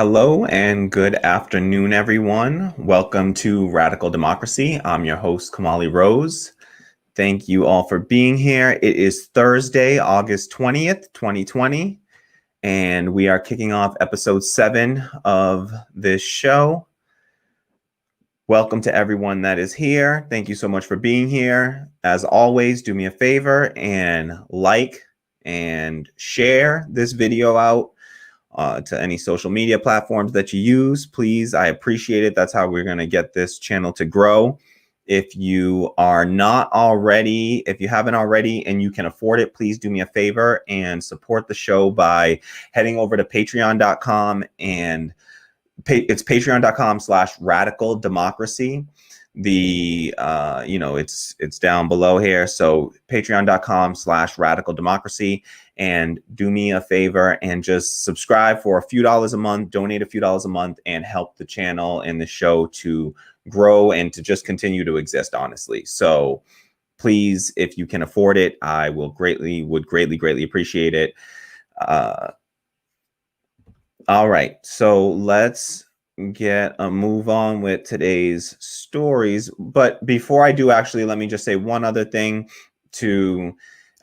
Hello and good afternoon, everyone. Welcome to Radical Democracy. I'm your host, Kamali Rose. Thank you all for being here. It is Thursday, August 20th, 2020, and we are kicking off episode 7 of this show. Welcome to everyone that is here. Thank you so much for being here. As always, do me a favor and like and share this video out to any social media platforms that you use. Please, I appreciate it. That's how we're going to get this channel to grow. If you are not already, if you haven't already and you can afford it, please do me a favor and support the show by heading over to patreon.com, and it's patreon.com/radical democracy. It's down below here. So patreon.com/radical democracy, and do me a favor and just subscribe for a few dollars a month, donate a few dollars a month, and help the channel and the show to grow and to just continue to exist, honestly. So please, if you can afford it, I would greatly appreciate it. All right, so let's get a move on with today's stories. But before I do, actually, let me just say one other thing.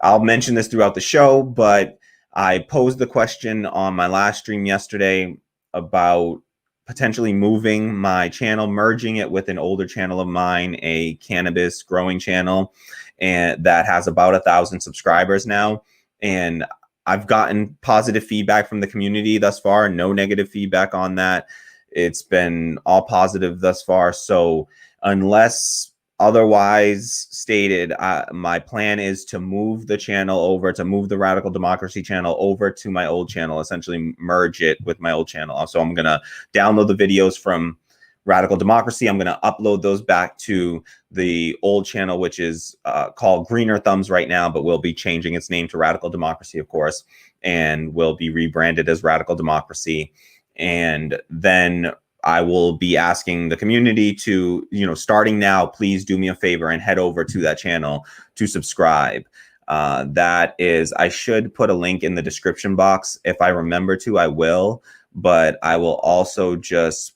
I'll mention this throughout the show, but I posed the question on my last stream yesterday about potentially moving my channel, merging it with an older channel of mine, a cannabis growing channel, and that has about 1,000 subscribers now. And I've gotten positive feedback from the community thus far, no negative feedback on that. It's been all positive thus far. So unless otherwise stated, my plan is to move the channel over, to move the Radical Democracy channel over to my old channel, essentially merge it with my old channel. So I'm going to download the videos from Radical Democracy. I'm going to upload those back to the old channel, which is called Greener Thumbs right now, but will be changing its name to Radical Democracy, of course, and will be rebranded as Radical Democracy. And then I will be asking the community to, starting now, please do me a favor and head over to that channel to subscribe. I should put a link in the description box. If I remember to, I will, but I will also just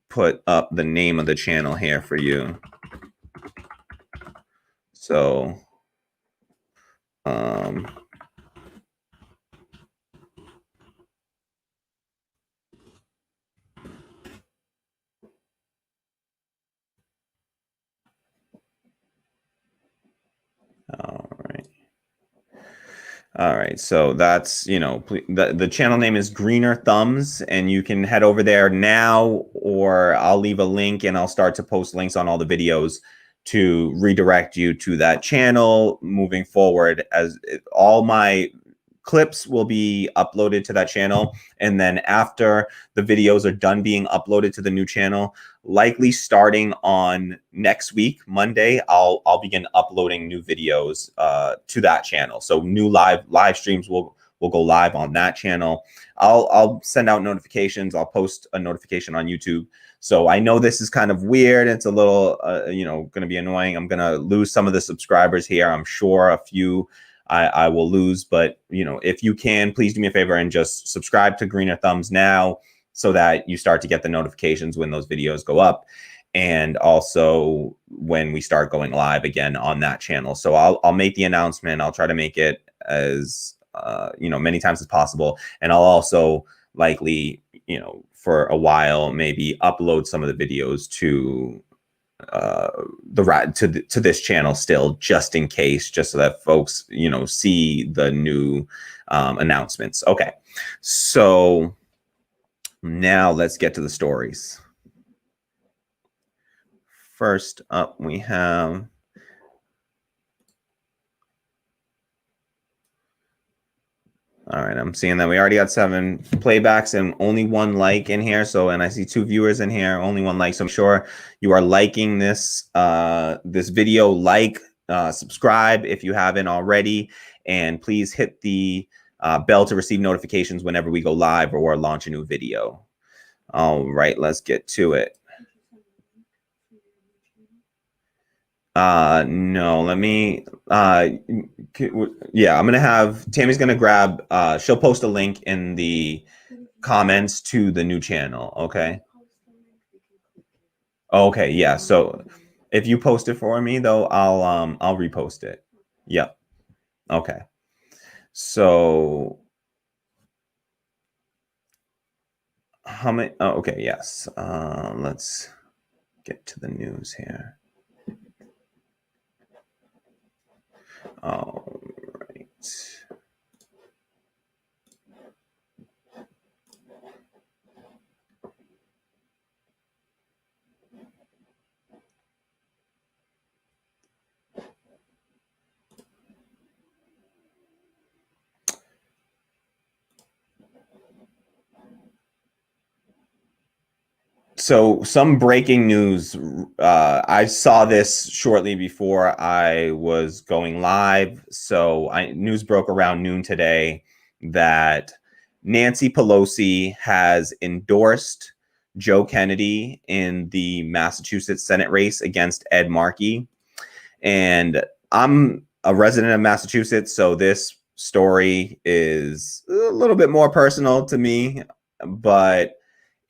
put up the name of the channel here for you. So, all right. So that's, the channel name is Greener Thumbs, and you can head over there now, or I'll leave a link and I'll start to post links on all the videos to redirect you to that channel moving forward, as all my clips will be uploaded to that channel. And then after the videos are done being uploaded to the new channel, likely starting on next week, Monday, I'll begin uploading new videos to that channel. So new live streams will go live on that channel. I'll send out notifications. I'll post a notification on YouTube. So I know this is kind of weird. It's a little, going to be annoying. I'm going to lose some of the subscribers here. I'm sure a few I will lose, but if you can, please do me a favor and just subscribe to Greener Thumbs now, so that you start to get the notifications when those videos go up, and also when we start going live again on that channel. So I'll make the announcement. I'll try to make it as many times as possible, and I'll also likely for a while maybe upload some of the videos to to this channel still, just in case, just so that folks see the new announcements. Okay, so now let's get to the stories. First up, we have all right, I'm seeing that we already got 7 playbacks and only 1 like in here. So, and I see 2 viewers in here, only 1 like. So I'm sure you are liking this this video. Subscribe if you haven't already, and please hit the bell to receive notifications whenever we go live or launch a new video. All right, let's get to it. No, let me, yeah, I'm going to have, Tammy's going to grab, she'll post a link in the comments to the new channel. Okay. Okay. Yeah. So if you post it for me though, I'll repost it. Yep. Okay. So how many? Oh, okay. Yes. Let's get to the news here. All right. So some breaking news. I saw this shortly before I was going live. So news broke around noon today that Nancy Pelosi has endorsed Joe Kennedy in the Massachusetts Senate race against Ed Markey. And I'm a resident of Massachusetts, so this story is a little bit more personal to me, but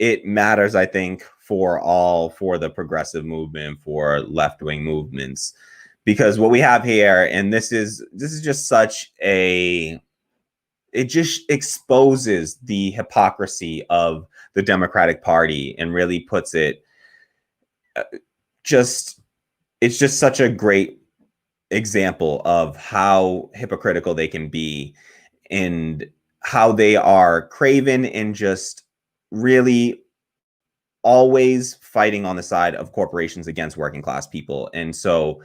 it matters, I think, for the progressive movement, for left-wing movements, because what we have here, and this is just such a, it just exposes the hypocrisy of the Democratic Party and really puts it just, it's just such a great example of how hypocritical they can be and how they are craven and just really always fighting on the side of corporations against working class people. And so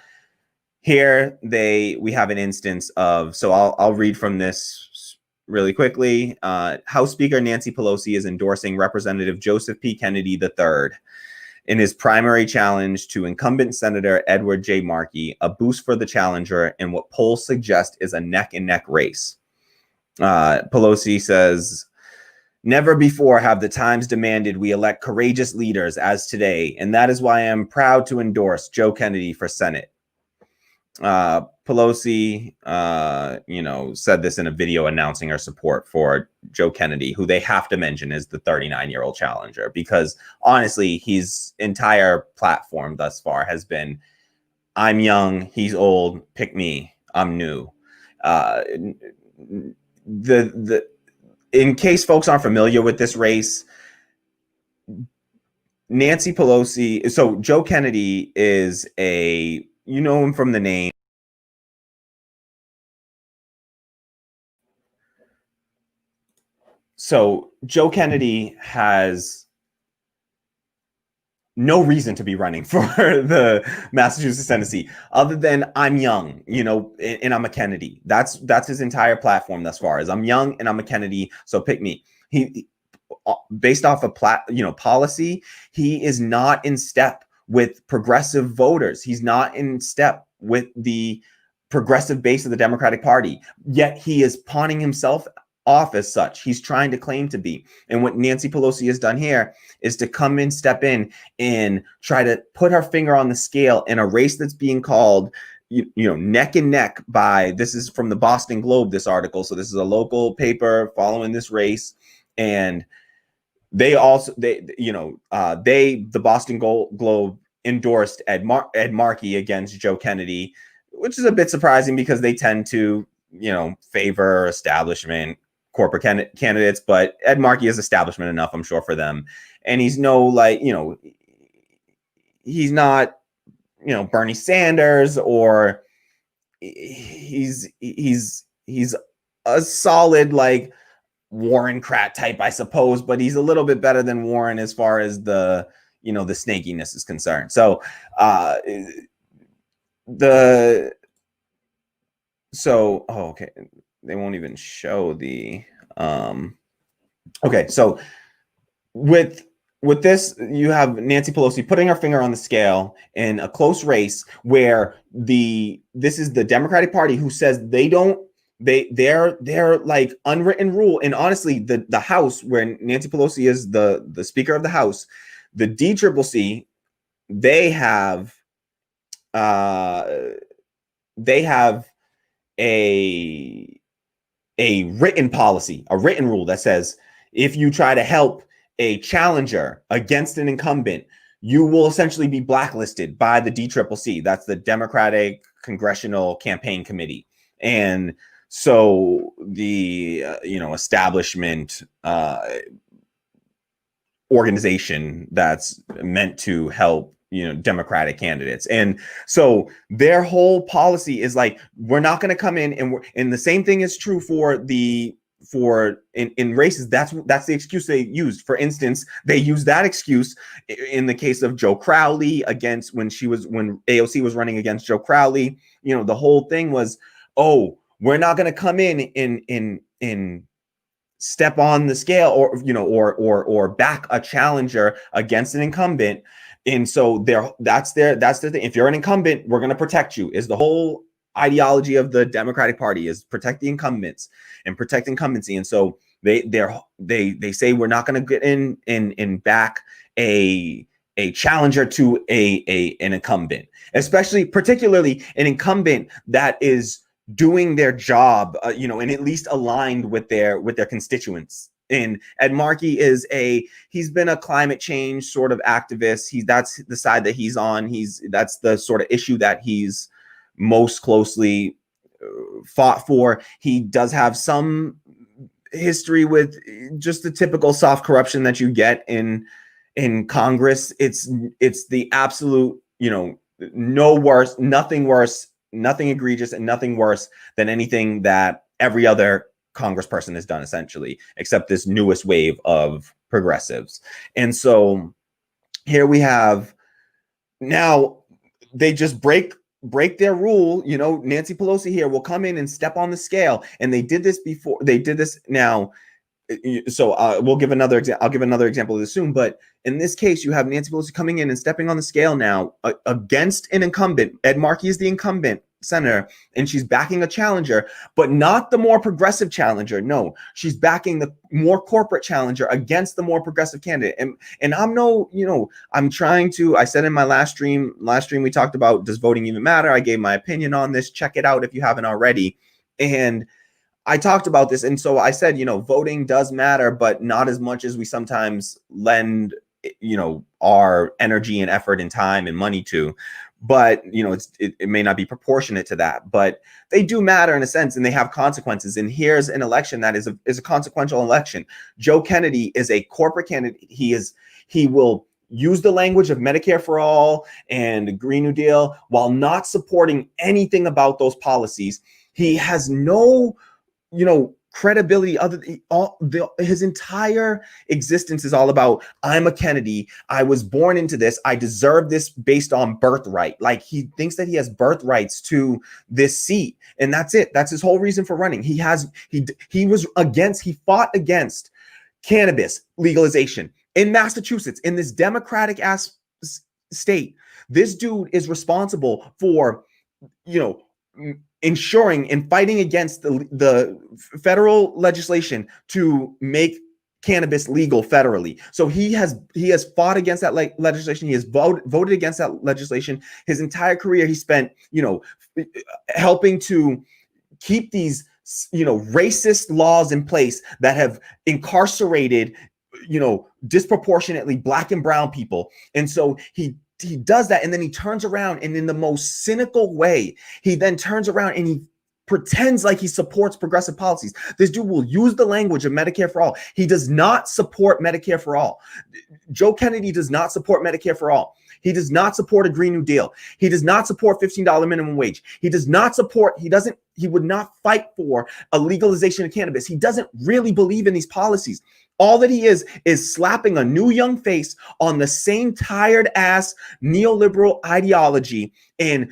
here we have an instance of, so I'll read from this really quickly. House Speaker Nancy Pelosi is endorsing Representative Joseph P. Kennedy III in his primary challenge to incumbent Senator Edward J. Markey, a boost for the challenger in what polls suggest is a neck-and-neck race. Pelosi says, "Never before have the times demanded we elect courageous leaders as today, and that is why I am proud to endorse Joe Kennedy for Senate." Pelosi, said this in a video announcing her support for Joe Kennedy, who they have to mention is the 39-year-old challenger, because honestly, his entire platform thus far has been, I'm young, he's old, pick me, I'm new. In case folks aren't familiar with this race, Nancy Pelosi, so Joe Kennedy is you know him from the name. So Joe Kennedy has no reason to be running for the Massachusetts Senate seat other than I'm young, and I'm a Kennedy. That's his entire platform thus far, is I'm young and I'm a Kennedy, so pick me. He based off of policy, he is not in step with progressive voters. He's not in step with the progressive base of the Democratic Party. Yet he is pawning himself off as such. He's trying to claim to be. And what Nancy Pelosi has done here is to come in, step in, and try to put her finger on the scale in a race that's being called neck and neck by, this is from the Boston Globe, this article. So this is a local paper following this race. And they also, the Boston Globe endorsed Ed Markey against Joe Kennedy, which is a bit surprising because they tend to, favor establishment corporate candidates, but Ed Markey is establishment enough, I'm sure, for them. And he's he's not, Bernie Sanders, or he's a solid, Warren-crat type, I suppose, but he's a little bit better than Warren as far as the snakiness is concerned. So okay, they won't even show the okay. So with this, you have Nancy Pelosi putting her finger on the scale in a close race where this is the Democratic Party who says they're like unwritten rule. And honestly, the House, where Nancy Pelosi is the Speaker of the House, the DCCC, they have a written policy, a written rule that says if you try to help a challenger against an incumbent, you will essentially be blacklisted by the DCCC. That's the Democratic Congressional Campaign Committee. And so the establishment organization that's meant to help Democratic candidates. And so their whole policy is like, we're not going to come in, and the same thing is true in races. That's the excuse they used. For instance, they used that excuse in the case of Joe Crowley when AOC was running against Joe Crowley. The whole thing was, oh, we're not going to come in step on the scale or back a challenger against an incumbent. And so that's the thing. If you're an incumbent, we're going to protect you, is the whole ideology of the Democratic Party, is protect the incumbents and protect incumbency. And so they say we're not going to get in and back a challenger to an incumbent, particularly an incumbent that is doing their job, and at least aligned with their constituents. And Ed Markey he's been a climate change sort of activist. That's the side that he's on. That's the sort of issue that he's most closely fought for. He does have some history with just the typical soft corruption that you get in Congress. It's the absolute, nothing egregious and nothing worse than anything that every other congressperson has done, essentially, except this newest wave of progressives. And so here we have, now they just break their rule. Nancy Pelosi here will come in and step on the scale. And they did this before. They did this now. So I'll give another example of this soon. But in this case, you have Nancy Pelosi coming in and stepping on the scale now against an incumbent. Ed Markey is the incumbent senator, and she's backing a challenger, but not the more progressive challenger. No, she's backing the more corporate challenger against the more progressive candidate. And I'm trying to, I said in my last stream we talked about, does voting even matter? I gave my opinion on this. Check it out if you haven't already. And I talked about this. And so I said, voting does matter, but not as much as we sometimes lend, our energy and effort and time and money to. But, it may not be proportionate to that, but they do matter in a sense, and they have consequences. And here's an election that is a consequential election. Joe Kennedy is a corporate candidate. He will use the language of Medicare for all and Green New Deal while not supporting anything about those policies. He has no, credibility. His entire existence is all about, I'm a Kennedy. I was born into this. I deserve this based on birthright. Like, he thinks that he has birthrights to this seat, and that's it. That's his whole reason for running. He fought against cannabis legalization in Massachusetts, in this Democratic ass state. This dude is responsible for, ensuring and fighting against the federal legislation to make cannabis legal federally. So he has fought against that legislation. He has voted against that legislation. His entire career he spent, helping to keep these, racist laws in place that have incarcerated, disproportionately Black and brown people. And so he does that, and then he turns around, and in the most cynical way, he then turns around and he pretends like he supports progressive policies. This dude will use the language of Medicare for all. He does not support Medicare for all. Joe Kennedy does not support Medicare for all. He does not support a Green New Deal. He does not support $15 minimum wage. He would not fight for a legalization of cannabis. He doesn't really believe in these policies. All that he is slapping a new young face on the same tired ass neoliberal ideology and,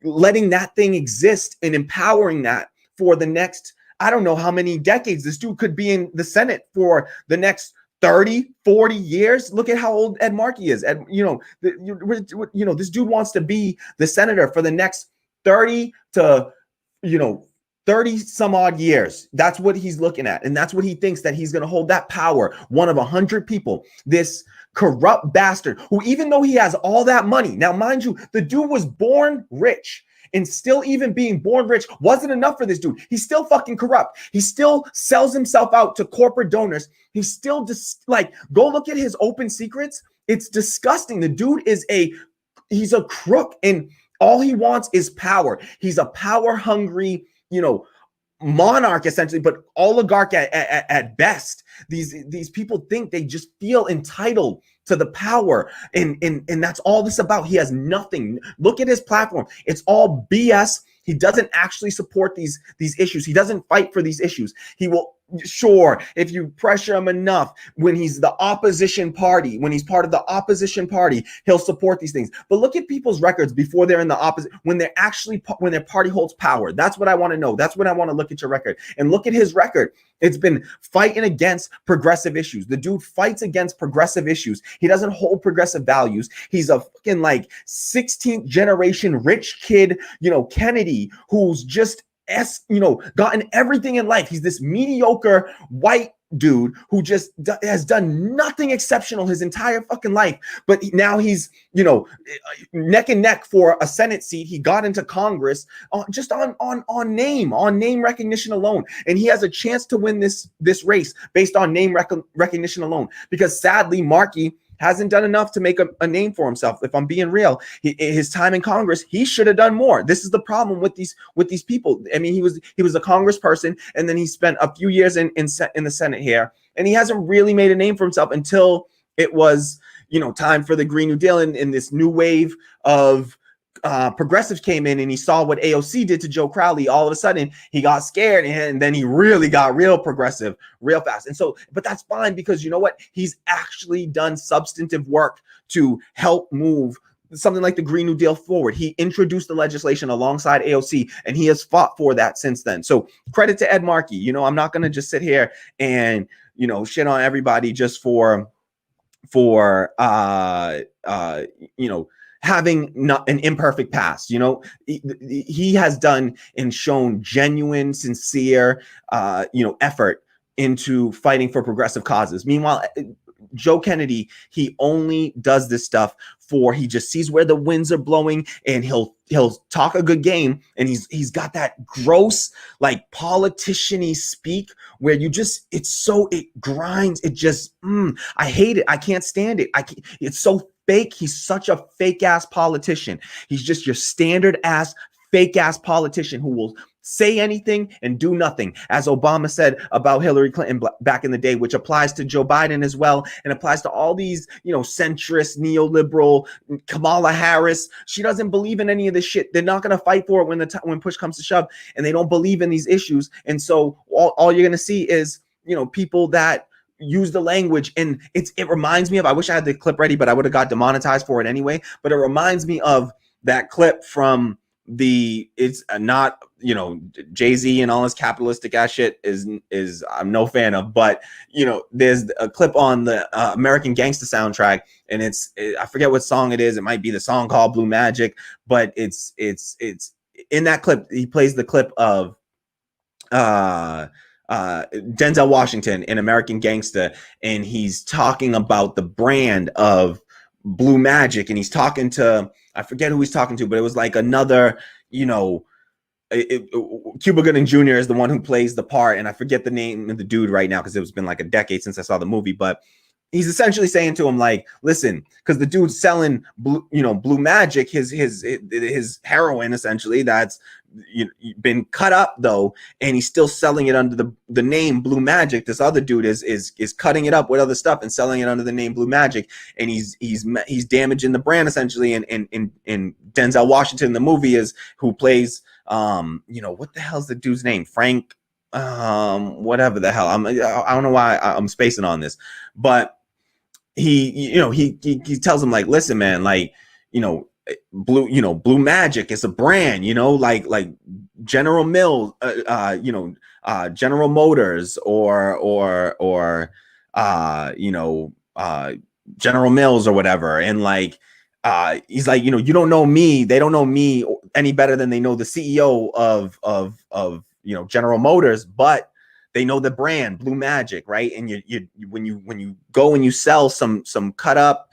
letting that thing exist and empowering that for the next, I don't know how many decades. This dude could be in the Senate for the next 30, 40 years. Look at how old Ed Markey is. This dude wants to be the senator for the next 30 to, 30 some odd years. That's what he's looking at. And that's what he thinks, that he's going to hold that power. One of 100 people, this corrupt bastard who, even though he has all that money, now, mind you, the dude was born rich And still even being born rich wasn't enough for this dude. He's still fucking corrupt. He still sells himself out to corporate donors. He's still just like, go look at his open secrets. It's disgusting. The dude is he's a crook, and all he wants is power. He's a power hungry, monarch essentially, but oligarch at best. These people think they just feel entitled to the power, and that's all this about. He has nothing. Look at his platform. It's all BS. He doesn't actually support these issues. He doesn't fight for these issues. He will, sure, if you pressure him enough, when he's the opposition party, when he's part of the opposition party, he'll support these things. But look at people's records before they're in the opposite, when their party holds power. That's what I want to know. That's what I want to look at your record. And look at his record. It's been fighting against progressive issues. The dude fights against progressive issues. He doesn't hold progressive values. He's a fucking like 16th generation rich kid, Kennedy, who's just gotten everything in life. He's this mediocre white dude who just has done nothing exceptional his entire fucking life. But now he's, neck and neck for a Senate seat. He got into Congress just on name recognition alone. And he has a chance to win this race based on name recognition alone. Because sadly, Markey hasn't done enough to make a name for himself. If I'm being real, his time in Congress, he should have done more. This is the problem with these people. I mean, he was a congressperson, and then he spent a few years in the Senate here, and he hasn't really made a name for himself until it was, time for the Green New Deal, and this new wave of progressives came in, and he saw what AOC did to Joe Crowley. All of a sudden he got scared, and then he really got real progressive real fast. And so, but that's fine, because you know what? He's actually done substantive work to help move something like the Green New Deal forward. He introduced the legislation alongside AOC, and he has fought for that since then. So credit to Ed Markey. I'm not going to just sit here and, shit on everybody just for having not an imperfect past. He has done and shown genuine, sincere, effort into fighting for progressive causes. Meanwhile, Joe Kennedy, he only does this stuff he just sees where the winds are blowing, and he'll talk a good game, and he's got that gross, like, politician-y speak where it grinds. It just, I hate it. I can't stand it. It's so fake. He's such a fake ass politician. He's just your standard ass fake ass politician who will say anything and do nothing, as Obama said about Hillary Clinton back in the day, which applies to Joe Biden as well, and applies to all these, centrist, neoliberal, Kamala Harris. She doesn't believe in any of this shit. They're not going to fight for it when push comes to shove, and they don't believe in these issues. And so all you're going to see is, people that use the language, and it reminds me of, I wish I had the clip ready, but I would have got demonetized for it anyway. But it reminds me of that clip from it's not, Jay-Z and all his capitalistic ass shit is I'm no fan of, but there's a clip on the American Gangster soundtrack, and I forget what song it is. It might be the song called Blue Magic, but it's in that clip. He plays the clip of Denzel Washington in American Gangster, and he's talking about the brand of Blue Magic, and he's talking to, I forget who he's talking to, but it was like another, Cuba Gooding Jr. is the one who plays the part, and I forget the name of the dude right now because it's been like a decade since I saw the movie, but he's essentially saying to him, like, listen, because the dude's selling Blue Magic, his heroin, essentially, that's been cut up though, and he's still selling it under the name Blue Magic. This other dude is cutting it up with other stuff and selling it under the name Blue Magic, and he's damaging the brand essentially. And Denzel Washington in the movie is who plays what the hell's the dude's name? Frank, whatever the hell. I don't know why I'm spacing on this, but he tells him, like, listen, man, like, Blue Magic is a brand, like General Mills, General Motors, or General Mills or whatever. And like, he's like, you don't know me. They don't know me any better than they know the CEO of General Motors, but they know the brand Blue Magic, right? And you when you go and you sell some cut up,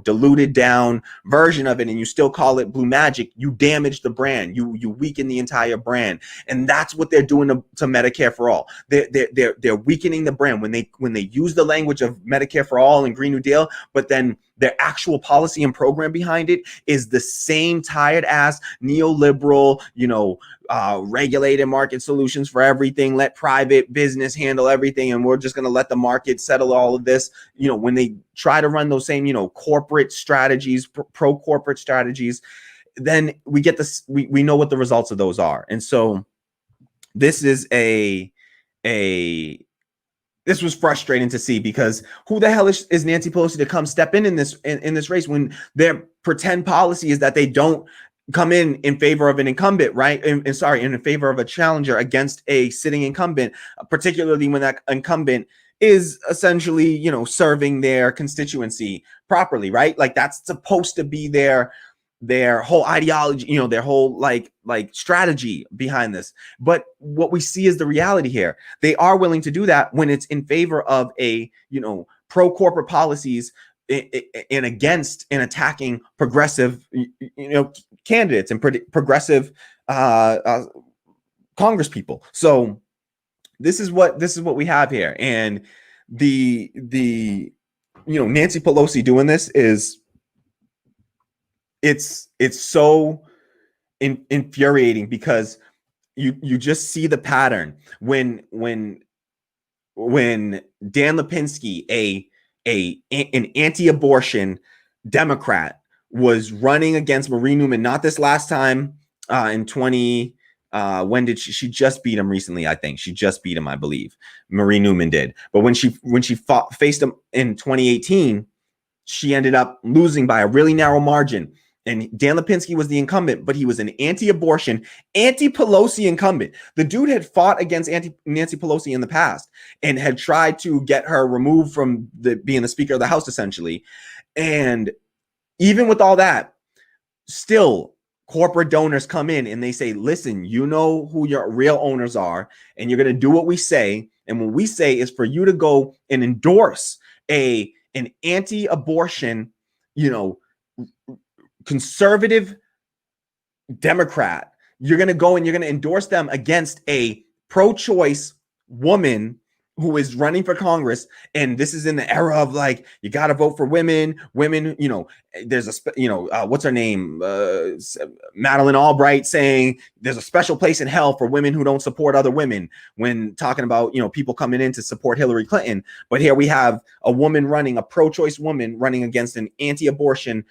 diluted down version of it, and you still call it Blue Magic, you damage the brand. You weaken the entire brand, and that's what they're doing to Medicare for All. They're weakening the brand when they use the language of Medicare for All and Green New Deal, but then their actual policy and program behind it is the same tired ass neoliberal, regulated market solutions for everything. Let private business handle everything, and we're just going to let the market settle all of this. When they try to run those same, corporate strategies, pro corporate strategies, then we get this. We know what the results of those are, and so this is this was frustrating to see, because who the hell is Nancy Pelosi to come step in this race when their pretend policy is that they don't come in favor of an incumbent, right? In favor of a challenger against a sitting incumbent, particularly when that incumbent is essentially, serving their constituency properly, right? Like, that's supposed to be their whole ideology, their whole like strategy behind this. But what we see is the reality here. They are willing to do that when it's in favor of a, pro corporate policies and against and attacking progressive, candidates and progressive Congress people. So this is what we have here. And the Nancy Pelosi doing this is, it's so infuriating, because you just see the pattern when Dan Lipinski, an anti-abortion Democrat, was running against Marie Newman, not this last time, in 20 when did she just beat him recently? I think she just beat him, I believe. Marie Newman did. But when she faced him in 2018, she ended up losing by a really narrow margin. And Dan Lipinski was the incumbent, but he was an anti-abortion, anti-Pelosi incumbent. The dude had fought against Nancy Pelosi in the past and had tried to get her removed from being the Speaker of the House, essentially. And even with all that, still corporate donors come in and they say, listen, you know who your real owners are, and you're going to do what we say. And what we say is for you to go and endorse an anti-abortion, conservative Democrat. You're going to go and you're going to endorse them against a pro-choice woman who is running for Congress. And this is in the era of, like, you got to vote for women, there's what's her name? Madeleine Albright saying there's a special place in hell for women who don't support other women, when talking about, people coming in to support Hillary Clinton. But here we have a pro-choice woman running against an anti-abortion,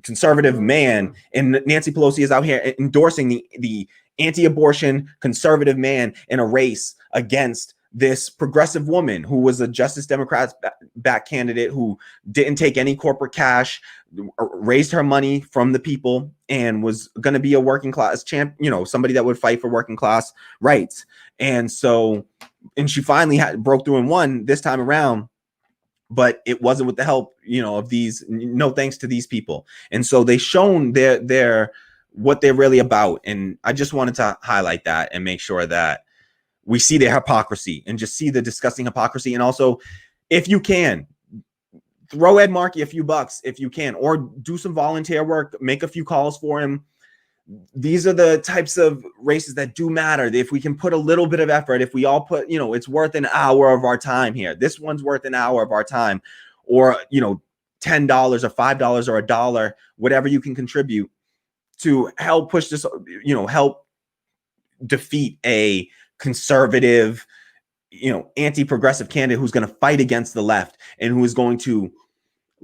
conservative man, and Nancy Pelosi is out here endorsing the anti-abortion conservative man in a race against this progressive woman who was a Justice Democrats back candidate, who didn't take any corporate cash, raised her money from the people, and was going to be a working class champ, somebody that would fight for working class rights. And she finally broke through and won this time around. But it wasn't with the help, of these, no thanks to these people. And so they shown their what they're really about. And I just wanted to highlight that and make sure that we see their hypocrisy and just see the disgusting hypocrisy. And also, if you can, throw Ed Markey a few bucks if you can, or do some volunteer work, make a few calls for him. These are the types of races that do matter. If we can put a little bit of effort, if we all put, it's worth an hour of our time here. This one's worth an hour of our time, or, $10 or $5 or $1, whatever you can contribute to help push this, help defeat a conservative, anti-progressive candidate who's going to fight against the left and who is going to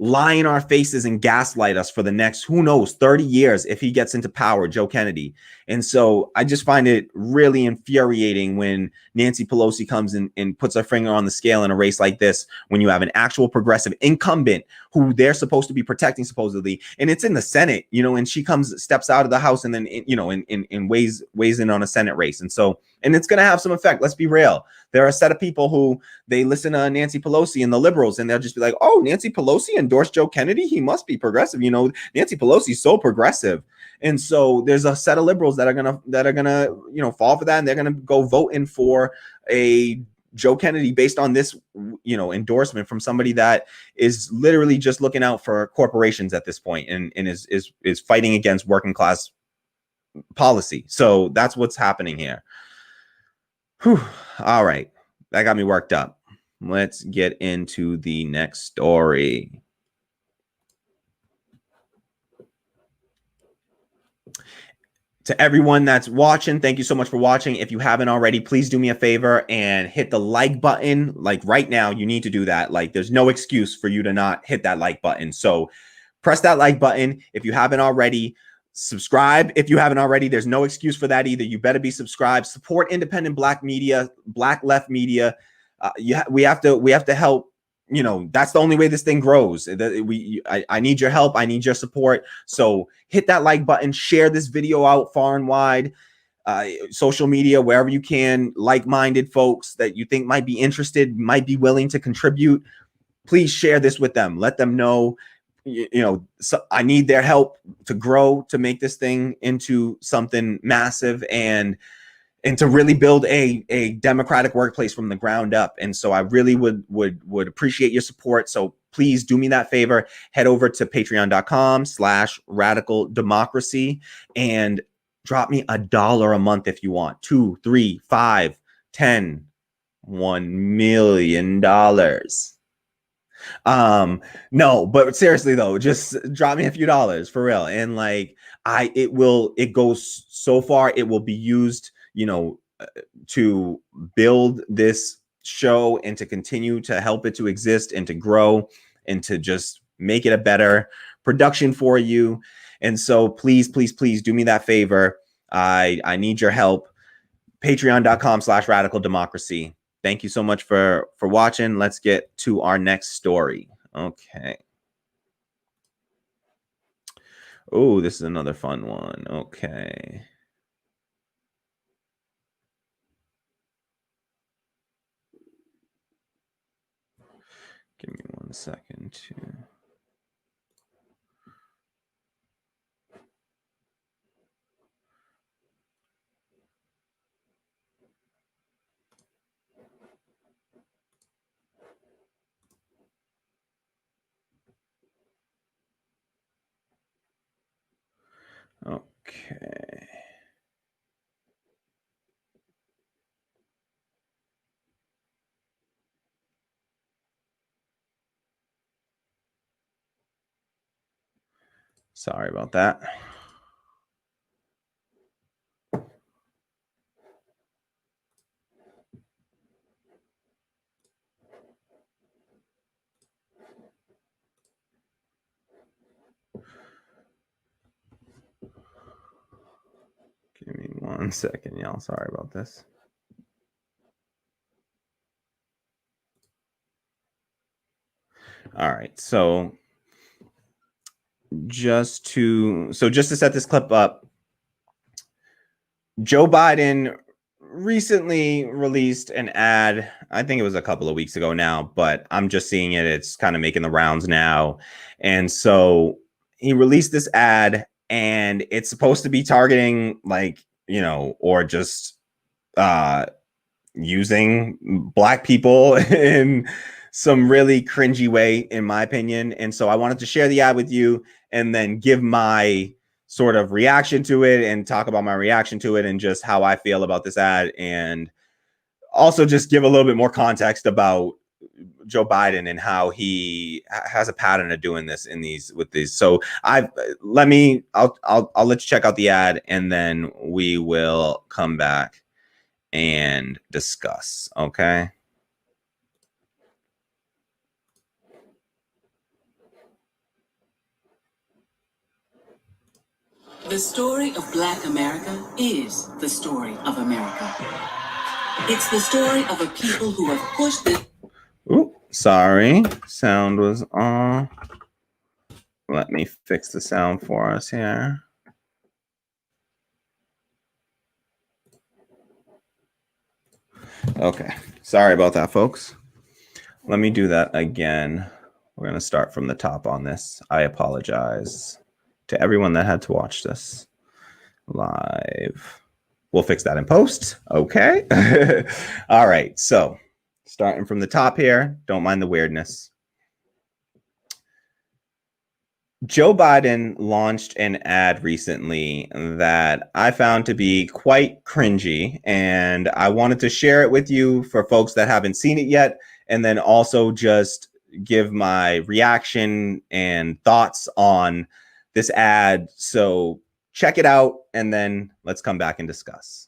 lie in our faces and gaslight us for the next, who knows, 30 years if he gets into power, Joe Kennedy. And so I just find it really infuriating when Nancy Pelosi comes in and puts her finger on the scale in a race like this, when you have an actual progressive incumbent who they're supposed to be protecting, supposedly, and it's in the Senate, and she steps out of the House and then, and weighs in on a Senate race. And so, and it's going to have some effect. Let's be real. There are a set of people who they listen to Nancy Pelosi and the liberals, and they'll just be like, oh, Nancy Pelosi endorsed Joe Kennedy. He must be progressive. Nancy Pelosi's so progressive. And so there's a set of liberals that are gonna, fall for that. And they're going to go voting for a Joe Kennedy based on this, endorsement from somebody that is literally just looking out for corporations at this point and is fighting against working class policy. So that's what's happening here. Whew. All right. That got me worked up. Let's get into the next story. To everyone that's watching, thank you so much for watching. If you haven't already, please do me a favor and hit the like button. Like right now, you need to do that. Like there's no excuse for you to not hit that like button. So press that like button. If you haven't already, subscribe. If you haven't already, there's no excuse for that either. You better be subscribed. Support independent Black media, Black left media. We have to help. That's the only way this thing grows. I need your help. I need your support. So hit that like button, share this video out far and wide, social media, wherever you can, like-minded folks that you think might be interested, might be willing to contribute. Please share this with them. Let them know, so I need their help to grow, to make this thing into something massive and to really build a democratic workplace from the ground up. And so I really would appreciate your support. So please do me that favor. Head over to patreon.com/radical democracy and drop me $1 a month if you want. 2, 3, 5, 10, $1 million. No, but seriously though, just drop me a few dollars for real. And like it goes so far, it will be used to build this show and to continue to help it to exist and to grow and to just make it a better production for you. And so please, please, please do me that favor. I need your help. Patreon.com/radical democracy. Thank you so much for watching. Let's get to our next story. Okay. Oh, this is another fun one. Okay. Give me 1 second to... Okay. Sorry about that. Give me 1 second, y'all. Sorry about this. All right. So just to set this clip up, Joe Biden recently released an ad. I think it was a couple of weeks ago now, but I'm just seeing it. It's kind of making the rounds now. And so he released this ad and it's supposed to be targeting or just using Black people in some really cringy way, in my opinion. And so I wanted to share the ad with you and then give my sort of reaction to it and talk about my reaction to it and just how I feel about this ad, and also just give a little bit more context about Joe Biden and how he has a pattern of doing this with these. So I'll let you check out the ad and then we will come back and discuss. Okay. The story of Black America is the story of America. It's the story of a people who have pushed this. Ooh, sorry. Sound was on. Let me fix the sound for us here. Okay. Sorry about that, folks. Let me do that again. We're going to start from the top on this. I apologize to everyone that had to watch this live. We'll fix that in post. Okay. All right. So starting from the top here. Don't mind the weirdness. Joe Biden launched an ad recently that I found to be quite cringy, and I wanted to share it with you for folks that haven't seen it yet, and then also just give my reaction and thoughts on this ad. So check it out, and then let's come back and discuss.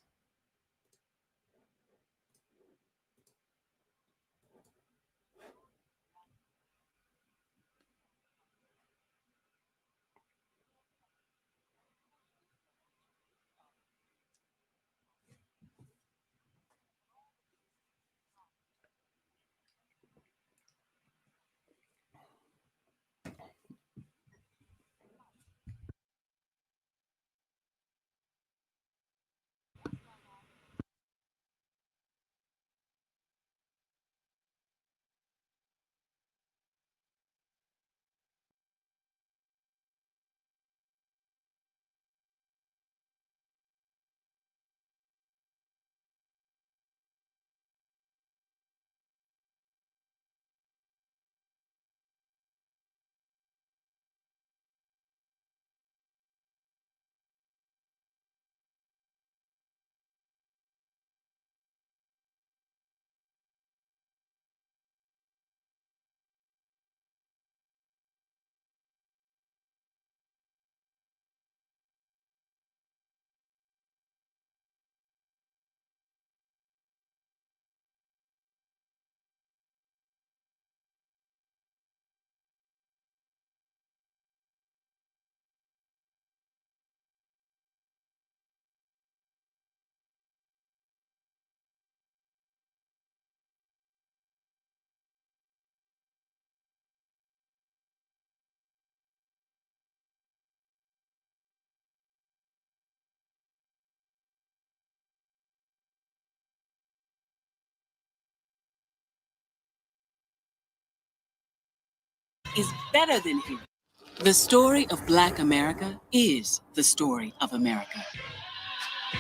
Is better than him. The story of Black America is the story of America.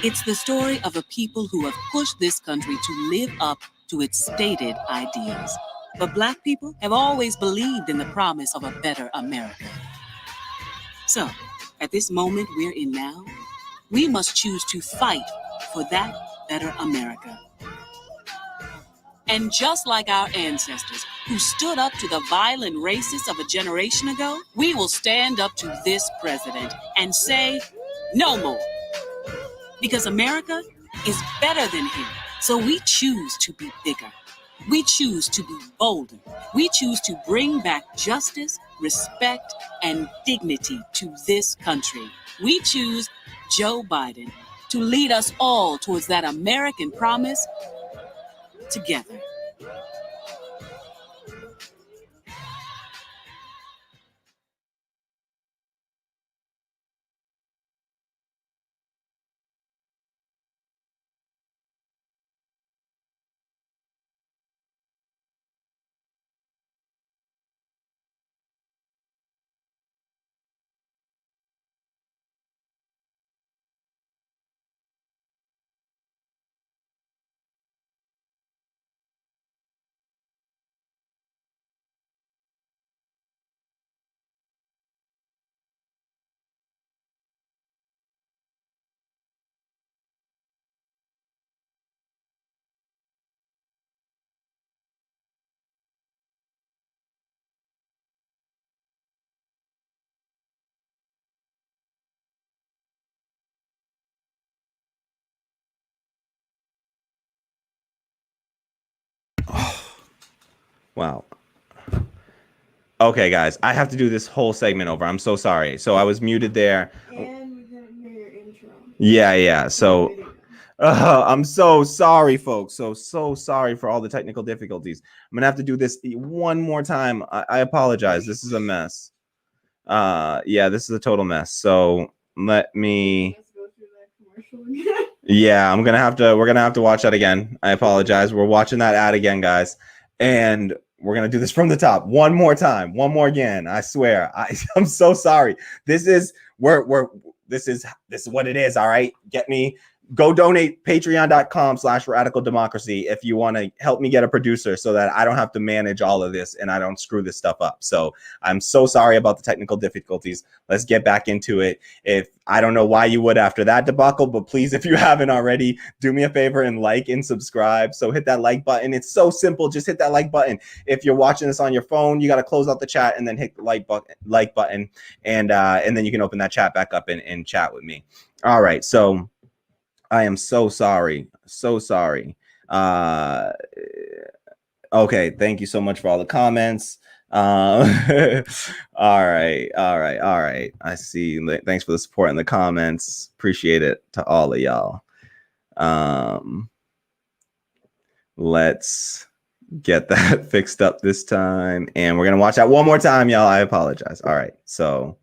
It's the story of a people who have pushed this country to live up to its stated ideals. But Black people have always believed in the promise of a better America. So, at this moment we're in now, we must choose to fight for that better America. And just like our ancestors who stood up to the violent racists of a generation ago, we will stand up to this president and say, no more. Because America is better than him. So we choose to be bigger. We choose to be bolder. We choose to bring back justice, respect, and dignity to this country. We choose Joe Biden to lead us all towards that American promise together. Wow. Okay, guys, I have to do this whole segment over. I'm so sorry. So I was muted there. And we didn't hear your intro. Yeah. So I'm so sorry, folks. So sorry for all the technical difficulties. I'm gonna have to do this one more time. I apologize. This is a mess. Yeah, this is a total mess. So let me. Let's go through that commercial again. Yeah, we're gonna have to watch that again. I apologize. We're watching that ad again, guys, and we're gonna do this from the top one more time, one more again. I swear. I'm so sorry. This is what it is. All right, get me. go donate patreon.com/radical democracy if you want to help me get a producer so that I don't have to manage all of this and I don't screw this stuff up. So I'm so sorry about the technical difficulties. Let's get back into it. If I don't know why you would after that debacle, but please, if you haven't already, do me a favor and like and subscribe. So hit that like button. It's so simple. Just hit that like button. If you're watching this on your phone, you got to close out the chat and then hit the like button, and then you can open that chat back up and chat with me. All right. So I am so sorry. So sorry. Okay. Thank you so much for all the comments. All right. I see. Thanks for the support in the comments. Appreciate it to all of y'all. Let's get that fixed up this time. And we're going to watch that one more time, y'all. I apologize. All right. So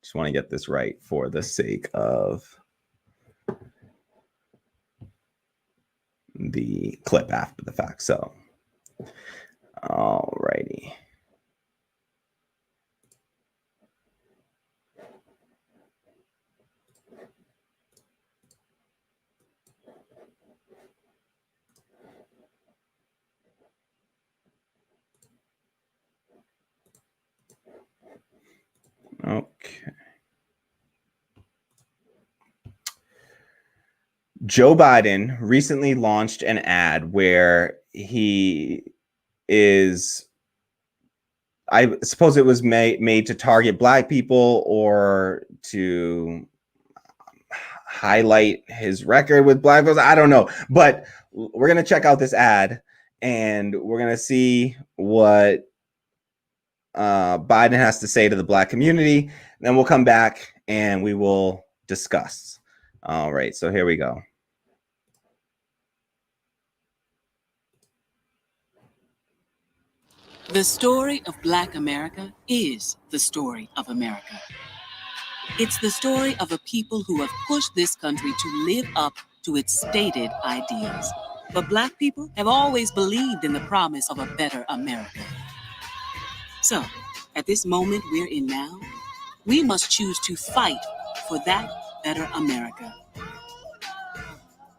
just want to get this right for the sake of the clip after the fact. So, all righty. Okay. Joe Biden recently launched an ad where he is, I suppose it was made to target Black people or to highlight his record with Black folks. I don't know, but we're going to check out this ad and we're going to see what Biden has to say to the Black community. Then we'll come back and we will discuss. All right, so here we go. The story of Black America is the story of America. It's the story of a people who have pushed this country to live up to its stated ideals. But Black people have always believed in the promise of a better America. So, at this moment we're in now, we must choose to fight for that better America.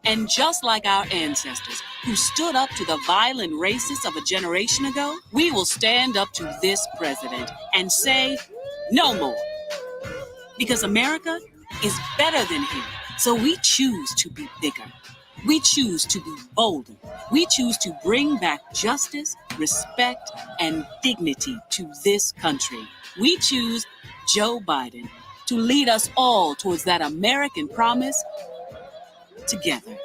And just like our ancestors who stood up to the violent racists of a generation ago, we will stand up to this president and say no more. Because America is better than him. So we choose to be bigger. We choose to be bolder. We choose to bring back justice, respect, and dignity to this country. We choose Joe Biden to lead us all towards that American promise together.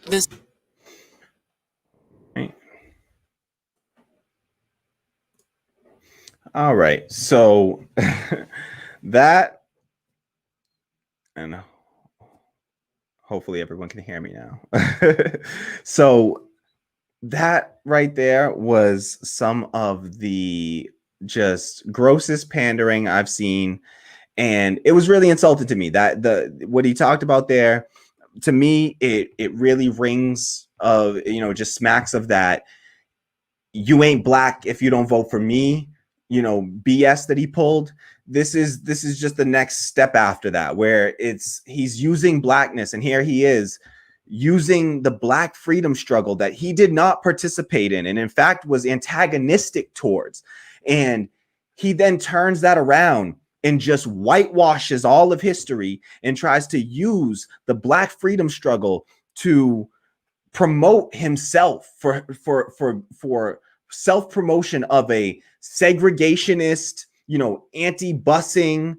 This. All right, so that, and hopefully everyone can hear me now. So that right there was some of the just grossest pandering I've seen, and it was really insulting to me. That what he talked about there, to me, it really rings of, just smacks of that you ain't Black if you don't vote for me, BS that he pulled. This is just the next step after that, where he's using Blackness, and here he is using the Black freedom struggle that he did not participate in, and in fact was antagonistic towards. And he then turns that around and just whitewashes all of history and tries to use the Black freedom struggle to promote himself for self-promotion of a segregationist, anti-busing,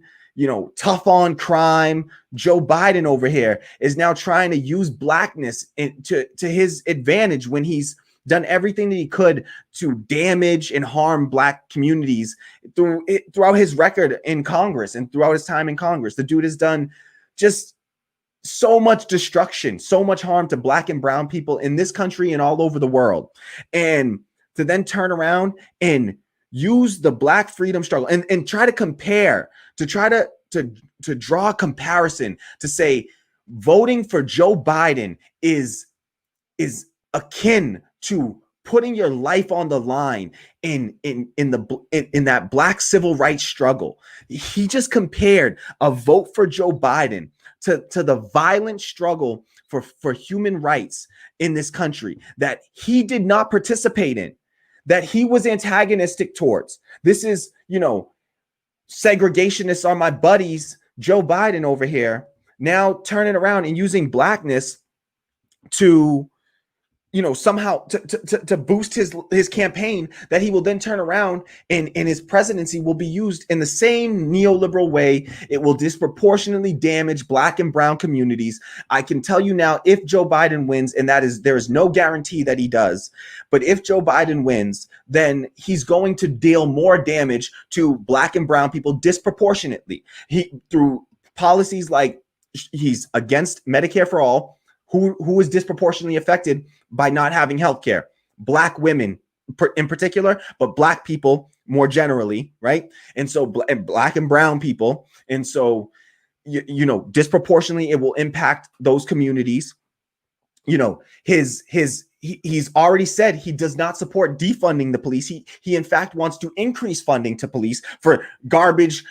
tough on crime. Joe Biden over here is now trying to use Blackness to his advantage when he's done everything that he could to damage and harm Black communities throughout his record in Congress and throughout his time in Congress. The dude has done just so much destruction, so much harm to Black and brown people in this country and all over the world. And to then turn around and use the Black freedom struggle and try to compare, to try to draw a comparison, to say voting for Joe Biden is akin to putting your life on the line in that Black civil rights struggle. He just compared a vote for Joe Biden to the violent struggle for human rights in this country that he did not participate in, that he was antagonistic towards. This is, segregationists are my buddies, Joe Biden over here, now turning around and using Blackness to somehow to boost his campaign, that he will then turn around and his presidency will be used in the same neoliberal way. It will disproportionately damage Black and brown communities. I can tell you now, if Joe Biden wins, and there is no guarantee that he does, but if Joe Biden wins, then he's going to deal more damage to Black and brown people disproportionately. Through policies like he's against Medicare for all, who is disproportionately affected by not having health care, Black women in particular, but Black people more generally, right? And so Black and brown people. And so, disproportionately, it will impact those communities. He's already said he does not support defunding the police. He in fact wants to increase funding to police for garbage,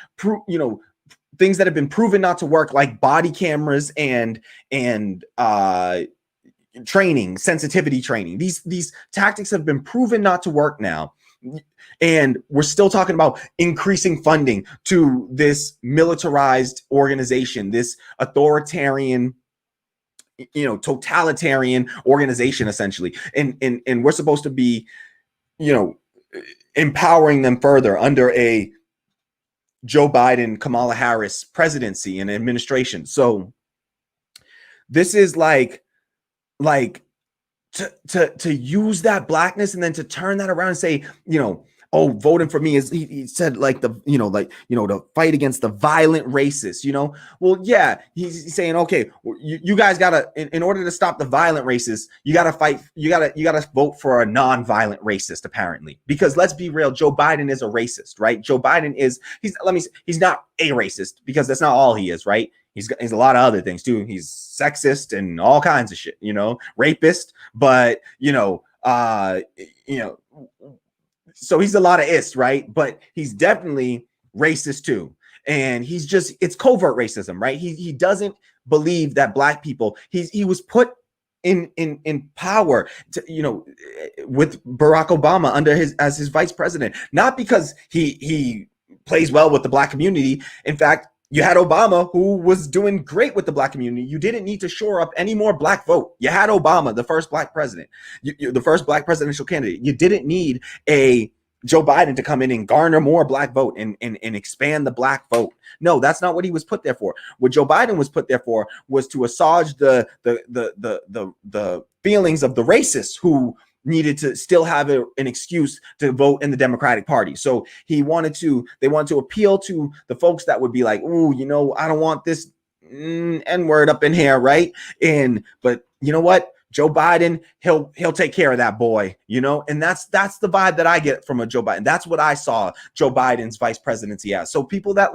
things that have been proven not to work, like body cameras and training, sensitivity training. These tactics have been proven not to work now. And we're still talking about increasing funding to this militarized organization, this authoritarian, totalitarian organization, essentially. And we're supposed to be, empowering them further under a Joe Biden, Kamala Harris presidency and administration. So this is like to use that Blackness and then to turn that around and say, voting for me is, he said, to fight against the violent racists, well, yeah, he's saying, okay, you guys gotta, in order to stop the violent racists, you gotta vote for a non-violent racist, apparently, because let's be real, Joe Biden is a racist, right? Joe Biden he's not a racist, because that's not all he is, right? He's a lot of other things too. He's sexist and all kinds of shit, rapist, but so he's a lot of ists, right? But he's definitely racist too. And it's covert racism, right? He doesn't believe that Black people, he was put in power to, with Barack Obama as his vice president, not because he plays well with the Black community. In fact, you had Obama, who was doing great with the Black community. You didn't need to shore up any more Black vote. You had Obama, the first Black president, the first Black presidential candidate. You didn't need a Joe Biden to come in and garner more Black vote and expand the Black vote. No, that's not what he was put there for. What Joe Biden was put there for was to assuage the feelings of the racists who needed to still have an excuse to vote in the Democratic Party. So they wanted to appeal to the folks that would be like, oh, I don't want this N-word up in here, right? But you know what? Joe Biden, he'll take care of that boy, and that's the vibe that I get from a Joe Biden. That's what I saw Joe Biden's vice presidency as. So people that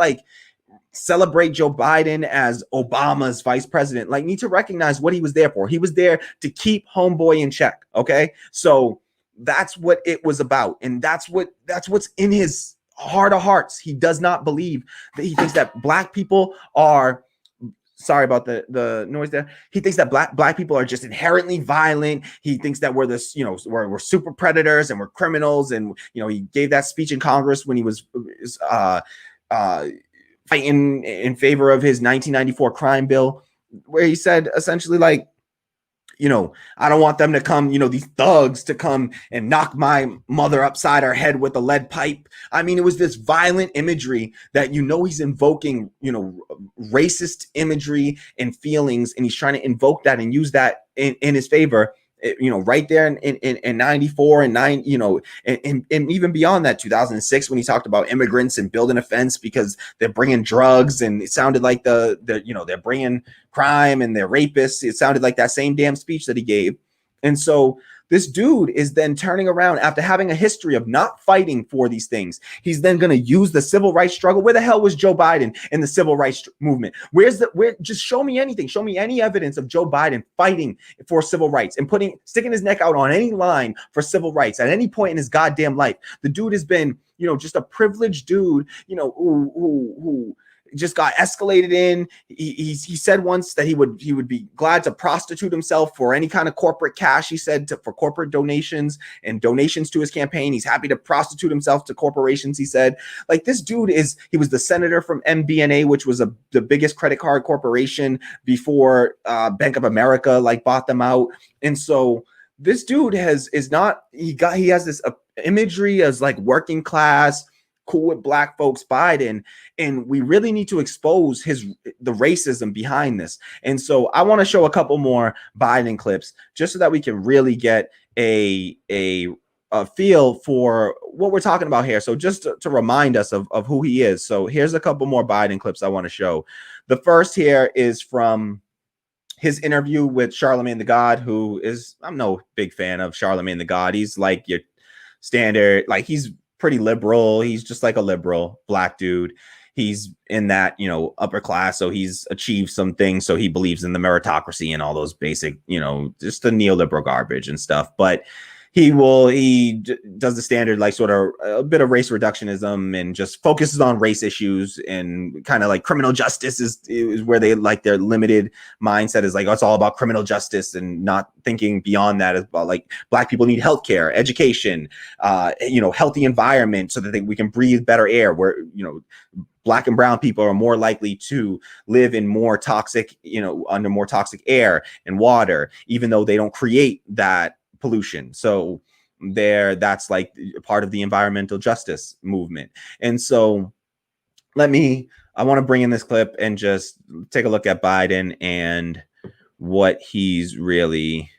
celebrate Joe Biden as Obama's vice president, need to recognize what he was there for. He was there to keep homeboy in check. Okay. So that's what it was about. And that's what's in his heart of hearts. He does not believe that he thinks that Black people are, sorry about the noise there. He thinks that black people are just inherently violent. He thinks that we're we're super predators and we're criminals. And, he gave that speech in Congress when he was, fighting in favor of his 1994 crime bill, where he said essentially I don't want them to come, these thugs to come and knock my mother upside her head with a lead pipe. I mean, it was this violent imagery that, he's invoking, racist imagery and feelings, and he's trying to invoke that and use that in his favor. Right there in 94 and 9, and even beyond that, 2006, when he talked about immigrants and building a fence because they're bringing drugs, and it sounded like they're bringing crime and they're rapists. It sounded like that same damn speech that he gave. And so this dude is then turning around after having a history of not fighting for these things. He's then going to use the civil rights struggle. Where the hell was Joe Biden in the civil rights movement? Just show me anything. Show me any evidence of Joe Biden fighting for civil rights and sticking his neck out on any line for civil rights at any point in his goddamn life. The dude has been, just a privileged dude, who just got escalated in. He said once that he would be glad to prostitute himself for any kind of corporate cash. He said for corporate donations and donations to his campaign. He's happy to prostitute himself to corporations. He said, like, this dude he was the senator from MBNA, which was the biggest credit card corporation before Bank of America like bought them out. And so this dude he has this imagery as like working class, cool with black folks Biden, and we really need to expose the racism behind this. And so I want to show a couple more Biden clips just so that we can really get a feel for what we're talking about here. So just to remind us of who he is. So here's a couple more Biden clips I want to show. The first here is from his interview with Charlemagne the God, I'm no big fan of Charlemagne the God. He's like your standard, like he's pretty liberal. He's just like a liberal black dude. He's in that, upper class. So he's achieved some things. So he believes in the meritocracy and all those basic, just the neoliberal garbage and stuff. But he does the standard, like sort of a bit of race reductionism and just focuses on race issues, and kind of like criminal justice is where they like their limited mindset is like, oh, it's all about criminal justice, and not thinking beyond that is about like black people need healthcare, education, healthy environment so that we can breathe better air, where, black and brown people are more likely to live in more toxic, under more toxic air and water, even though they don't create that pollution. So that's like part of the environmental justice movement. And so I want to bring in this clip and just take a look at Biden and what he's really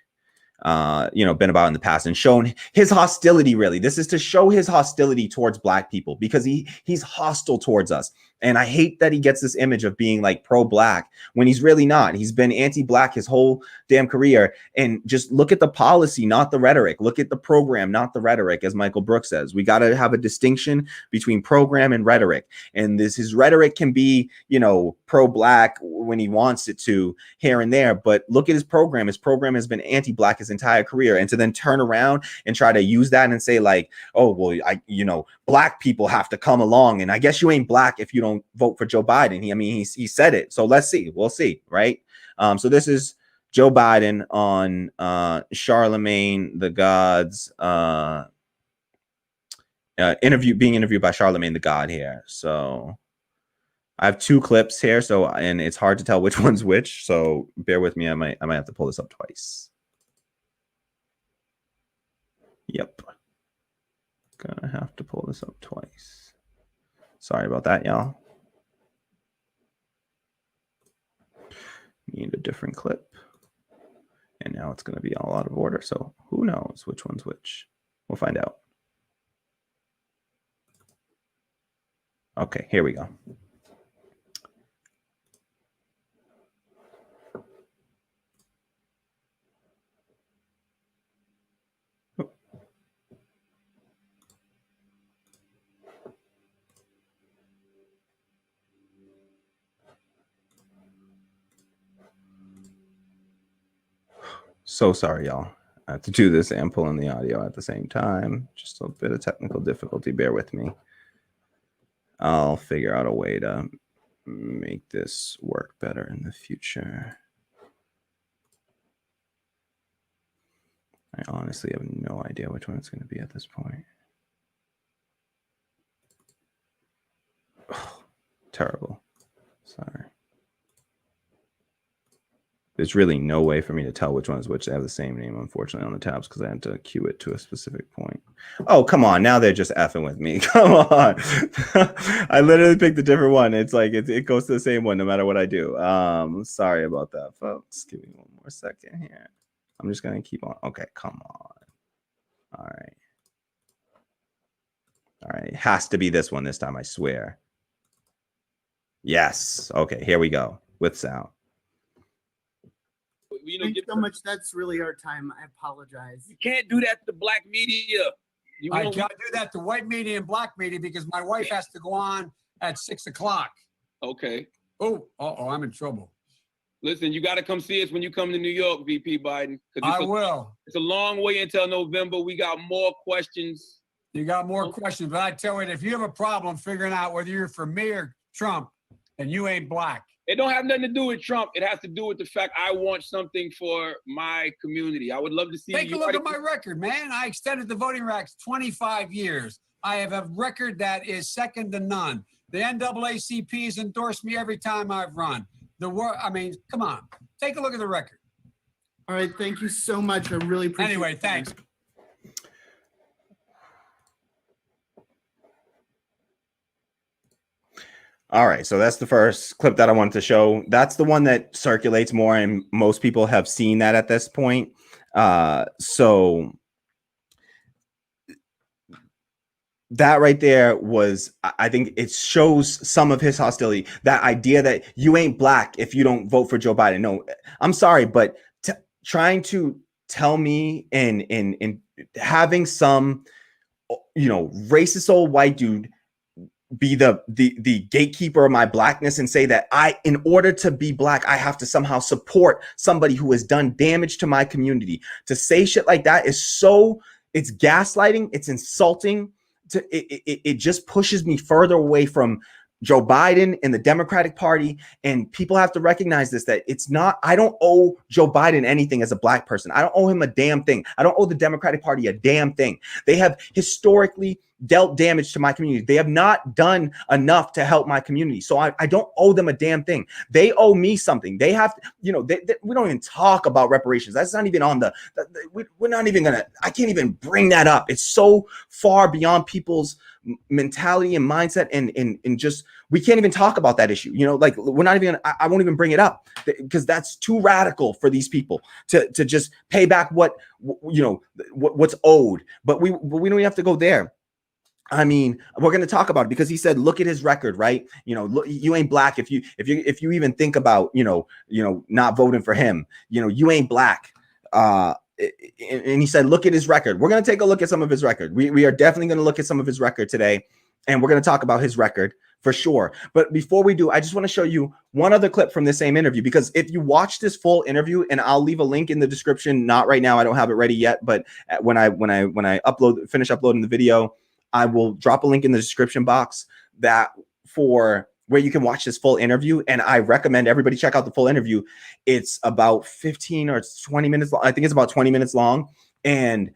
been about in the past, and shown his hostility. Really, this is to show his hostility towards black people, because he's hostile towards us. And I hate that he gets this image of being like pro-black when he's really not. He's been anti-black his whole damn career. And just look at the policy, not the rhetoric. Look at the program, not the rhetoric, as Michael Brooks says. We got to have a distinction between program and rhetoric. And his rhetoric can be, pro-black when he wants it to here and there. But look at his program. His program has been anti-black his entire career. And to then turn around and try to use that and say like, oh, well, black people have to come along. And I guess you ain't black if you don't vote for Joe Biden. He said it. So let's see. We'll see. Right. So this is Joe Biden on Charlemagne the God's being interviewed by Charlemagne the God here. So I have two clips here. And it's hard to tell which one's which. So bear with me. I might have to pull this up twice. Yep. Gonna have to pull this up twice. Sorry about that, y'all. Need a different clip. And now it's going to be all out of order. So who knows which one's which? We'll find out. Okay, here we go. So sorry, y'all. I have to do this and pull in the audio at the same time. Just a bit of technical difficulty. Bear with me. I'll figure out a way to make this work better in the future. I honestly have no idea which one it's going to be at this point. Oh, terrible. Sorry. There's really no way for me to tell which one is which. They have the same name, unfortunately, on the tabs because I had to cue it to a specific point. Oh, come on. Now they're just effing with me. Come on. I literally picked a different one. It's like it goes to the same one no matter what I do. Sorry about that, folks. Give me one more second here. I'm just going to keep on. Okay, come on. All right. All right. It has to be this one this time, I swear. Yes. Okay, here we go with sound. Thanks give so much. That's really our time. I apologize. You can't do that to the black media. I can't do that to white media and black media because my wife has to go on at 6 o'clock. Okay. I'm in trouble. Listen, you got to come see us when you come to New York, VP Biden. I will. It's a long way until November. We got more questions. You got more questions, but I tell you, if you have a problem figuring out whether you're for me or Trump, then you ain't black. It don't have nothing to do with Trump. It has to do with the fact I want something for my community. I would love to see. Take a look at my record, man. I extended the voting rights 25 years. I have a record that is second to none. The NAACP has endorsed me every time I've run. Come on. Take a look at the record. All right. Thank you so much. I really appreciate it. Anyway, thanks. All right, so that's the first clip that I wanted to show. That's the one that circulates more, and most people have seen that at this point. So that right there was, I think it shows some of his hostility. That idea that you ain't black if you don't vote for Joe Biden. No, I'm sorry, but trying to tell me and having some, racist old white dude be the gatekeeper of my blackness and say that in order to be black, I have to somehow support somebody who has done damage to my community. To say shit like that is it's gaslighting, it's insulting. It just pushes me further away from Joe Biden and the Democratic Party. And people have to recognize this, that I don't owe Joe Biden anything as a black person. I don't owe him a damn thing. I don't owe the Democratic Party a damn thing. They have historically dealt damage to my community. They have not done enough to help my community. So I don't owe them a damn thing. They owe me something. They have, we don't even talk about reparations. That's not even on we're not even I can't even bring that up. It's so far beyond people's mentality and mindset and just, we can't even talk about that issue. We're not even I won't even bring it up because that's too radical for these people to just pay back what's owed. But we don't even have to go there. I mean, we're going to talk about it because he said, look at his record, right? Look, you ain't black if you even think about, not voting for him, you ain't black. And he said, look at his record. We're going to take a look at some of his record. We are definitely going to look at some of his record today, and we're going to talk about his record for sure. But before we do, I just want to show you one other clip from the same interview, because if you watch this full interview, and I'll leave a link in the description, not right now, I don't have it ready yet, but when I finish uploading the video, I will drop a link in the description box for where you can watch this full interview. And I recommend everybody check out the full interview. It's about 15 or 20 minutes long. I think it's about 20 minutes long. And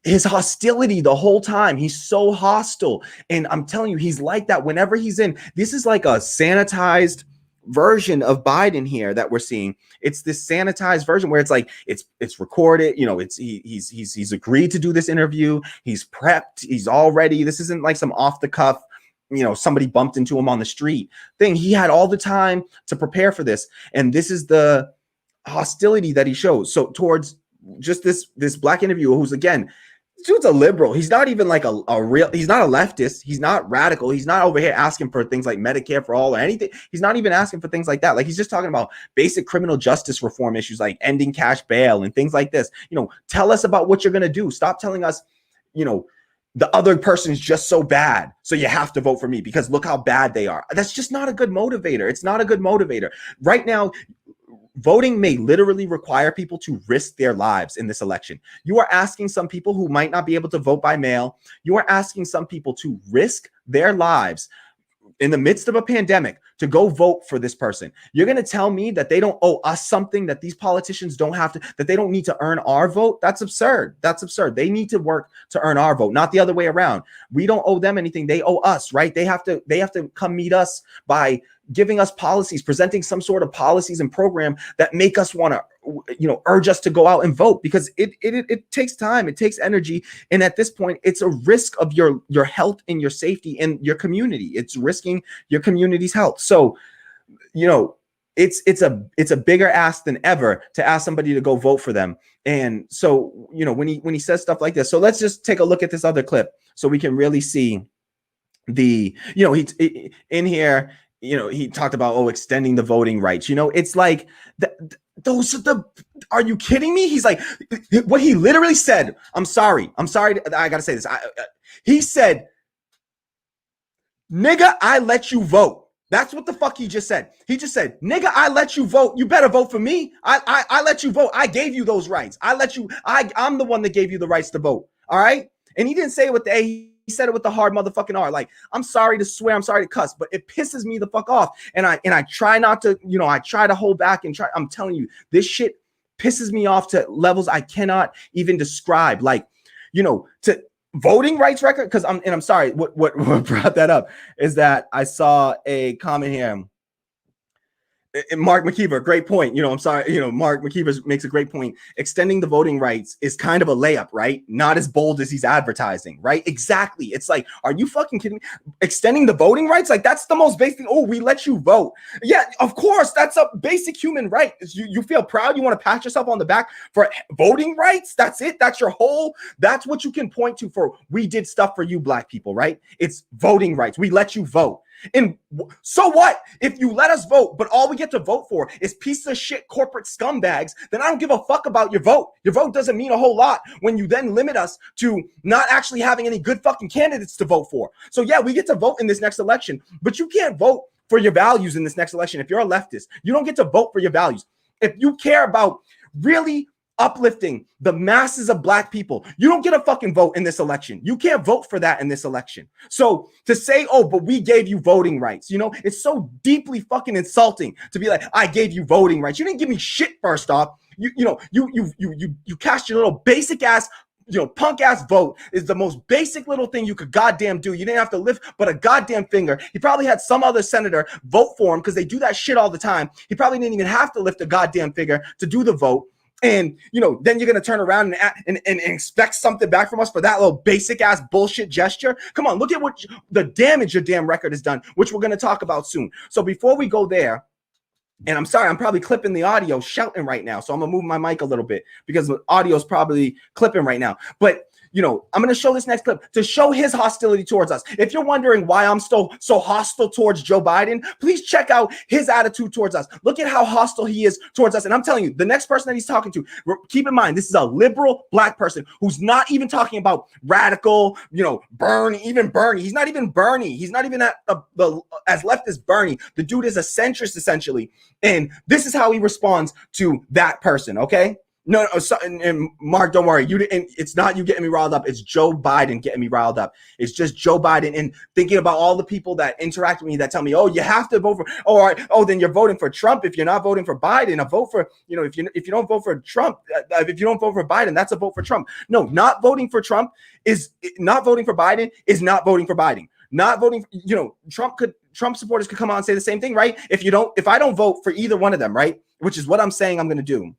his hostility the whole time, he's so hostile. And I'm telling you, he's like that whenever he's in. This is like a sanitized version of Biden here that we're seeing. It's this sanitized version where it's like it's recorded, he's agreed to do this interview, he's prepped, he's all ready. This isn't like some off the cuff, somebody bumped into him on the street thing. He had all the time to prepare for this, and this is the hostility that he shows. So towards just this black interviewer who's, again, this dude's a liberal. He's not even like he's not a leftist. He's not radical. He's not over here asking for things like Medicare for all or anything. He's not even asking for things like that. Like, he's just talking about basic criminal justice reform issues like ending cash bail and things like this. Tell us about what you're going to do. Stop telling us, the other person's just so bad, so you have to vote for me because look how bad they are. That's just not a good motivator. It's not a good motivator. Right now, voting may literally require people to risk their lives in this election. You are asking some people who might not be able to vote by mail. You are asking some people to risk their lives in the midst of a pandemic to go vote for this person. You're going to tell me that they don't owe us something, that these politicians don't have to, that they don't need to earn our vote? That's absurd. That's absurd. They need to work to earn our vote, not the other way around. We don't owe them anything. They owe us, right? They have to come meet us by giving us policies, presenting some sort of policies and program that make us want to, urge us to go out and vote, because it takes time, it takes energy, and at this point, it's a risk of your health and your safety and your community. It's risking your community's health. So, it's a bigger ask than ever to ask somebody to go vote for them. And so, when he says stuff like this, so let's just take a look at this other clip so we can really see he in here. He talked about, extending the voting rights. It's like are you kidding me? He's like, what he literally said, I'm sorry, I gotta say this. He said, nigga, I let you vote. That's what the fuck he just said. He just said, nigga, I let you vote. You better vote for me. I let you vote. I gave you those rights. I'm the one that gave you the rights to vote. All right. And he didn't say it with the A. He said it with the hard motherfucking R. Like, I'm sorry to swear, I'm sorry to cuss, but it pisses me the fuck off. And I try not to, I try to hold back and try. I'm telling you, this shit pisses me off to levels I cannot even describe. Like, to voting rights record, because I'm sorry, what brought that up is that I saw a comment here. Mark McKeever, great point. I'm sorry, Mark McKeever makes a great point. Extending the voting rights is kind of a layup, right? Not as bold as he's advertising, right? Exactly. It's like, are you fucking kidding me? Extending the voting rights? Like, that's the most basic. Oh, we let you vote. Yeah, of course. That's a basic human right. You feel proud. You want to pat yourself on the back for voting rights? That's it. That's what you can point to for, we did stuff for you, black people, right? It's voting rights. We let you vote. And so what if you let us vote, but all we get to vote for is pieces of shit corporate scumbags? Then I don't give a fuck about your vote. Your vote doesn't mean a whole lot when you then limit us to not actually having any good fucking candidates to vote for. So yeah, we get to vote in this next election, but you can't vote for your values in this next election. If you're a leftist, you don't get to vote for your values. If you care about really uplifting the masses of black people, you don't get a fucking vote in this election. You can't vote for that in this election. So to say, oh, but we gave you voting rights, it's so deeply fucking insulting to be like, I gave you voting rights. You didn't give me shit. First off, you cast your little basic ass, punk ass vote is the most basic little thing you could goddamn do. You didn't have to lift but a goddamn finger. He probably had some other senator vote for him because they do that shit all the time. He probably didn't even have to lift a goddamn finger to do the vote. And, then you're going to turn around and expect something back from us for that little basic ass bullshit gesture. Come on, look at what the damage your damn record has done, which we're going to talk about soon. So before we go there, and I'm sorry, I'm probably clipping the audio shouting right now. So I'm going to move my mic a little bit because the audio is probably clipping right now. But I'm going to show this next clip to show his hostility towards us. If you're wondering why I'm so hostile towards Joe Biden, please check out his attitude towards us. Look at how hostile he is towards us. And I'm telling you, the next person that he's talking to, keep in mind, this is a liberal black person who's not even talking about radical, Bernie, even Bernie. He's not even Bernie. He's not even as left as Bernie. The dude is a centrist, essentially. And this is how he responds to that person, okay? No, and Mark, don't worry. It's not you getting me riled up. It's Joe Biden getting me riled up. It's just Joe Biden and thinking about all the people that interact with me that tell me, oh, you have to vote for, then you're voting for Trump. If you're not voting for Biden, a vote for, if you don't vote for Trump, if you don't vote for Biden, that's a vote for Trump. No, not voting for Trump is not voting for Biden is not voting for Biden. Not voting, Trump supporters could come out and say the same thing, right? If I don't vote for either one of them, right, which is what I'm saying I'm going to do,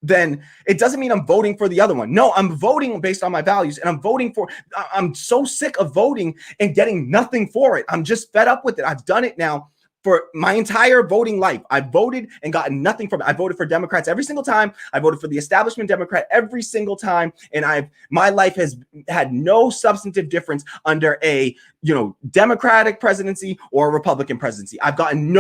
then it doesn't mean I'm voting for the other one. No, I'm voting based on my values, and I'm so sick of voting and getting nothing for it. I'm just fed up with it. I've done it now for my entire voting life. I voted and gotten nothing from it. I voted for Democrats every single time. I voted for the establishment Democrat every single time. And my life has had no substantive difference under a, Democratic presidency or a Republican presidency. I've gotten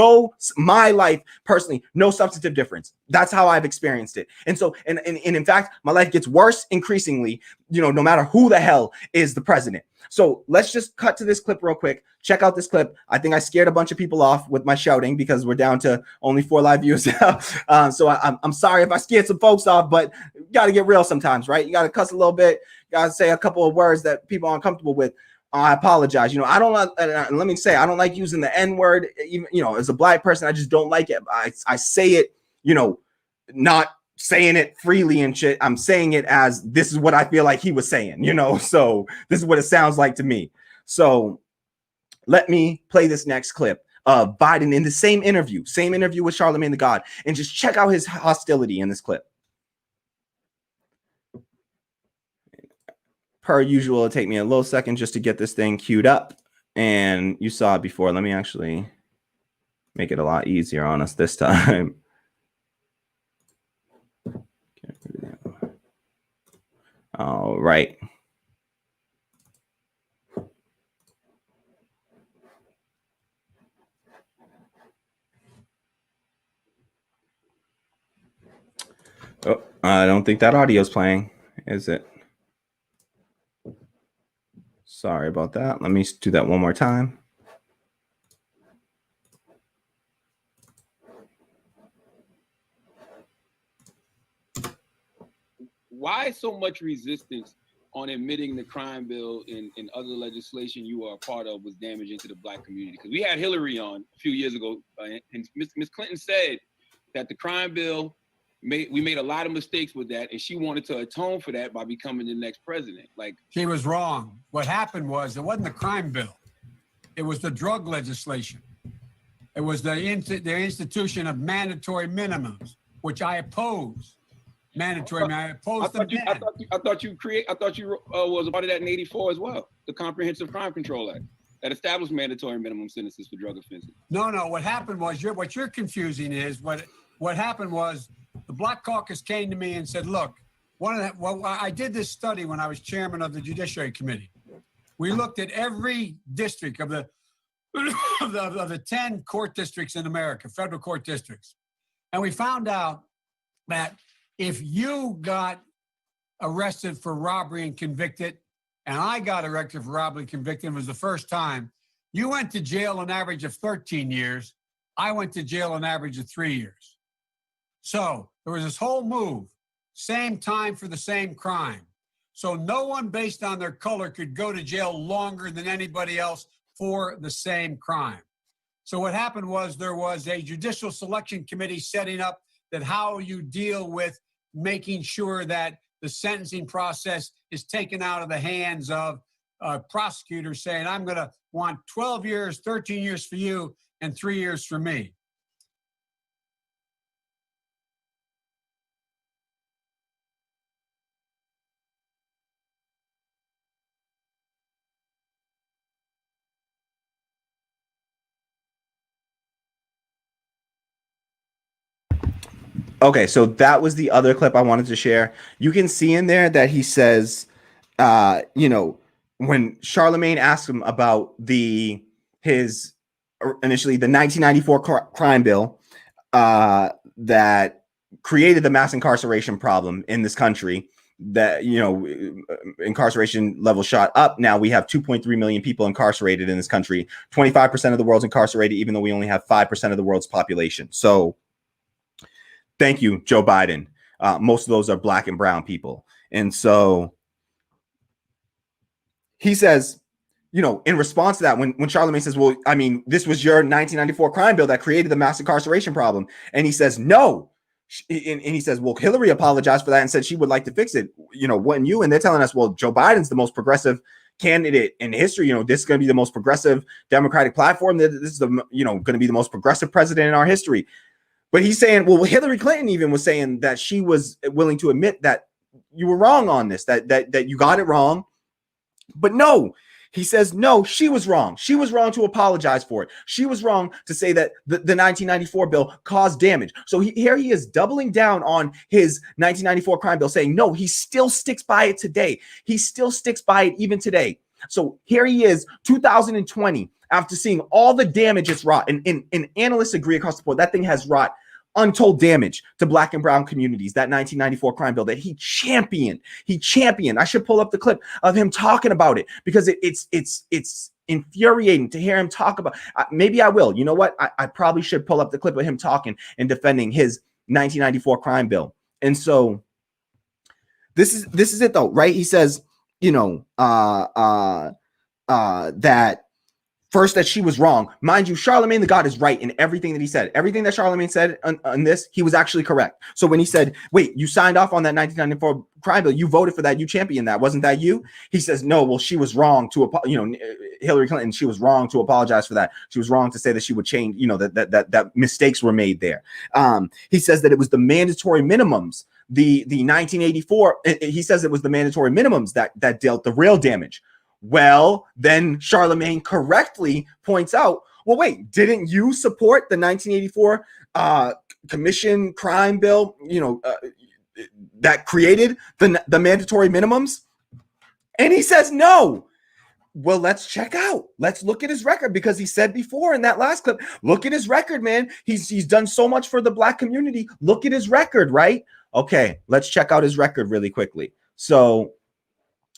my life personally, no substantive difference. That's how I've experienced it. And so, and in fact, my life gets worse increasingly, no matter who the hell is the president. So let's just cut to this clip real quick. Check out this clip. I think I scared a bunch of people off with my shouting because we're down to only 4 live views now. So I'm sorry if I scared some folks off, but you got to get real sometimes, right? You got to cuss a little bit. You got to say a couple of words that people aren't comfortable with. I apologize. I don't like, let me say, I don't like using the N word, even, as a black person, I just don't like it. I say it, not saying it freely and shit. I'm saying it as this is what I feel like he was saying, so this is what it sounds like to me. So let me play this next clip of Biden in the same interview with Charlemagne the God, and just check out his hostility in this clip. Per usual, it'll take me a little second just to get this thing queued up. And you saw it before. Let me actually make it a lot easier on us this time. All right. Oh, I don't think that audio's playing, is it? Sorry about that. Let me do that one more time. Why so much resistance on admitting the crime bill and other legislation you are a part of was damaging to the Black community? Because we had Hillary on a few years ago, and Ms. Clinton said that the crime bill, we made a lot of mistakes with that, and she wanted to atone for that by becoming the next president. Like, She was wrong. What happened was it wasn't the crime bill. It was the drug legislation. It was the institution of mandatory minimums, which I oppose. Mandatory, I oppose the ban. I thought you was a part of that in '84 as well. The Comprehensive Crime Control Act that established mandatory minimum sentences for drug offenses. No. What happened was what you're confusing is what happened was the Black Caucus came to me and said, look, I did this study when I was chairman of the Judiciary Committee. We looked at every district of the of the 10 court districts in America, federal court districts, and we found out that if you got arrested for robbery and convicted, and I got arrested for robbery and convicted, it was the first time, you went to jail an average of 13 years. I went to jail an average of 3 years. So there was this whole move, same time for the same crime. So no one based on their color could go to jail longer than anybody else for the same crime. So what happened was there was a judicial selection committee setting up that how you deal with making sure that the sentencing process is taken out of the hands of prosecutors saying, I'm going to want 12 years, 13 years for you, and 3 years for me. Okay, so that was the other clip I wanted to share. You can see in there that he says, when Charlemagne asked him about his initially the 1994 crime bill that created the mass incarceration problem in this country, that, incarceration level shot up. Now we have 2.3 million people incarcerated in this country. 25% of the world's incarcerated, even though we only have 5% of the world's population. So thank you, Joe Biden. Most of those are Black and brown people. And so he says, in response to that, when Charlemagne says, well, I mean, this was your 1994 crime bill that created the mass incarceration problem. And he says, no. And he says, well, Hillary apologized for that and said she would like to fix it. Wouldn't you? And they're telling us, well, Joe Biden's the most progressive candidate in history. This is going to be the most progressive Democratic platform. This is going to be the most progressive president in our history. But he's saying, well, Hillary Clinton even was saying that she was willing to admit that you were wrong on this, that you got it wrong. But no, he says, no, she was wrong. She was wrong to apologize for it. She was wrong to say that the 1994 bill caused damage. So here he is doubling down on his 1994 crime bill, saying, no, he still sticks by it today. He still sticks by it even today. So here he is, 2020, after seeing all the damage it's wrought, and analysts agree across the board, that thing has wrought untold damage to Black and brown communities, that 1994 crime bill that he championed. I should pull up the clip of him talking about it, because it's infuriating to hear him talk about. Maybe I will. You know what? I probably should pull up the clip of him talking and defending his 1994 crime bill. And so this is it though, right? He says, that first, that she was wrong. Mind you, Charlemagne the God is right in everything that he said. Everything that Charlemagne said on this, he was actually correct. So when he said, wait, you signed off on that 1994 crime bill, you voted for that, you championed that, wasn't that you? He says, no, well, she was wrong to, Hillary Clinton, she was wrong to apologize for that. She was wrong to say that she would change, that mistakes were made there. He says that it was the mandatory minimums, the 1984, he says it was the mandatory minimums that dealt the real damage. Well, then Charlemagne correctly points out, well, wait, didn't you support the 1984 commission crime bill, that created the mandatory minimums? And he says, no. Well, let's check out. Let's look at his record, because he said before in that last clip, look at his record, man. He's done so much for the Black community. Look at his record, right? Okay, let's check out his record really quickly. So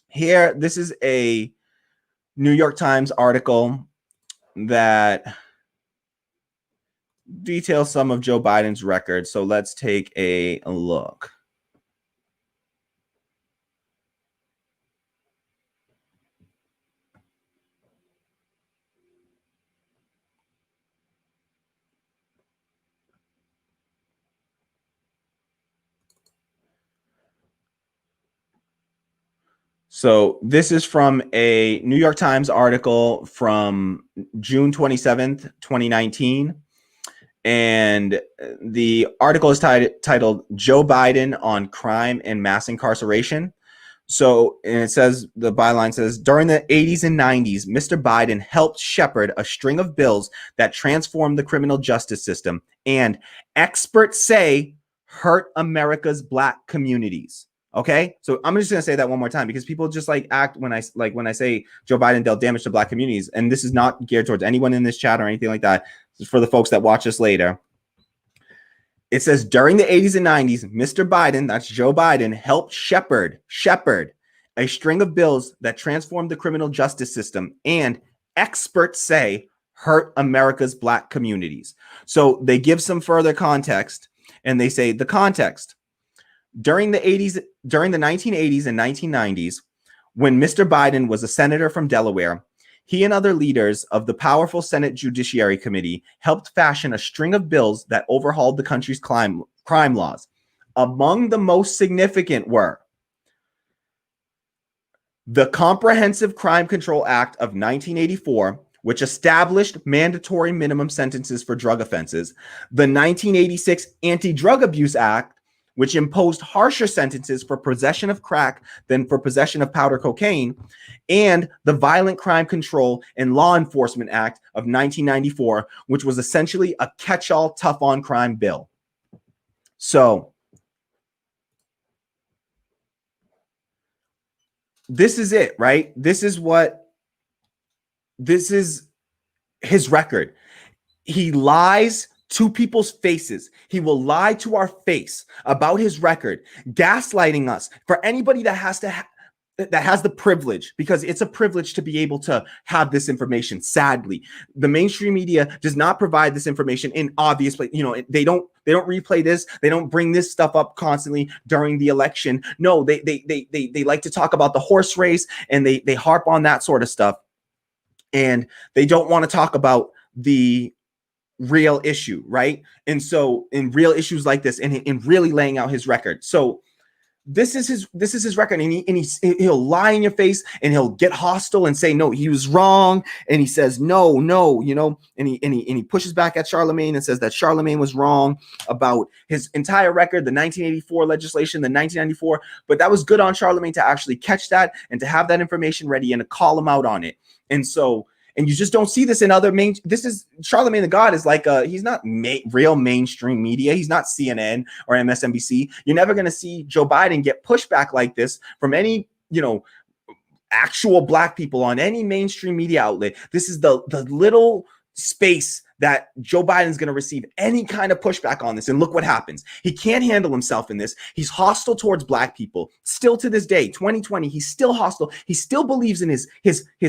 here, this is a New York Times article that details some of Joe Biden's record. So let's take a look. So this is from a New York Times article from June 27th, 2019. And the article is titled Joe Biden on Crime and Mass Incarceration. So, and it says, the byline says, during the 80s and 90s, Mr. Biden helped shepherd a string of bills that transformed the criminal justice system and, experts say, hurt America's Black communities. Okay, so I'm just gonna say that one more time because people just like act when I say Joe Biden dealt damage to Black communities, and this is not geared towards anyone in this chat or anything like that. This is for the folks that watch us later. It says during the 80s and 90s, Mr. Biden, that's Joe Biden, helped shepherd a string of bills that transformed the criminal justice system and, experts say, hurt America's Black communities. So they give some further context, and they say the context. During the 1980s and 1990s, when Mr. Biden was a senator from Delaware, he and other leaders of the powerful Senate Judiciary Committee helped fashion a string of bills that overhauled the country's crime laws. Among the most significant were the Comprehensive Crime Control Act of 1984, which established mandatory minimum sentences for drug offenses, the 1986 Anti-Drug Abuse Act, which imposed harsher sentences for possession of crack than for possession of powder cocaine, and the Violent Crime Control and Law Enforcement Act of 1994, which was essentially a catch-all tough-on-crime bill. So this is it, right? This is his record. He lies to people's faces. He will lie to our face about his record, gaslighting us. For anybody that has the privilege, because it's a privilege to be able to have this information. Sadly, the mainstream media does not provide this information in obvious place. You know, they don't replay this. They don't bring this stuff up constantly during the election. No, they like to talk about the horse race, and they harp on that sort of stuff. And they don't want to talk about the real issue, right? And so in real issues like this, and in really laying out his record. So this is his record, and he'll lie in your face, and he'll get hostile and say, no, he was wrong. And he says, no, you know, and he pushes back at Charlemagne and says that Charlemagne was wrong about his entire record, the 1984 legislation, the 1994. But that was good on Charlemagne to actually catch that and to have that information ready and to call him out on it. And so, and you just don't see this in other this is Charlemagne the God is like he's not real mainstream media. He's not CNN or MSNBC. You're never going to see Joe Biden get pushback like this from any, you know, actual Black people on any mainstream media outlet. This is the little space that Joe Biden's going to receive any kind of pushback on this. And look what happens. He can't handle himself in this. He's hostile towards Black people. Still to this day, 2020, he's still hostile. He still believes in his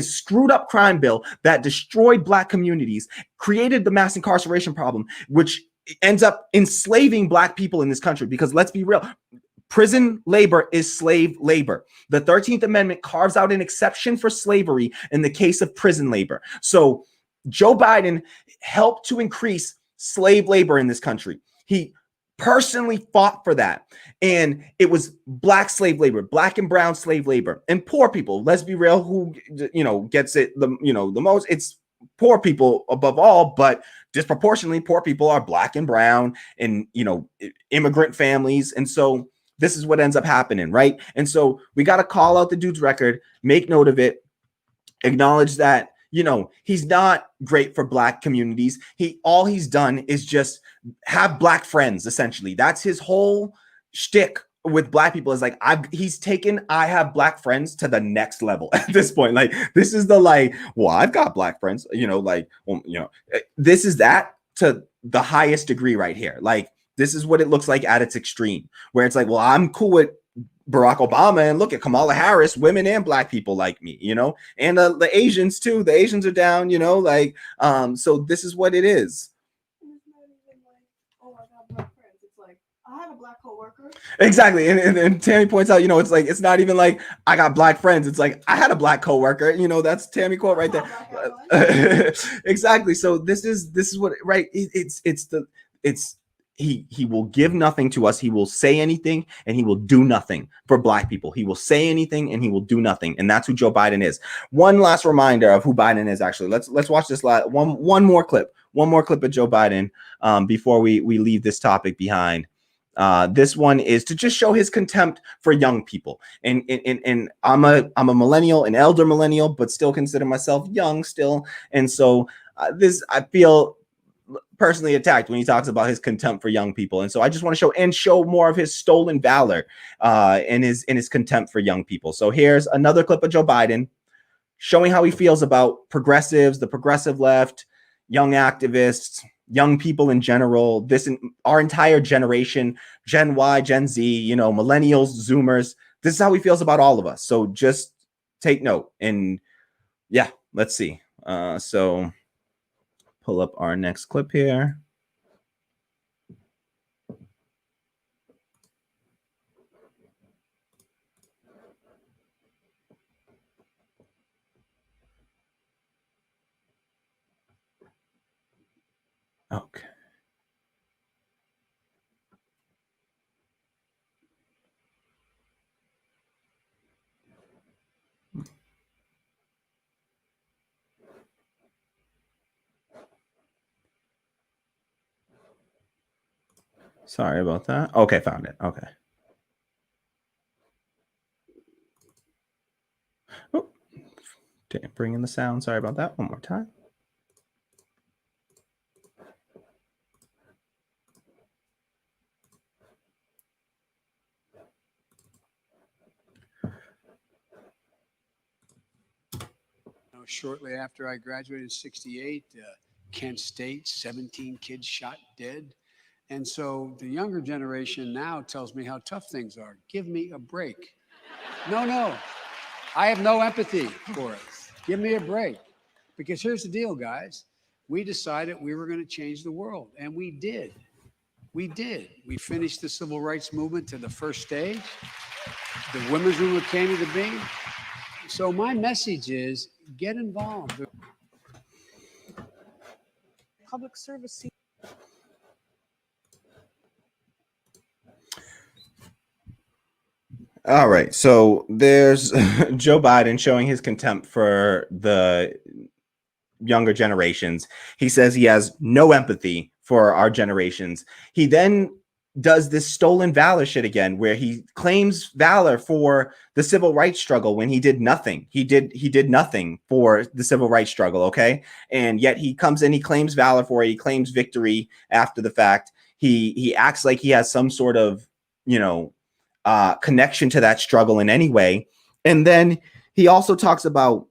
screwed up crime bill that destroyed Black communities, created the mass incarceration problem, which ends up enslaving Black people in this country. Because let's be real, prison labor is slave labor. The 13th Amendment carves out an exception for slavery in the case of prison labor. So Joe Biden helped to increase slave labor in this country. He personally fought for that. And it was Black slave labor, Black and brown slave labor, and poor people. Let's be real, who, you know, gets it the most. It's poor people above all, but disproportionately poor people are Black and brown and, you know, immigrant families. And so this is what ends up happening, right? And so we got to call out the dude's record, make note of it, acknowledge that, you know, he's not great for Black communities. All he's done is just have Black friends, essentially. That's his whole shtick with Black people, is like, he's taken I have Black friends to the next level at this point. Like, this is the, like, well, I've got Black friends, you know, like, well, you know, this is that to the highest degree right here. Like, This is what it looks like at its extreme, where it's like, well, I'm cool with Barack Obama, and look at Kamala Harris, women and black people like me, you know, and the Asians too. The Asians are down, you know, like, so this is what it is. And it's not even like, oh, I got black friends. It's like, I have a black coworker. Exactly. And Tammy points out, you know, it's like, it's not even like I got black friends. It's like I had a black coworker, you know, that's Tammy quote right there. Exactly. So this is what, right. He will give nothing to us. He will say anything and he will do nothing for black people. He will say anything and he will do nothing. And that's who Joe Biden is. One last reminder of who Biden is, actually. Let's watch this one more clip of Joe Biden before we leave this topic behind. This one is to just show his contempt for young people. And I'm a millennial, an elder millennial, but still consider myself young still. And so I feel personally attacked when he talks about his contempt for young people. And so I just want to show more of his stolen valor in his contempt for young people. So here's another clip of Joe Biden showing how he feels about progressives, the progressive left, young activists, young people in general, our entire generation, Gen Y, Gen Z, you know, millennials, Zoomers. This is how he feels about all of us. So just take note. And yeah, let's see. So pull up our next clip here. Okay. Sorry about that. Okay, found it. Okay. Oh, didn't bring in the sound. Sorry about that. One more time. Shortly after I graduated in 68, Kent State, 17 kids shot dead. And so the younger generation now tells me how tough things are. Give me a break. No. I have no empathy for it. Give me a break. Because here's the deal, guys. We decided we were going to change the world, and we did. We did. We finished the civil rights movement to the first stage. The women's movement came into being. So my message is get involved. Public service. All right. So there's Joe Biden showing his contempt for the younger generations. He says he has no empathy for our generations. He then does this stolen valor shit again, where he claims valor for the civil rights struggle when he did nothing. He did nothing for the civil rights struggle. Okay. And yet he comes in, he claims valor for it. He claims victory after the fact. He acts like he has some sort of, you know, connection to that struggle in any way. And then he also talks about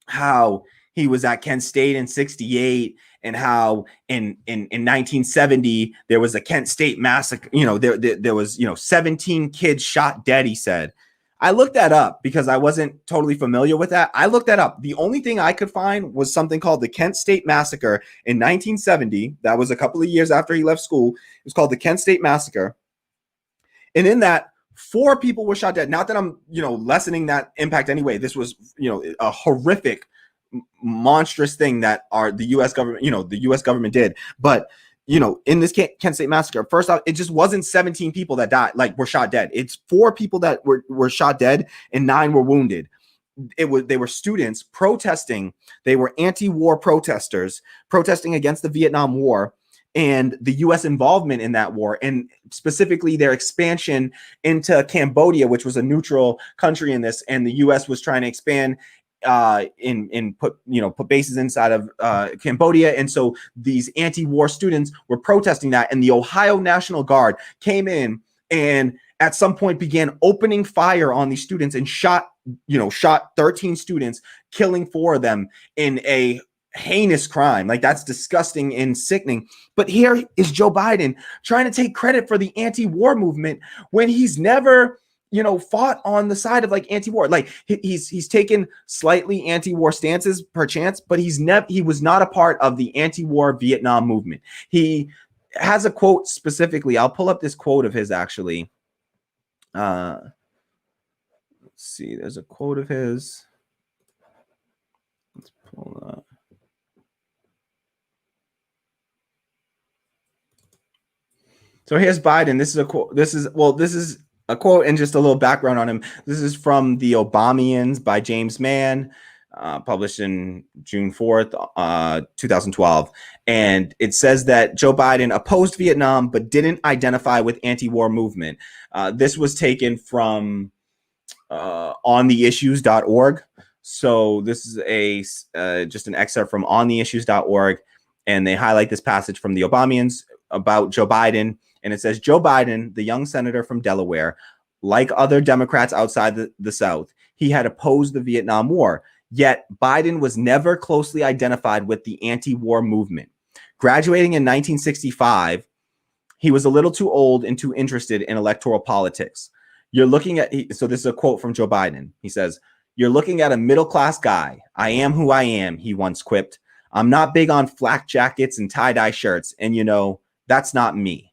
how he was at Kent State in 68 and how in 1970 there was a Kent State massacre. You know, there was, you know, 17 kids shot dead, he said. I looked that up because I wasn't totally familiar with that. I looked that up. The only thing I could find was something called the Kent State Massacre in 1970. That was a couple of years after he left school. It was called the Kent State Massacre. And in that, 4 people were shot dead. Not that I'm, you know, lessening that impact anyway. This was, you know, a horrific, monstrous thing that the U.S. government, you know, the U.S. government did. But, you know, in this Kent State Massacre, first off, it just wasn't 17 people that died, like were shot dead. It's 4 people that were shot dead and 9 were wounded. They were students protesting. They were anti-war protesters protesting against the Vietnam War and the U.S. involvement in that war, and specifically their expansion into Cambodia, which was a neutral country in this, and the U.S. was trying to expand put bases inside of Cambodia. And so these anti-war students were protesting that, and the Ohio National Guard came in and at some point began opening fire on these students and shot 13 students, killing 4 of them in a heinous crime. Like, that's disgusting and sickening. But here is Joe Biden trying to take credit for the anti-war movement when he's never, fought on the side of like anti-war. Like, he's taken slightly anti-war stances perchance, but he was not a part of the anti-war Vietnam movement. He has a quote specifically. I'll pull up this quote of his actually. Let's see. There's a quote of his. Let's pull up. So here's Biden. This is a quote. This is a quote and just a little background on him. This is from The Obamians by James Mann, published in June 4th, 2012. And it says that Joe Biden opposed Vietnam, but didn't identify with anti-war movement. This was taken from ontheissues.org. So this is just an excerpt from ontheissues.org. And they highlight this passage from The Obamians about Joe Biden. And it says, Joe Biden, the young senator from Delaware, like other Democrats outside the South, he had opposed the Vietnam War. Yet Biden was never closely identified with the anti-war movement. Graduating in 1965, he was a little too old and too interested in electoral politics. You're looking at, so this is a quote from Joe Biden. He says, "You're looking at a middle-class guy. I am who I am," he once quipped. "I'm not big on flak jackets and tie-dye shirts. And that's not me."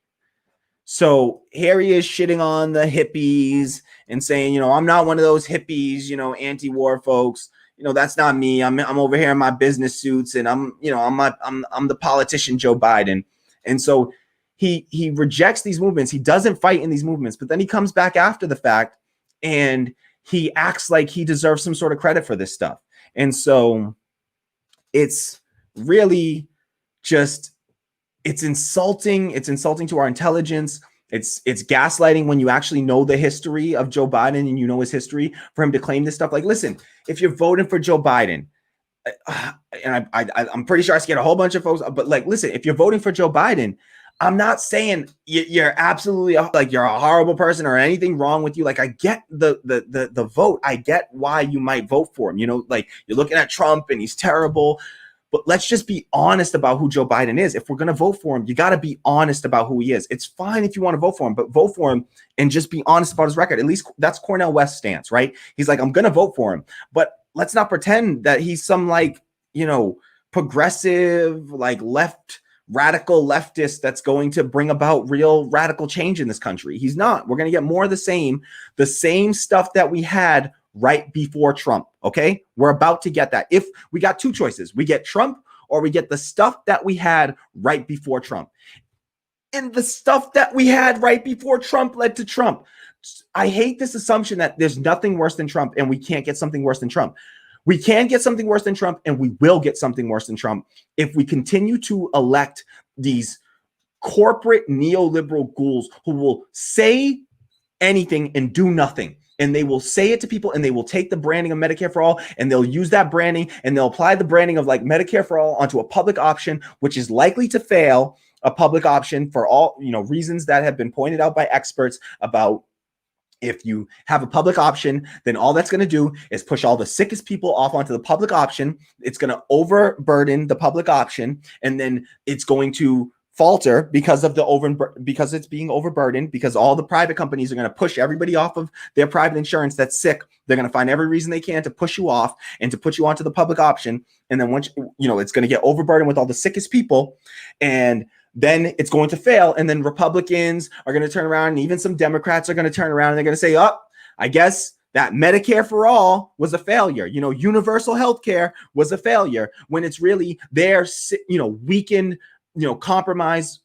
So here he is shitting on the hippies and saying, I'm not one of those hippies, anti-war folks. That's not me. I'm over here in my business suits, and I'm the politician Joe Biden. And so he rejects these movements. He doesn't fight in these movements, but then he comes back after the fact and he acts like he deserves some sort of credit for this stuff. And so it's really just, it's insulting. It's insulting to our intelligence. It's gaslighting when you actually know the history of Joe Biden and his history for him to claim this stuff. Like, listen, if you're voting for Joe Biden, and I'm pretty sure I scared a whole bunch of folks, but like, listen, if you're voting for Joe Biden, I'm not saying you're absolutely like you're a horrible person or anything wrong with you. Like, I get the vote. I get why you might vote for him. Like, you're looking at Trump and he's terrible. But let's just be honest about who Joe Biden is. If we're going to vote for him, you got to be honest about who he is. It's fine if you want to vote for him, but vote for him and just be honest about his record. At least that's Cornel West's stance, right? He's like, I'm going to vote for him, but let's not pretend that he's some progressive, like radical leftist that's going to bring about real radical change in this country. He's not. We're going to get more of the same stuff that we had right before Trump. Okay. We're about to get that. If we got two choices, we get Trump or we get the stuff that we had right before Trump. And the stuff that we had right before Trump led to Trump. I hate this assumption that there's nothing worse than Trump and we can't get something worse than Trump. We can get something worse than Trump, and we will get something worse than Trump if we continue to elect these corporate neoliberal ghouls who will say anything and do nothing. And they will say it to people, and they will take the branding of Medicare for all, and they'll use that branding, and they'll apply the branding of like Medicare for all onto a public option, which is likely to fail, a public option for all, reasons that have been pointed out by experts about. If you have a public option, then all that's going to do is push all the sickest people off onto the public option. It's going to overburden the public option, and then it's going to falter because it's being overburdened, because all the private companies are going to push everybody off of their private insurance that's sick. They're going to find every reason they can to push you off and to put you onto the public option. And then once it's going to get overburdened with all the sickest people, and then it's going to fail. And then Republicans are going to turn around, and even some Democrats are going to turn around and they're going to say, oh, I guess that Medicare for all was a failure. Universal health care was a failure, when it's really their, weakened, compromised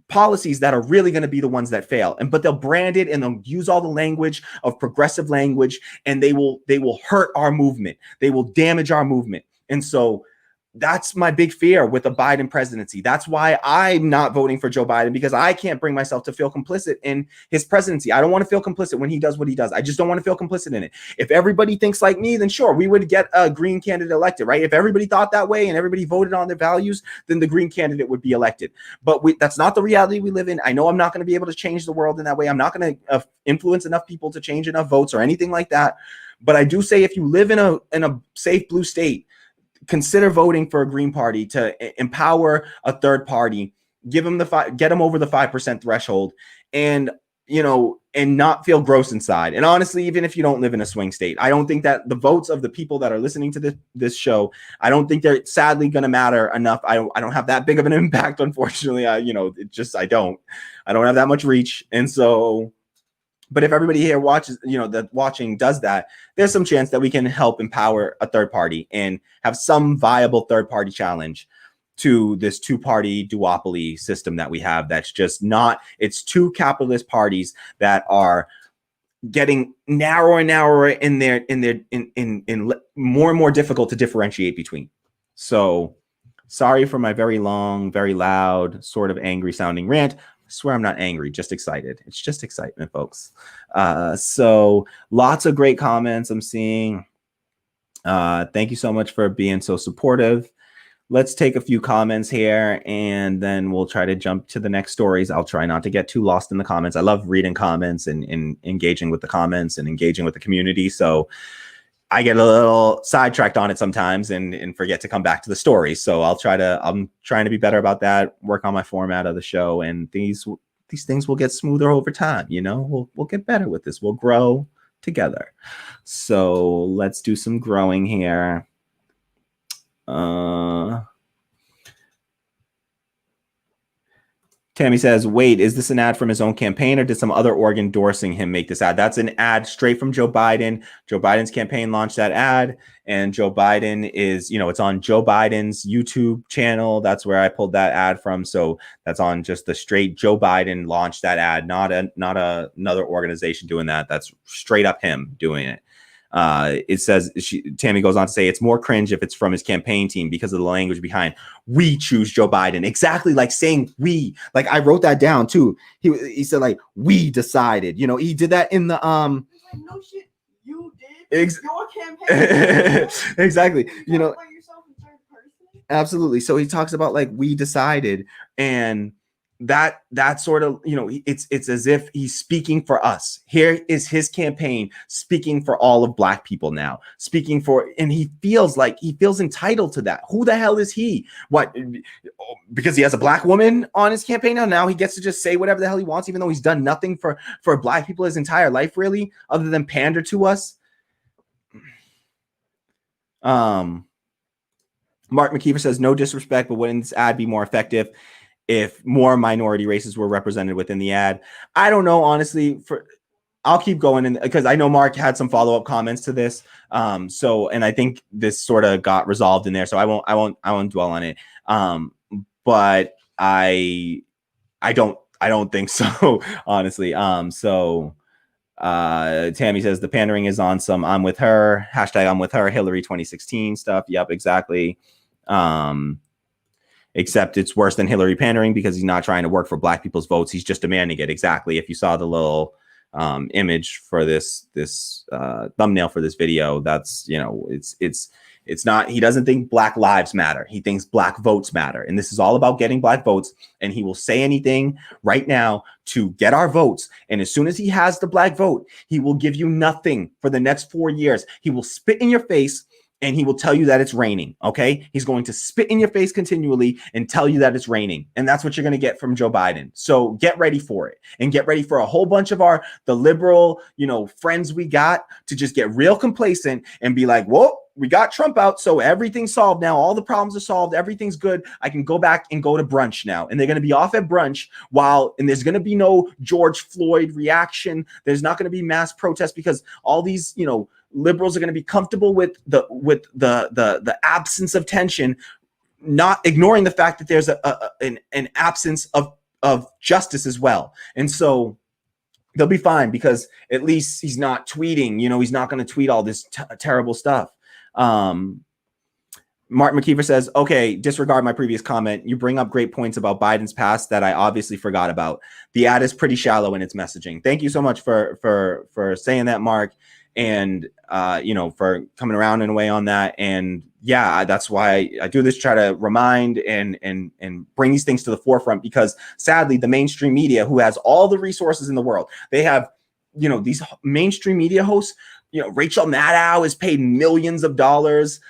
policies that are really going to be the ones that fail. But they'll brand it and they'll use all the language of progressive language, and they will hurt our movement. They will damage our movement. And so that's my big fear with the Biden presidency. That's why I'm not voting for Joe Biden, because I can't bring myself to feel complicit in his presidency. I don't want to feel complicit when he does what he does. I just don't want to feel complicit in it. If everybody thinks like me, then sure, we would get a green candidate elected, right? If everybody thought that way and everybody voted on their values, then the green candidate would be elected. But that's not the reality we live in. I know I'm not going to be able to change the world in that way. I'm not going to influence enough people to change enough votes or anything like that. But I do say, if you live in a safe blue state, consider voting for a Green Party to empower a third party, give them get them over the 5% threshold, and and not feel gross inside. And honestly, even if you don't live in a swing state, I don't think that the votes of the people that are listening to this show, I don't think they're sadly going to matter enough. I don't have that big of an impact, unfortunately. I don't have that much reach. And so, but if everybody here watches, that watching does that, there's some chance that we can help empower a third party and have some viable third party challenge to this two-party duopoly system that we have. That's just not, it's two capitalist parties that are getting narrower and narrower in more and more difficult to differentiate between. So sorry for my very long, very loud, sort of angry sounding rant. I swear I'm not angry, just excited. It's just excitement, folks. So lots of great comments I'm seeing. Thank you so much for being so supportive. Let's take a few comments here, and then we'll try to jump to the next stories. I'll try not to get too lost in the comments. I love reading comments and engaging with the comments and engaging with the community. So I get a little sidetracked on it sometimes and forget to come back to the story. So I'm trying to be better about that, work on my format of the show, and these things will get smoother over time. We'll get better with this. We'll grow together. So let's do some growing here. Tammy says, wait, is this an ad from his own campaign, or did some other org endorsing him make this ad? That's an ad straight from Joe Biden. Joe Biden's campaign launched that ad, and Joe Biden is, it's on Joe Biden's YouTube channel. That's where I pulled that ad from. So that's on just the straight Joe Biden launched that ad, not another organization doing that. That's straight up him doing it. It says, Tammy goes on to say, it's more cringe if it's from his campaign team because of the language behind "we choose Joe Biden." Exactly, like saying "we." Like I wrote that down too. He said like "we decided." He did that in the It's like, no shit, you did. Your campaign. Exactly. You talk about yourself in third person? Absolutely. So he talks about like "we decided," and that sort of, it's as if he's speaking for us. Here is his campaign speaking for all of Black people now, and he feels entitled to that. Who the hell is he? What? Because he has a Black woman on his campaign now he gets to just say whatever the hell he wants, even though he's done nothing for Black people his entire life, really, other than pander to us. Mark McKeever says, no disrespect, but wouldn't this ad be more effective if more minority races were represented within the ad? I don't know, honestly. I'll keep going, because I know Mark had some follow-up comments to this. And I think this sort of got resolved in there, so I won't dwell on it. But I don't think so, honestly. Tammy says the pandering is on some "I'm with her" hashtag "I'm with her" Hillary 2016 stuff. Yep, exactly. Except it's worse than Hillary pandering because he's not trying to work for Black people's votes. He's just demanding it. Exactly. If you saw the little image for this thumbnail for this video, that's, it's not, he doesn't think Black lives matter. He thinks Black votes matter. And this is all about getting Black votes. And he will say anything right now to get our votes. And as soon as he has the Black vote, he will give you nothing for the next 4 years. He will spit in your face and he will tell you that it's raining. Okay. He's going to spit in your face continually and tell you that it's raining. And that's what you're going to get from Joe Biden. So get ready for it, and get ready for a whole bunch of the liberal, friends we got to just get real complacent and be like, whoa, we got Trump out, so everything's solved now. All the problems are solved. Everything's good. I can go back and go to brunch now. And they're going to be off at brunch and there's going to be no George Floyd reaction. There's not going to be mass protests because all these, liberals are going to be comfortable with the absence of tension, not ignoring the fact that there's an absence of justice as well. And so they'll be fine because at least he's not tweeting, he's not going to tweet all this terrible stuff. Mark McKeever says, okay, disregard my previous comment. You bring up great points about Biden's past that I obviously forgot about. The ad is pretty shallow in its messaging. Thank you so much for saying that, Mark. And, for coming around in a way on that. And yeah, that's why I do this, try to remind and bring these things to the forefront, because sadly, the mainstream media, who has all the resources in the world, they have, these mainstream media hosts, Rachel Maddow is paid millions of dollars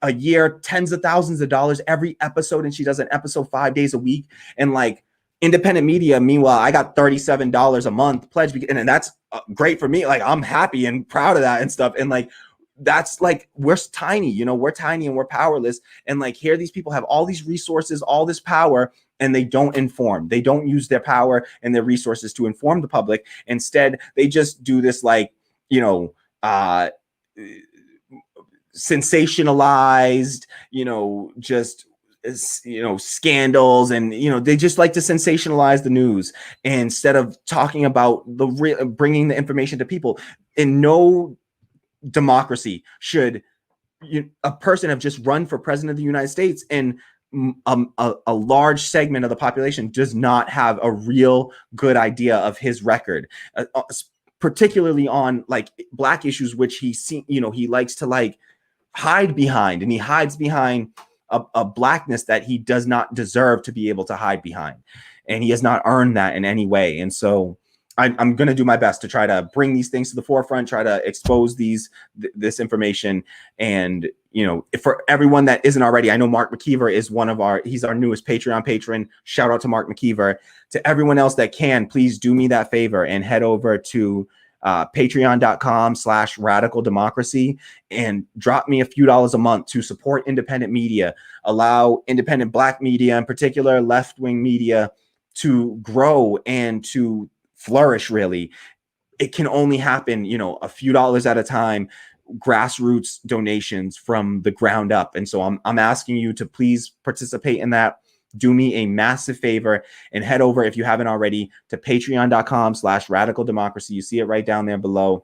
a year, tens of thousands of dollars every episode, and she does an episode 5 days a week. And like independent media, meanwhile, I got $37 a month pledge, and that's great for me. Like I'm happy and proud of that and stuff. And like that's like we're tiny, we're tiny and we're powerless. And like here, these people have all these resources, all this power, and they don't inform. They don't use their power and their resources to inform the public. Instead, they just do this like sensationalized, just scandals, and they just like to sensationalize the news instead of talking about bringing the information to people. In no democracy should a person have just run for president of the United States and a large segment of the population does not have a real good idea of his record, particularly on like black issues, which he likes to like hide behind, and he hides behind a blackness that he does not deserve to be able to hide behind, and he has not earned that in any way. And so I'm going to do my best to try to bring these things to the forefront, try to expose this information. And, for everyone that isn't already, I know Mark McKeever is he's our newest Patreon patron. Shout out to Mark McKeever. To everyone else that can, please do me that favor and head over to patreon.com/radical democracy and drop me a few dollars a month to support independent media, allow independent black media, in particular left-wing media, to grow and to flourish. Really, it can only happen a few dollars at a time, grassroots donations from the ground up. And so I'm asking you to please participate in that. Do me a massive favor and head over, if you haven't already, to patreon.com/radical democracy. You see it right down there below,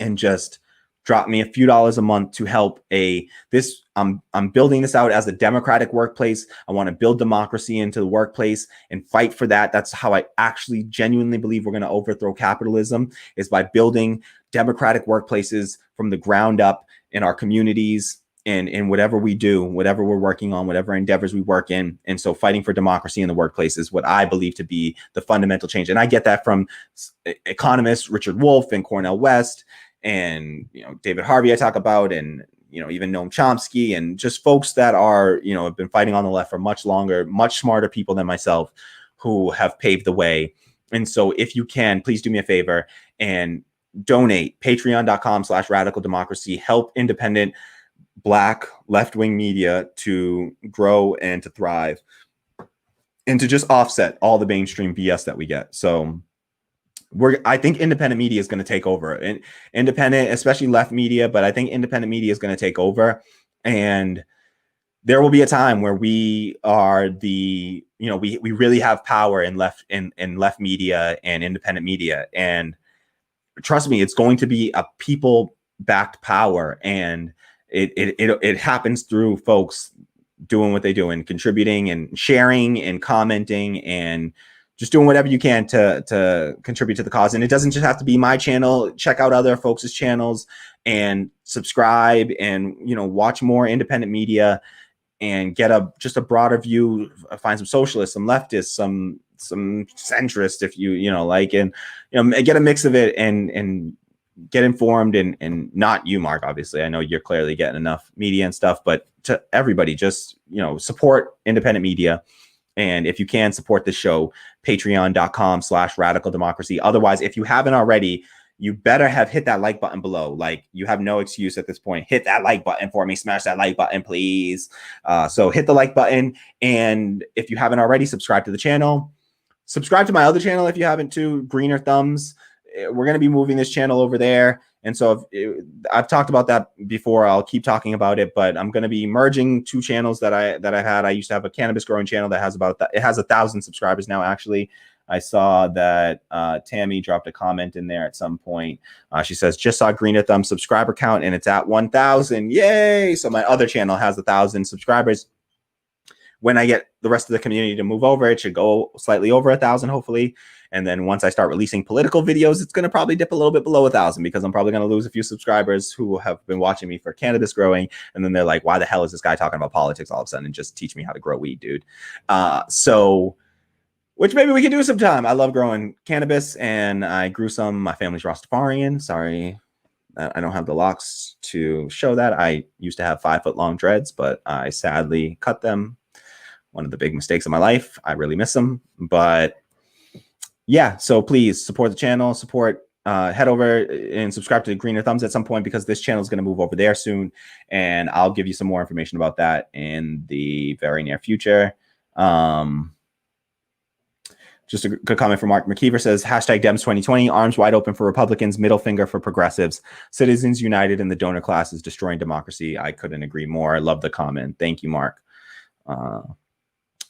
and just drop me a few dollars a month to help I'm building this out as a democratic workplace. I want to build democracy into the workplace and fight for that. That's how I actually genuinely believe we're going to overthrow capitalism, is by building democratic workplaces from the ground up in our communities and in whatever we do, whatever we're working on, whatever endeavors we work in. And so fighting for democracy in the workplace is what I believe to be the fundamental change. And I get that from economists Richard Wolff and Cornel West, and David Harvey I talk about, and even Noam Chomsky, and just folks that are have been fighting on the left for much longer, much smarter people than myself, who have paved the way. And so if you can, please do me a favor and donate. Patreon.com/radical democracy. Help independent black left-wing media to grow and to thrive, and to just offset all the mainstream BS that we get. So I think independent media is going to take over, and independent, especially left media, but I think independent media is going to take over. And there will be a time where we are we really have power in left media and independent media. And trust me, it's going to be a people backed power. And it happens through folks doing what they do and contributing and sharing and commenting and just doing whatever you can to contribute to the cause. And it doesn't just have to be my channel. Check out other folks' channels and subscribe, and watch more independent media and get just a broader view. Find some socialists, some leftists, some centrists, if you like, and get a mix of it and get informed. And not you, Mark, obviously. I know you're clearly getting enough media and stuff, but to everybody, just support independent media. And if you can, support the show, patreon.com/radical democracy. Otherwise, if you haven't already, you better have hit that like button below. Like, you have no excuse at this point. Hit that like button for me. Smash that like button, please. So hit the like button. And if you haven't already, subscribe to the channel. Subscribe to my other channel if you haven't too, Greener Thumbs. We're going to be moving this channel over there. And so I've talked about that before. I'll keep talking about it, but I'm going to be merging two channels that I've had. I used to have a cannabis growing channel that has it has 1,000 subscribers now. Actually, I saw that Tammy dropped a comment in there at some point. She says, just saw Greener Thumb subscriber count and it's at 1,000. Yay. So my other channel has 1,000 subscribers. When I get the rest of the community to move over, it should go slightly over 1,000, hopefully. And then once I start releasing political videos, it's going to probably dip a little bit below 1,000, because I'm probably going to lose a few subscribers who have been watching me for cannabis growing. And then they're like, why the hell is this guy talking about politics all of a sudden? And just teach me how to grow weed, dude. Which maybe we can do sometime. I love growing cannabis, and I grew some. My family's Rastafarian. Sorry, I don't have the locks to show that. I used to have 5 foot long dreads, but I sadly cut them. One of the big mistakes of my life. I really miss them. But yeah, so please support the channel, head over and subscribe to the Greener Thumbs at some point, because this channel is going to move over there soon. And I'll give you some more information about that in the very near future. Just a good comment from Mark McKeever says, hashtag Dems 2020, arms wide open for Republicans, middle finger for progressives. Citizens united and the donor class is destroying democracy. I couldn't agree more. I love the comment. Thank you, Mark.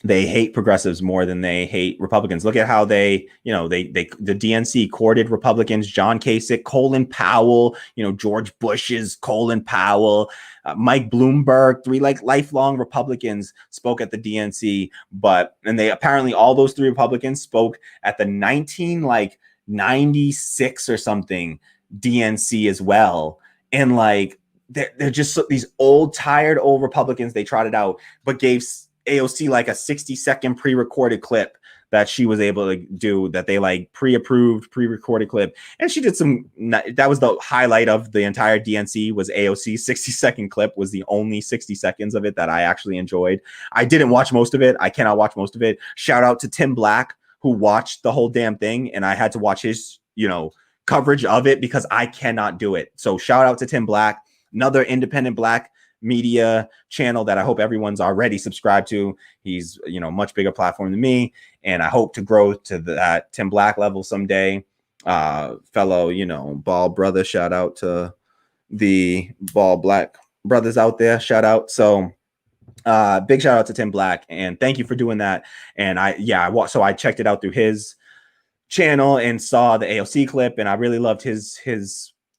They hate progressives more than they hate Republicans. Look at how the DNC courted Republicans, John Kasich, Colin Powell, George Bush's Colin Powell, Mike Bloomberg, 3 lifelong Republicans spoke at the DNC, and they apparently, all those 3 Republicans spoke at the 1996 or something DNC as well. And they're just these tired old Republicans. They trotted out, but gave AOC a 60-second pre-recorded clip that she was able to do, that they pre-approved, pre-recorded clip. And she did that was the highlight of the entire DNC, was AOC's 60-second clip was the only 60 seconds of it that I actually enjoyed. I didn't watch most of it. I cannot watch most of it. Shout out to Tim Black, who watched the whole damn thing. And I had to watch his, coverage of it because I cannot do it. So shout out to Tim Black, another independent Black media channel that I hope everyone's already subscribed to. He's much bigger platform than me, and I hope to grow to that Tim Black level someday. Fellow ball brother, shout out to the ball Black brothers out there, shout out. So big shout out to Tim Black, and thank you for doing that. And I checked it out through his channel and saw the AOC clip, and I really loved his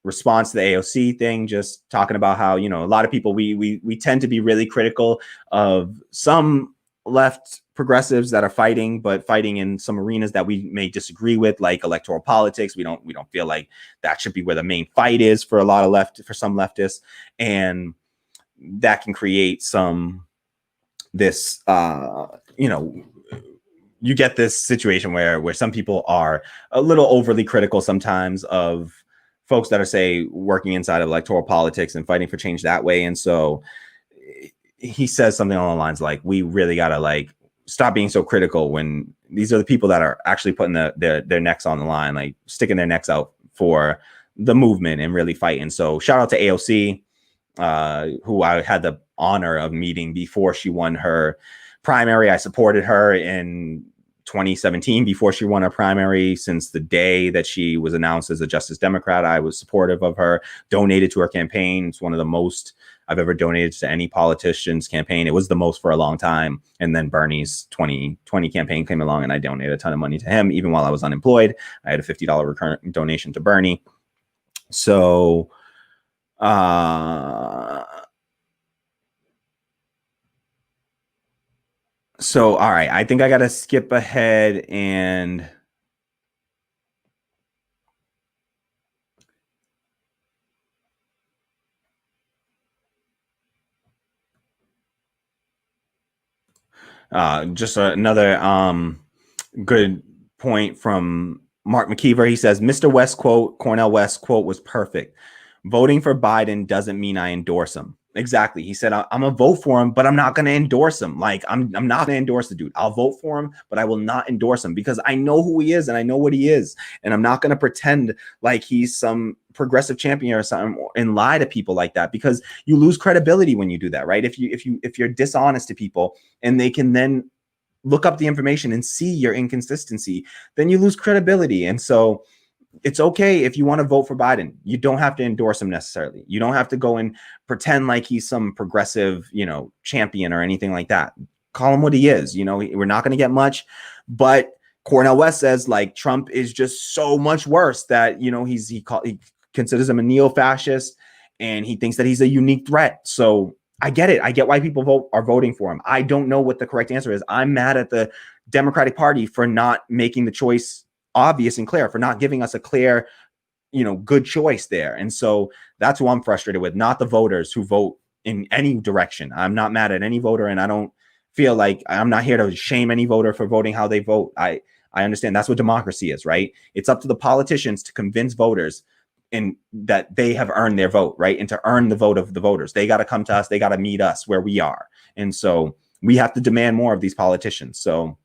response to the AOC thing, just talking about how, a lot of people, we tend to be really critical of some left progressives that are fighting in some arenas that we may disagree with, like electoral politics. We don't feel like that should be where the main fight is for some leftists. And that can create you get this situation where some people are a little overly critical sometimes of folks that are, say, working inside of electoral politics and fighting for change that way. And so he says something along the lines like, we really got to stop being so critical when these are the people that are actually putting their necks on the line, sticking their necks out for the movement and really fighting. So shout out to AOC, who I had the honor of meeting before she won her primary. I supported her in 2017 before she won her primary. Since the day that she was announced as a Justice Democrat, I was supportive of her, donated to her campaign. It's one of the most I've ever donated to any politician's campaign. It was the most for a long time. And then Bernie's 2020 campaign came along and I donated a ton of money to him. Even while I was unemployed, I had a $50 recurrent donation to Bernie. So, all right, I think I got to skip ahead and just another good point from Mark McKeever. He says, Mr. West quote, Cornel West quote was perfect. Voting for Biden doesn't mean I endorse him. Exactly. He said, I'm gonna vote for him, but I'm not gonna endorse him. I'm not gonna endorse the dude. I'll vote for him, but I will not endorse him because I know who he is and I know what he is. And I'm not gonna pretend like he's some progressive champion or something and lie to people like that, because you lose credibility when you do that, right? If you're dishonest to people and they can then look up the information and see your inconsistency, then you lose credibility. And so it's okay if you want to vote for Biden. You don't have to endorse him necessarily. You don't have to go and pretend like he's some progressive, champion or anything like that. Call him what he is. We're not going to get much, but Cornel West says Trump is just so much worse that, he considers him a neo-fascist and he thinks that he's a unique threat. So I get it. I get why people are voting for him. I don't know what the correct answer is. I'm mad at the Democratic Party for not making the choice obvious and clear, for not giving us a clear, good choice there. And so that's who I'm frustrated with, not the voters who vote in any direction. I'm not mad at any voter, and I don't feel like I'm not here to shame any voter for voting how they vote. I understand that's what democracy is, right? It's up to the politicians to convince voters and that they have earned their vote, right? And to earn the vote of the voters, they got to come to us. They got to meet us where we are. And so we have to demand more of these politicians. So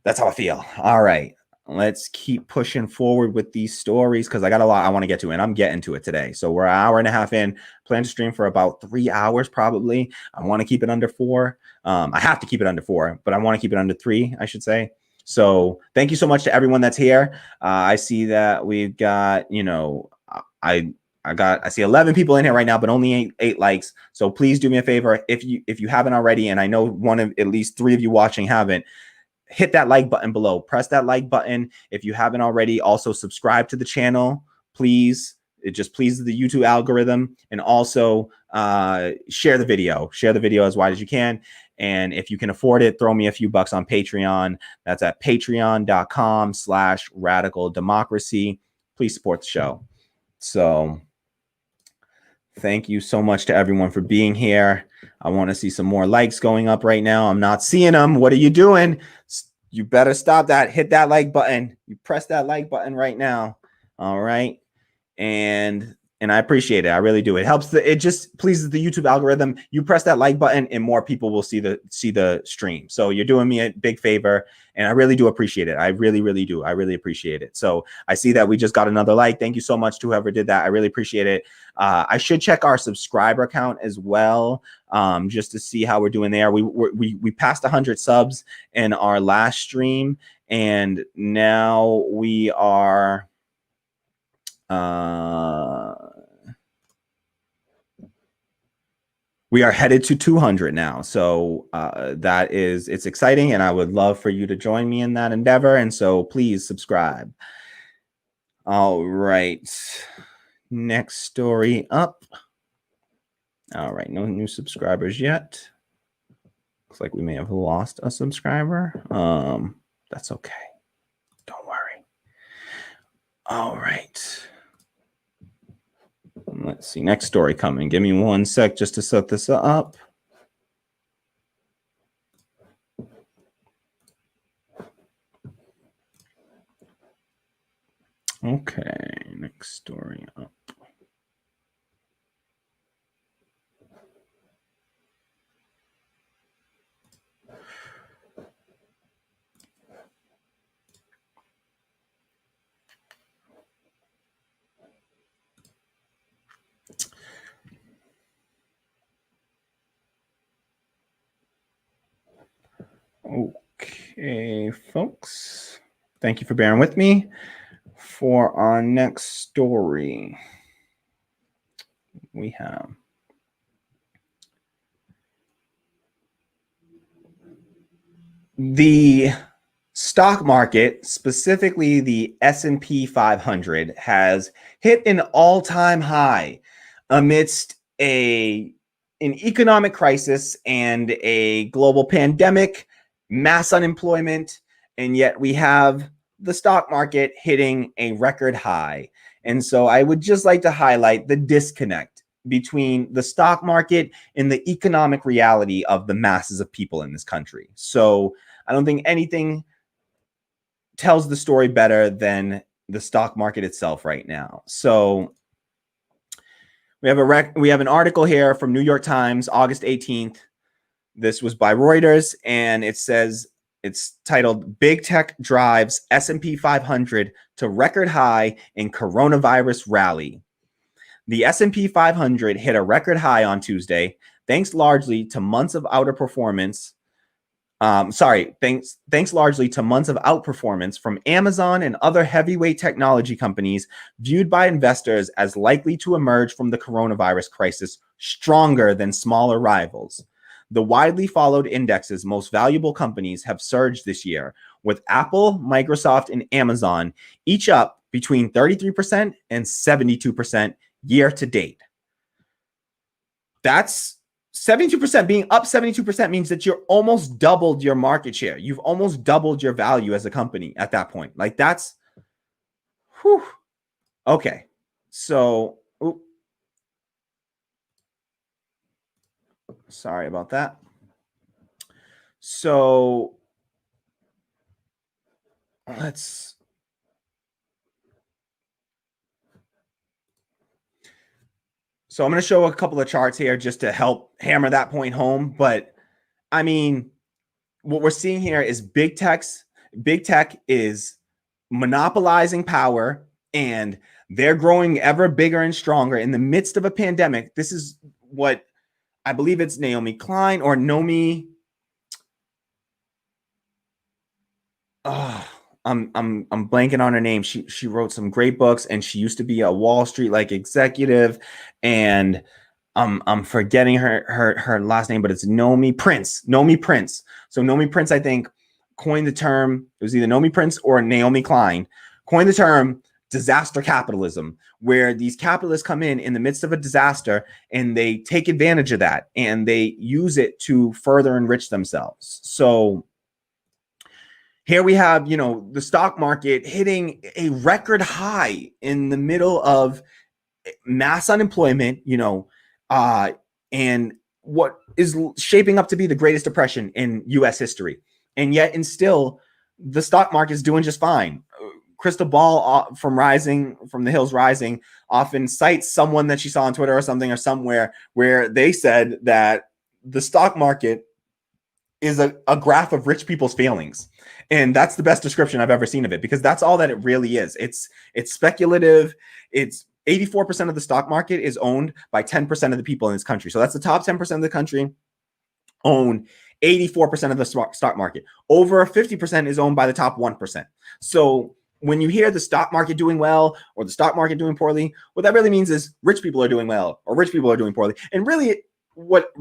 that's how I feel. All right. Let's keep pushing forward with these stories because I got a lot I want to get to, and I'm getting to it today. So we're an hour and a half in. Plan to stream for about 3 hours probably. I want to keep it under 4. I have to keep it under 4, but I want to keep it under 3, I should say. So thank you so much to everyone that's here. I see that we've got, I see 11 people in here right now, but only eight likes. So please do me a favor. If you haven't already, and I know at least 3 of you watching haven't, hit that like button below. Press that like button. If you haven't already, also subscribe to the channel, please. It just pleases the YouTube algorithm. And also share the video. Share the video as wide as you can. And if you can afford it, throw me a few bucks on Patreon. That's at patreon.com/radical democracy. Please support the show. So thank you so much to everyone for being here. I want to see some more likes going up right now. I'm not seeing them. What are you doing? You better stop that. Hit that like button. You press that like button right now. All right. And I appreciate it. I really do. It helps. It just pleases the YouTube algorithm. You press that like button and more people will see the stream. So you're doing me a big favor and I really do appreciate it. I really, really do. I really appreciate it. So I see that we just got another like. Thank you so much to whoever did that. I really appreciate it. I should check our subscriber count as well, just to see how we're doing there. We passed 100 subs in our last stream, and now we are headed to 200 now. So it's exciting, and I would love for you to join me in that endeavor. And so please subscribe. All right. Next story up. All right. No new subscribers yet. Looks like we may have lost a subscriber. That's okay. Don't worry. All right. Let's see. Next story coming. Give me 1 sec just to set this up. Okay. Next story up. Okay, folks. Thank you for bearing with me for our next story. We have the stock market, specifically the S&P 500, has hit an all-time high amidst an economic crisis and a global pandemic, mass unemployment, and yet we have the stock market hitting a record high. And so I would just like to highlight the disconnect between the stock market and the economic reality of the masses of people in this country. So I don't think anything tells the story better than the stock market itself right now. So we have an article here from New York Times, August 18th. This was by Reuters, and it says, it's titled, "Big Tech Drives S&P 500 to Record High in Coronavirus Rally." The S&P 500 hit a record high on Tuesday, thanks largely to months of outperformance from Amazon and other heavyweight technology companies viewed by investors as likely to emerge from the coronavirus crisis stronger than smaller rivals. The widely followed index's most valuable companies have surged this year, with Apple, Microsoft, and Amazon each up between 33% and 72% year to date. That's 72%. Being up 72% means that you're almost doubled your market share. You've almost doubled your value as a company at that point. Like that's, whew. Okay. So, sorry about that. So let's So I'm going to show a couple of charts here just to help hammer that point home. But I mean, what we're seeing here is big tech is monopolizing power, and they're growing ever bigger and stronger in the midst of a pandemic. This is what I believe it's Naomi Klein or Nomi. I'm blanking on her name. She wrote some great books, and she used to be a Wall Street like executive, and I'm forgetting her last name, but it's Nomi Prince. So Nomi Prince, I think, coined the term. It was either Nomi Prince or Naomi Klein coined the term disaster capitalism, where these capitalists come in the midst of a disaster and they take advantage of that and they use it to further enrich themselves. So here we have, the stock market hitting a record high in the middle of mass unemployment, and what is shaping up to be the greatest depression in U.S. history. And yet, still, the stock market is doing just fine. Crystal Ball from the Hills Rising often cites someone that she saw on Twitter or something or somewhere where they said that the stock market is a graph of rich people's failings. And that's the best description I've ever seen of it, because that's all that it really is. It's speculative. It's 84% of the stock market is owned by 10% of the people in this country. So that's the top 10% of the country own 84% of the stock market. Over 50% is owned by the top 1%. So when you hear the stock market doing well or the stock market doing poorly, what that really means is rich people are doing well or rich people are doing poorly. And really what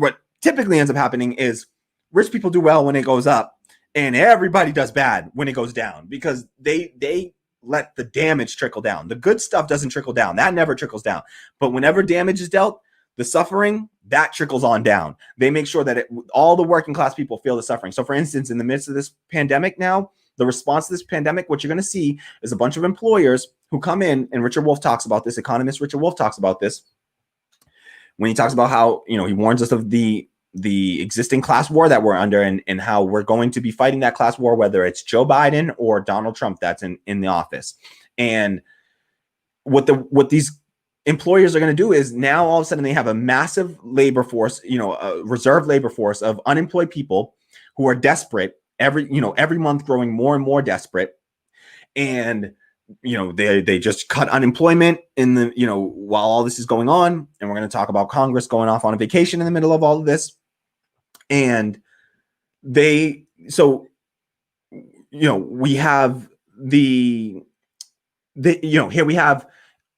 typically ends up happening is rich people do well when it goes up and everybody does bad when it goes down, because they let the damage trickle down. The good stuff doesn't trickle down. That never trickles down. But whenever damage is dealt, the suffering, that trickles on down. They make sure that all the working class people feel the suffering. So for instance, in the midst of this pandemic now, the response to this pandemic, what you're going to see is a bunch of employers who come in, and Richard Wolff talks about this, economist Richard Wolff talks about this, when he talks about how, he warns us of the existing class war that we're under, and how we're going to be fighting that class war, whether it's Joe Biden or Donald Trump that's in the office. And what these employers are going to do is now all of a sudden they have a massive labor force, a reserve labor force of unemployed people who are desperate, every month growing more and more desperate. And they just cut unemployment in the while all this is going on. And we're going to talk about Congress going off on a vacation in the middle of all of this. And we have here we have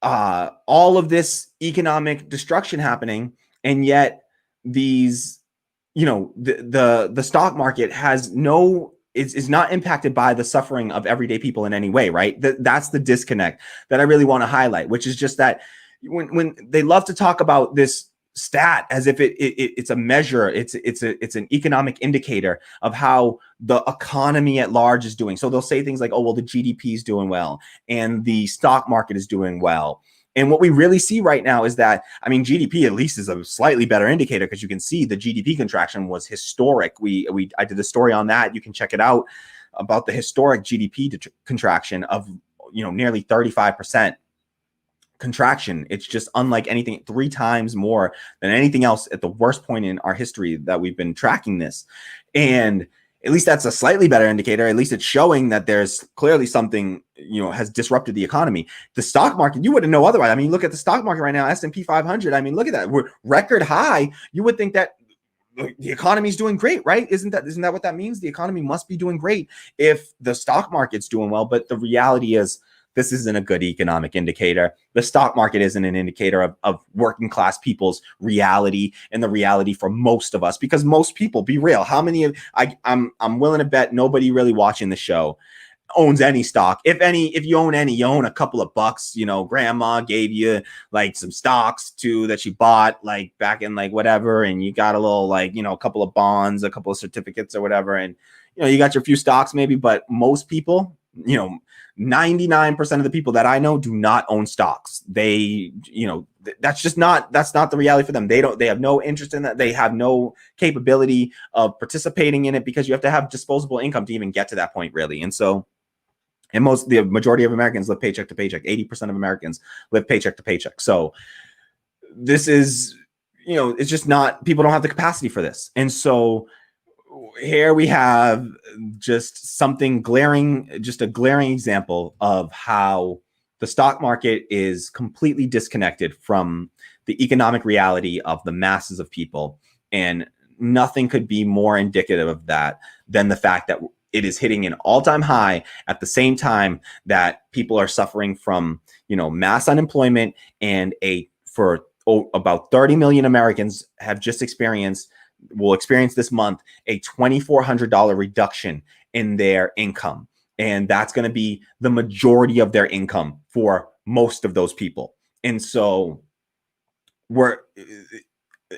all of this economic destruction happening, and yet these the stock market is not impacted by the suffering of everyday people in any way, right? That's the disconnect that I really want to highlight, which is just that when they love to talk about this stat as if it's a measure, it's an economic indicator of how the economy at large is doing. So they'll say things like, oh, well, the GDP is doing well and the stock market is doing well. And what we really see right now is that, GDP at least is a slightly better indicator, because you can see the GDP contraction was historic. I did a story on that. You can check it out, about the historic GDP contraction of, nearly 35% contraction. It's just unlike anything, 3 times more than anything else at the worst point in our history that we've been tracking this. And at least that's a slightly better indicator. At least it's showing that there's clearly something, has disrupted the economy. The stock market, you wouldn't know otherwise. Look at the stock market right now, S&P 500. Look at that. We're record high. You would think that the economy is doing great, right? Isn't that what that means? The economy must be doing great if the stock market's doing well. But the reality is, this isn't a good economic indicator. The stock market isn't an indicator of working class people's reality and the reality for most of us, because most people, be real, how many of I'm willing to bet nobody really watching the show owns any stock. If you own any, you own a couple of bucks. Grandma gave you like some stocks too that she bought like back in like whatever, and you got a little like a couple of bonds, a couple of certificates or whatever, and you got your few stocks maybe. But most people, 99% of the people that I know do not own stocks. They, that's not the reality for them. They have no interest in that. They have no capability of participating in it, because you have to have disposable income to even get to that point, really. And so, the majority of Americans live paycheck to paycheck. 80% of Americans live paycheck to paycheck. So this is, it's just not, people don't have the capacity for this. And so here we have just something glaring, just a glaring example of how the stock market is completely disconnected from the economic reality of the masses of people. And nothing could be more indicative of that than the fact that it is hitting an all-time high at the same time that people are suffering from, mass unemployment, and about 30 million Americans will experience this month a $2,400 reduction in their income. And that's going to be the majority of their income for most of those people. And so we're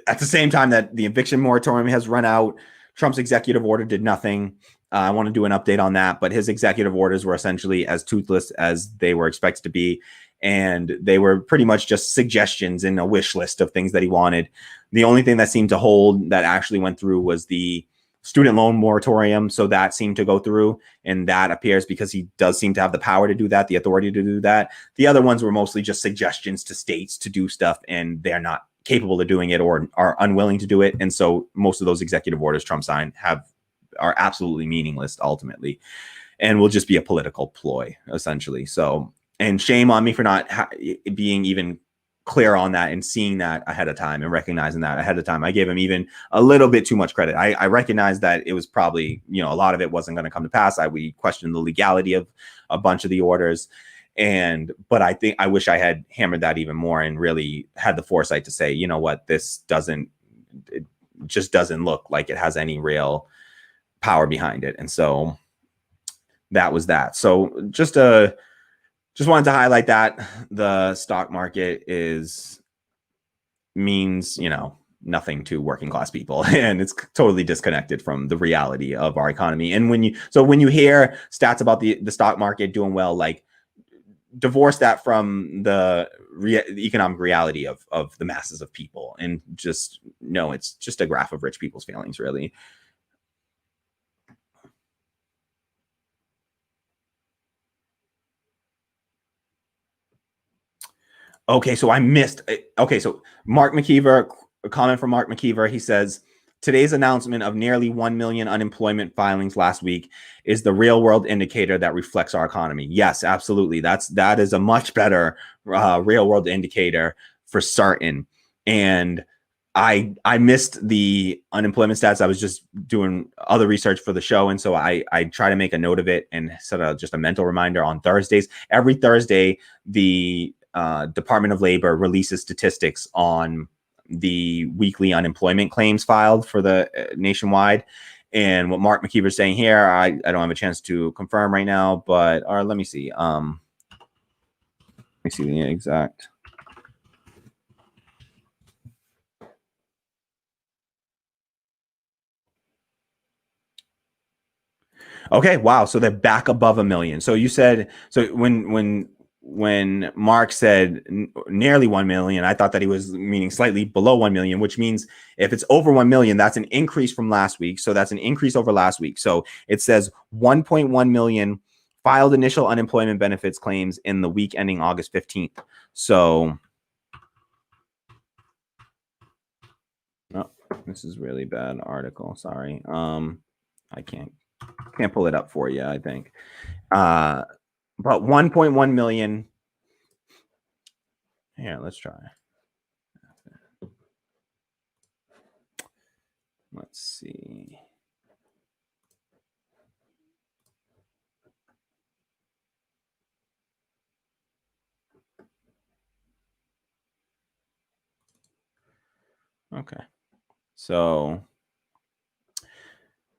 at the same time that the eviction moratorium has run out, Trump's executive order did nothing. I want to do an update on that, but his executive orders were essentially as toothless as they were expected to be. And they were pretty much just suggestions in a wish list of things that he wanted. The only thing that seemed to hold that actually went through was the student loan moratorium. So that seemed to go through, and that appears because he does seem to have the power to do that, the authority to do that. The other ones were mostly just suggestions to states to do stuff, and they're not capable of doing it or are unwilling to do it. And so most of those executive orders Trump signed are absolutely meaningless ultimately, and will just be a political ploy essentially. So, and shame on me for not being even clear on that and seeing that ahead of time and recognizing that ahead of time. I gave him even a little bit too much credit. I recognized that it was probably, a lot of it wasn't going to come to pass. We questioned the legality of a bunch of the orders. But I wish I had hammered that even more and really had the foresight to say, you know what, it just doesn't look like it has any real power behind it. And so that was that. So just wanted to highlight that the stock market means nothing to working class people, and it's totally disconnected from the reality of our economy. And when you hear stats about the stock market doing well, like, divorce that from the economic reality of the masses of people, and just no, it's just a graph of rich people's feelings, really. Okay, so I missed. Okay, so Mark McKeever, a comment from Mark McKeever. He says, today's announcement of nearly 1 million unemployment filings last week is the real world indicator that reflects our economy. Yes, absolutely. That is a much better real world indicator for certain. And I missed the unemployment stats. I was just doing other research for the show. And so I try to make a note of it and set just a mental reminder on Thursdays. Every Thursday, the Department of Labor releases statistics on the weekly unemployment claims filed for the nationwide. And what Mark McKeever is saying here, I don't have a chance to confirm right now, but let me see. Let me see the exact. Okay, wow. So they're back above 1 million. So you said, so when Mark said nearly 1 million, I thought that he was meaning slightly below 1 million, which means if it's over 1 million, that's an increase from last week. So that's an increase over last week. So it says 1.1 million filed initial unemployment benefits claims in the week ending August 15th. So, oh, this is really bad article. Sorry. I can't pull it up for you, I think. But 1.1 million. Here, let's try. Let's see. Okay. So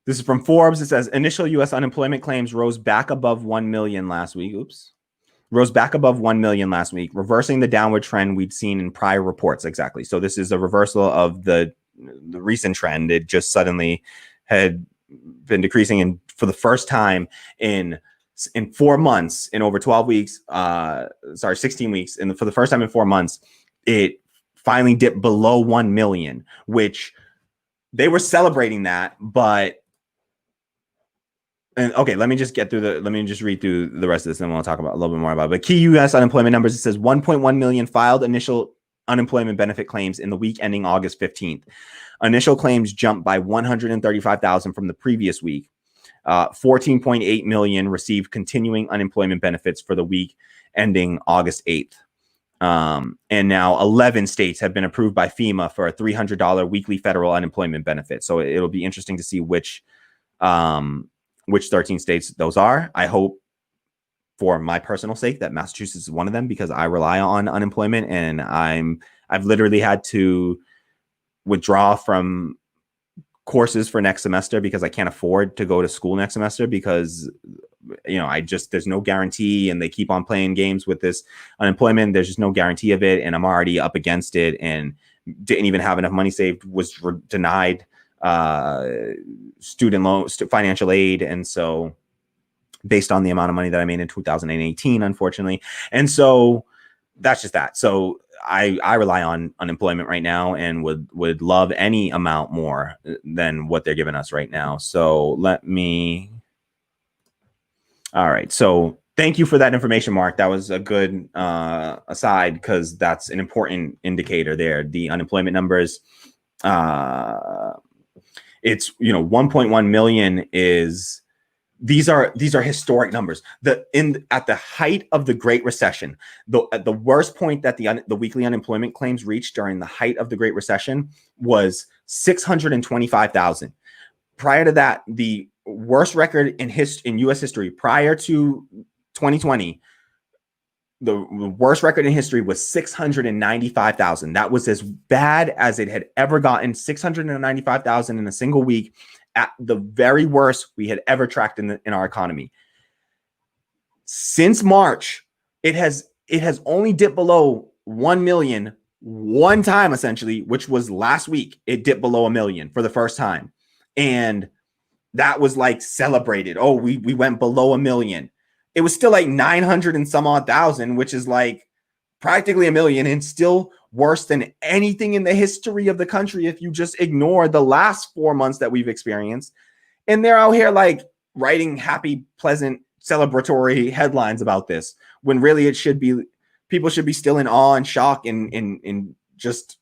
this is from Forbes. It says initial U.S. unemployment claims rose back above 1 million last week. Rose back above 1 million last week, reversing the downward trend we'd seen in prior reports. Exactly. So this is a reversal of the recent trend. It just suddenly had been decreasing, and for the first time in 4 months, in over 12 weeks, 16 weeks, and for the first time in 4 months, it finally dipped below 1 million, which they were celebrating that, but. And okay, let me just read through the rest of this, and we'll talk about a little bit more about it. But key U.S. unemployment numbers, it says 1.1 million filed initial unemployment benefit claims in the week ending August 15th. Initial claims jumped by 135,000 from the previous week. 14.8 million received continuing unemployment benefits for the week ending August 8th. And now 11 states have been approved by FEMA for a $300 weekly federal unemployment benefit. So it'll be interesting to see which 13 states those are. I hope, for my personal sake, that Massachusetts is one of them, because I rely on unemployment, and I've literally had to withdraw from courses for next semester because I can't afford to go to school next semester, because there's no guarantee, and they keep on playing games with this unemployment. There's just no guarantee of it, and I'm already up against it and didn't even have enough money saved, was denied student loans, financial aid. And so based on the amount of money that I made in 2018, unfortunately. And so that's just that. So I rely on unemployment right now, and would love any amount more than what they're giving us right now. So all right. So thank you for that information, Mark. That was a good aside, because that's an important indicator there. The unemployment numbers, it's 1.1 million is. These are historic numbers. At the height of the Great Recession, at the worst point that the weekly unemployment claims reached during the height of the Great Recession was 625,000. Prior to that, the worst record in U.S. history prior to 2020, the worst record in history was 695,000. That was as bad as it had ever gotten. 695,000 in a single week, at the very worst we had ever tracked in our economy. Since March, it has only dipped below 1 million one time, essentially, which was last week. It dipped below 1 million for the first time, and that was like celebrated. Oh, we went below 1 million. It was still like 900 and some odd thousand, which is like practically 1 million, and still worse than anything in the history of the country if you just ignore the last 4 months that we've experienced. And they're out here like writing happy, pleasant, celebratory headlines about this, when really people should be still in awe and shock and just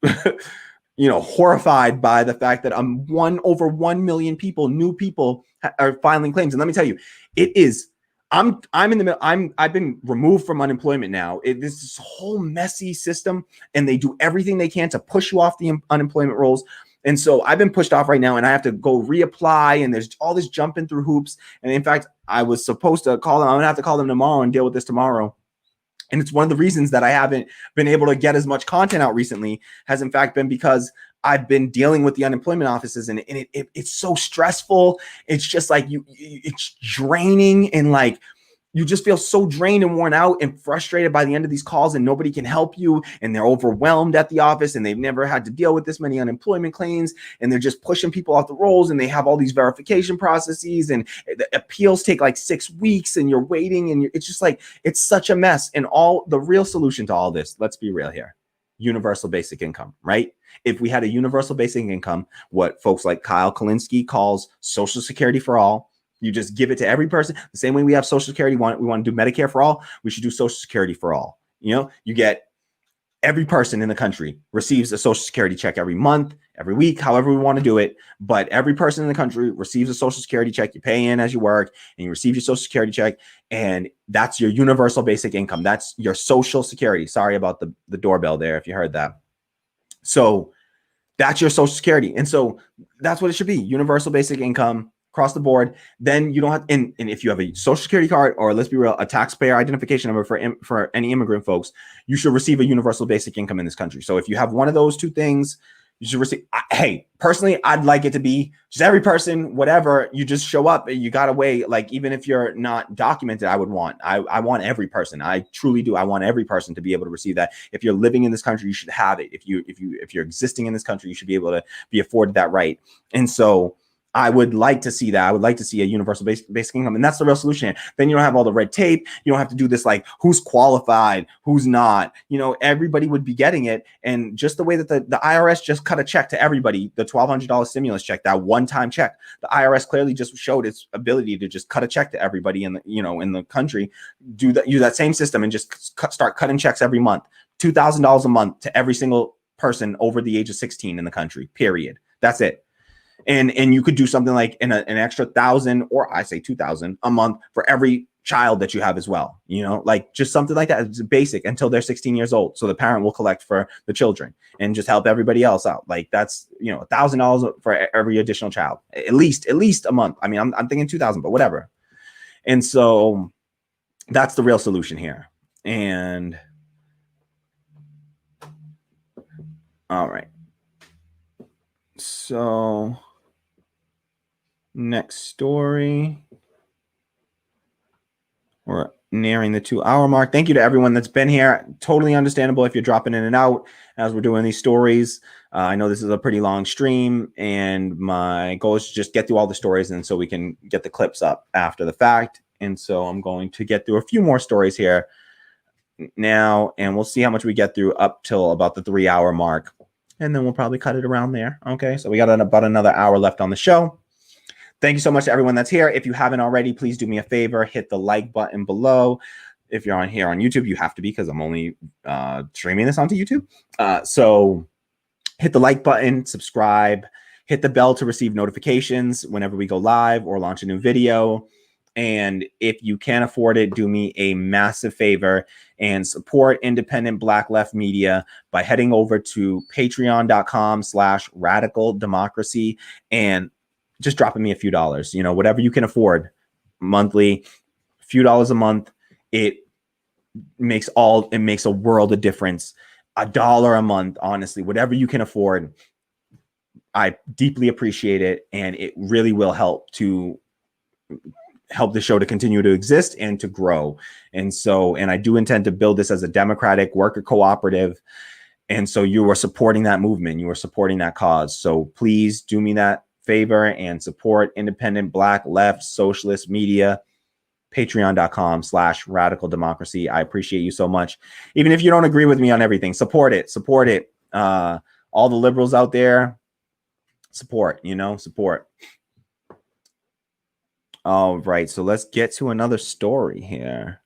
horrified by the fact that over 1 million new people are filing claims. And let me tell you, it is. I'm in the middle. I've been removed from unemployment now. This is a whole messy system, and they do everything they can to push you off the unemployment rolls. And so I've been pushed off right now, and I have to go reapply, and there's all this jumping through hoops. And in fact, I was supposed to call them. I'm gonna have to call them tomorrow and deal with this tomorrow. And it's one of the reasons that I haven't been able to get as much content out recently, has in fact been because I've been dealing with the unemployment offices, and it's so stressful. It's just like it's draining, and like you just feel so drained and worn out and frustrated by the end of these calls, and nobody can help you, and they're overwhelmed at the office, and they've never had to deal with this many unemployment claims, and they're just pushing people off the rolls, and they have all these verification processes, and the appeals take like 6 weeks, and you're waiting, and it's just like, it's such a mess. And the real solution to all this, let's be real here, universal basic income, right? If we had a universal basic income, what folks like Kyle Kulinski calls Social Security for all, you just give it to every person. The same way we have Social Security, we want to do Medicare for all, we should do Social Security for all. You get every person in the country receives a Social Security check every month, every week, however we want to do it. But every person in the country receives a Social Security check. You pay in as you work, and you receive your Social Security check, and that's your universal basic income. That's your Social Security. Sorry about the doorbell there if you heard that. So that's your Social Security. And so that's what it should be, universal basic income across the board. Then you don't have, and if you have a Social Security card, or let's be real, a taxpayer identification number for any immigrant folks, you should receive a universal basic income in this country. So if you have one of those two things, you should receive. Hey, personally, I'd like it to be just every person, whatever, you just show up, you got to wait. Like, even if you're not documented, I want every person. I truly do. I want every person to be able to receive that. If you're living in this country, you should have it. If you're existing in this country, you should be able to be afforded that right. And so I would like to see that. I would like to see a universal basic income. And that's the real solution. Then you don't have all the red tape. You don't have to do this, like, who's qualified, who's not. Everybody would be getting it. And just the way that the IRS just cut a check to everybody, the $1,200 stimulus check, that one-time check, the IRS clearly just showed its ability to just cut a check to everybody in the country, use that same system, and just start cutting checks every month. $2,000 a month to every single person over the age of 16 in the country, period. That's it. And you could do something like an extra 1,000, or I say 2,000 a month for every child that you have as well. You know, like just something like that. It's basic until they're 16 years old. So the parent will collect for the children and just help everybody else out. Like that's, you know, $1,000 for every additional child, at least a month. I mean, I'm thinking 2,000, but whatever. And so that's the real solution here. And all right. So next story. We're nearing the 2-hour mark. Thank you to everyone that's been here. Totally understandable if you're dropping in and out as we're doing these stories. I know this is a pretty long stream, and my goal is to just get through all the stories, and so we can get the clips up after the fact. And so I'm going to get through a few more stories here now, and we'll see how much we get through up till about the 3-hour mark, and then we'll probably cut it around there. Okay, so we got about another hour left on the show. Thank you so much to everyone that's here. If you haven't already, please do me a favor, hit the like button below. If you're on here on YouTube, you have to be, because I'm only streaming this onto YouTube. So hit the like button, subscribe, hit the bell to receive notifications whenever we go live or launch a new video. And if you can't afford it, do me a massive favor and support independent Black left media by heading over to patreon.com/radical democracy and just dropping me a few dollars, you know, whatever you can afford monthly, a few dollars a month. It makes a world of difference. $1 a month, honestly, whatever you can afford. I deeply appreciate it. And it really will help the show to continue to exist and to grow. And I do intend to build this as a democratic worker cooperative. And so you are supporting that movement. You are supporting that cause. So please do me that favor and support independent Black left socialist media. Patreon.com/radical democracy. I appreciate you so much. Even if you don't agree with me on everything, support it. All the liberals out there, support. All right, so let's get to another story here.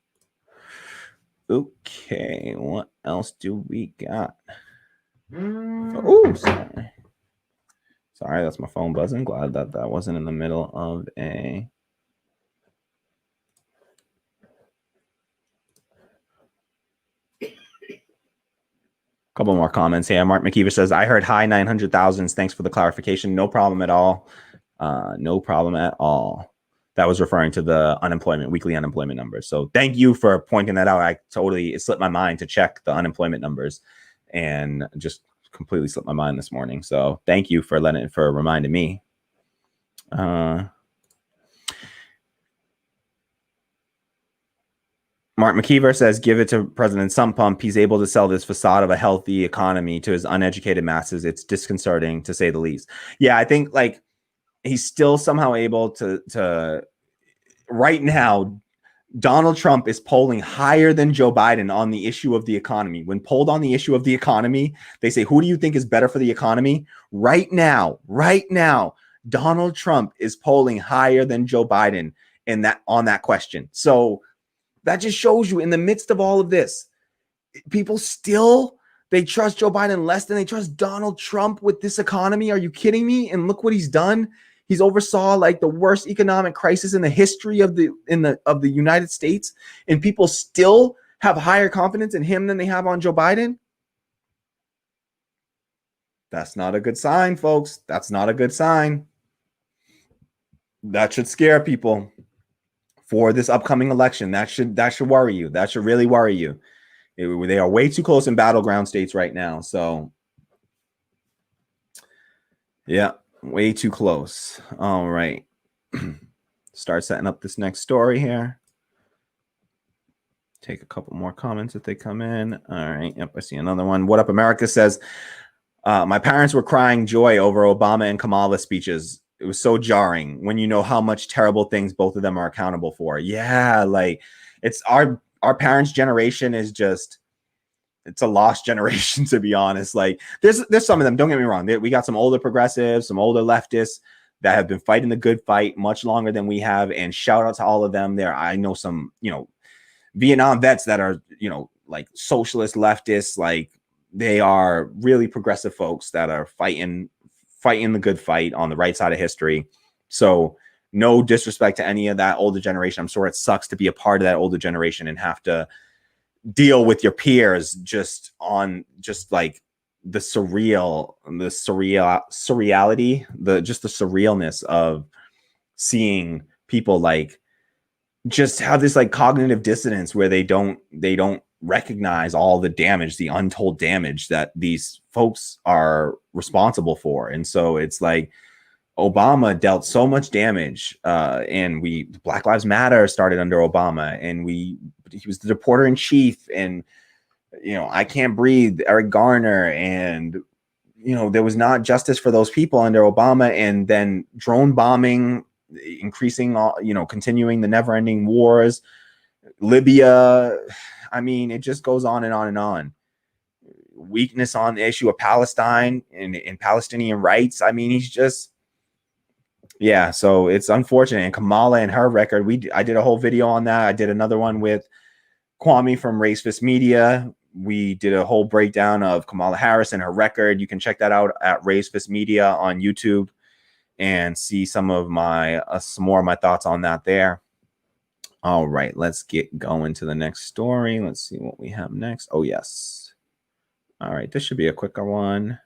Okay, what else do we got? Oh, sorry, that's my phone buzzing. Glad that wasn't in the middle of a... Couple more comments here. Mark McKeever says, I heard high 900,000s. Thanks for the clarification. No problem at all. No problem at all. That was referring to the weekly unemployment numbers. So thank you for pointing that out. It slipped my mind to check the unemployment numbers and just completely slipped my mind this morning. So thank you for reminding me. Mark McKeever says, give it to President Sump Pump. He's able to sell this facade of a healthy economy to his uneducated masses. It's disconcerting, to say the least. Yeah, I think like he's still somehow able to right now, Donald Trump is polling higher than Joe Biden on the issue of the economy. When polled on the issue of the economy, they say, who do you think is better for the economy? Right now, Donald Trump is polling higher than Joe Biden on that question. So that just shows you, in the midst of all of this, people they trust Joe Biden less than they trust Donald Trump with this economy. Are you kidding me? And look what he's done. He's oversaw like the worst economic crisis in the history of the United States, and people still have higher confidence in him than they have on Joe Biden. That's not a good sign, folks. That's not a good sign. That should scare people for this upcoming election. That should worry you. That should really worry you. They are way too close in battleground states right now. So yeah, way too close. All right. Start setting up this next story here. Take a couple more comments if they come in. All right. Yep, I see another one. What Up America says, my parents were crying joy over Obama and Kamala speeches. It was so jarring when you know how much terrible things both of them are accountable for. Yeah, like it's our parents' generation is just, it's a lost generation, to be honest. Like there's some of them, don't get me wrong. We got some older progressives, some older leftists that have been fighting the good fight much longer than we have. And shout out to all of them there. I know some, Vietnam vets that are, like socialist leftists, like they are really progressive folks that are fighting the good fight on the right side of history. So no disrespect to any of that older generation. I'm sure it sucks to be a part of that older generation and have to deal with your peers just like the surreality, the surrealness of seeing people like just have this like cognitive dissonance where they don't recognize all the damage, the untold damage that these folks are responsible for. And so it's like Obama dealt so much damage, and Black Lives Matter started under Obama, and he was the reporter in chief, and I Can't Breathe, Eric Garner, and there was not justice for those people under Obama, and then drone bombing, increasing, continuing the never-ending wars, Libya. I mean, it just goes on and on and on. Weakness on the issue of Palestine and Palestinian rights. I mean, he's just. Yeah, so it's unfortunate. And Kamala and her record, I did a whole video on that. I did another one with Kwame from Racist Media. We did a whole breakdown of Kamala Harris and her record. You can check that out at Racist Media on YouTube and see some more of my thoughts on that there. All right, let's get going to the next story. Let's see what we have next. Oh, yes. All right, this should be a quicker one.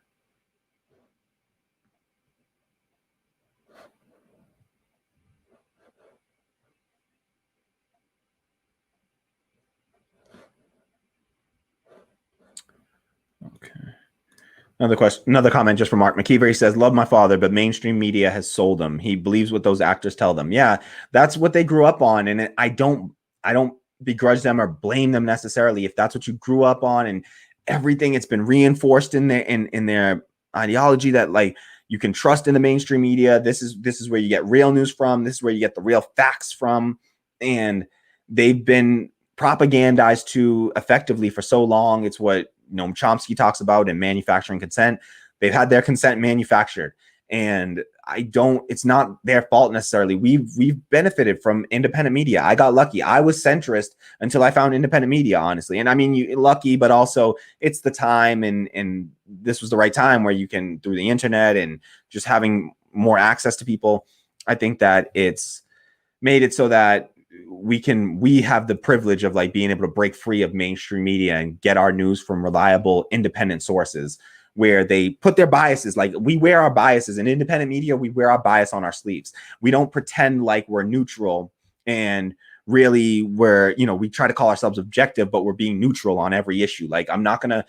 Okay. Another comment just from Mark McKeever. He says, love my father, but mainstream media has sold him. He believes what those actors tell them. Yeah, that's what they grew up on. And I don't begrudge them or blame them necessarily if that's what you grew up on, and everything it's been reinforced in their ideology that like you can trust in the mainstream media. This is where you get real news from. This is where you get the real facts from. And they've been propagandized to effectively for so long. It's what Noam Chomsky talks about in manufacturing consent. They've had their consent manufactured, and it's not their fault necessarily. We've benefited from independent media. I got lucky. I was centrist until I found independent media, honestly. And I mean, you're lucky, but also it's the time, and this was the right time where you can, through the internet and just having more access to people, I think that it's made it so that we have the privilege of like being able to break free of mainstream media and get our news from reliable independent sources where they put their biases. Like we wear our biases in independent media. We wear our bias on our sleeves. We don't pretend like we're neutral, and really we try to call ourselves objective, but we're being neutral on every issue. Like I'm not going to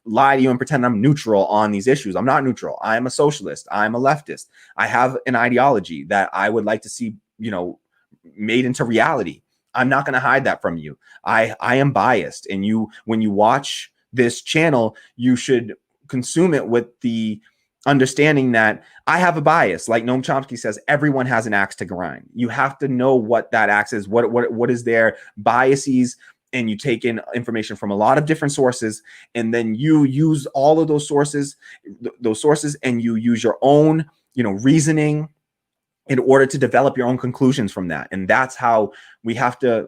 lie to you and pretend I'm neutral on these issues. I'm not neutral. I am a socialist. I'm a leftist. I have an ideology that I would like to see, made into reality. I'm not going to hide that from you. I am biased, and when you watch this channel, you should consume it with the understanding that I have a bias. Like Noam Chomsky says, everyone has an axe to grind. You have to know what that axe is, what is their biases, and you take in information from a lot of different sources, and then you use all of those sources, and you use your own, reasoning in order to develop your own conclusions from that. And that's how a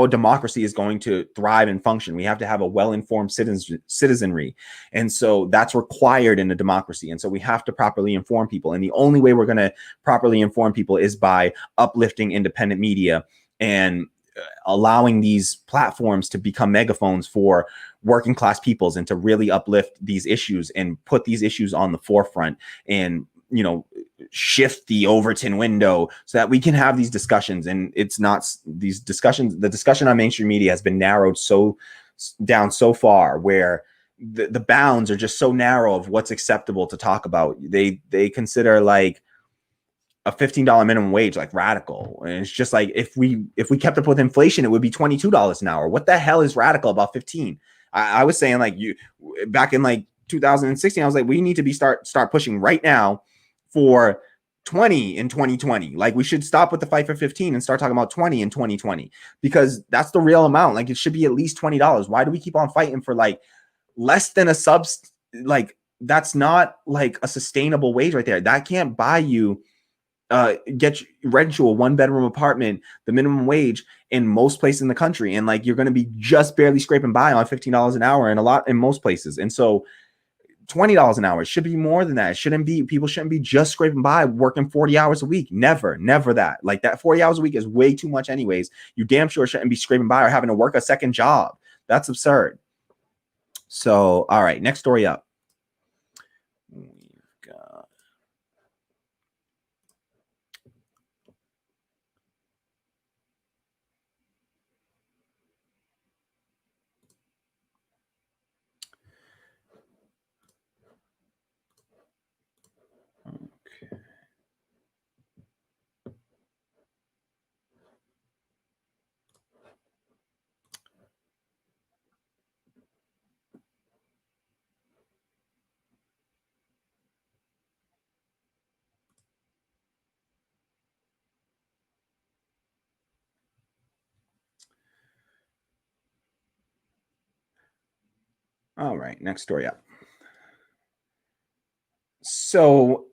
democracy is going to thrive and function. We have to have a well-informed citizenry. And so that's required in a democracy. And so we have to properly inform people. And the only way we're going to properly inform people is by uplifting independent media and allowing these platforms to become megaphones for working class peoples and to really uplift these issues and put these issues on the forefront and shift the Overton window so that we can have these discussions. And it's not these discussions. The discussion on mainstream media has been narrowed down so far where the bounds are just so narrow of what's acceptable to talk about. They consider like a $15 minimum wage like radical. And it's just like, if we kept up with inflation, it would be $22 an hour. What the hell is radical about 15? I was saying like back in like 2016, I was like, we need to start pushing right now for 20 in 2020. Like we should stop with the fight for 15 and start talking about 20 in 2020, because that's the real amount. Like it should be at least $20. Why do we keep on fighting for like less than a like that's not like a sustainable wage right there. That can't buy you rent you a 1-bedroom apartment, the minimum wage in most places in the country, and like you're going to be just barely scraping by on $15 an hour in most places. And so $20 an hour, it should be more than that. People shouldn't be just scraping by working 40 hours a week. Never that. Like that 40 hours a week is way too much anyways. You damn sure shouldn't be scraping by or having to work a second job. That's absurd. So, all right, next story up. We've got all right, next story up. So,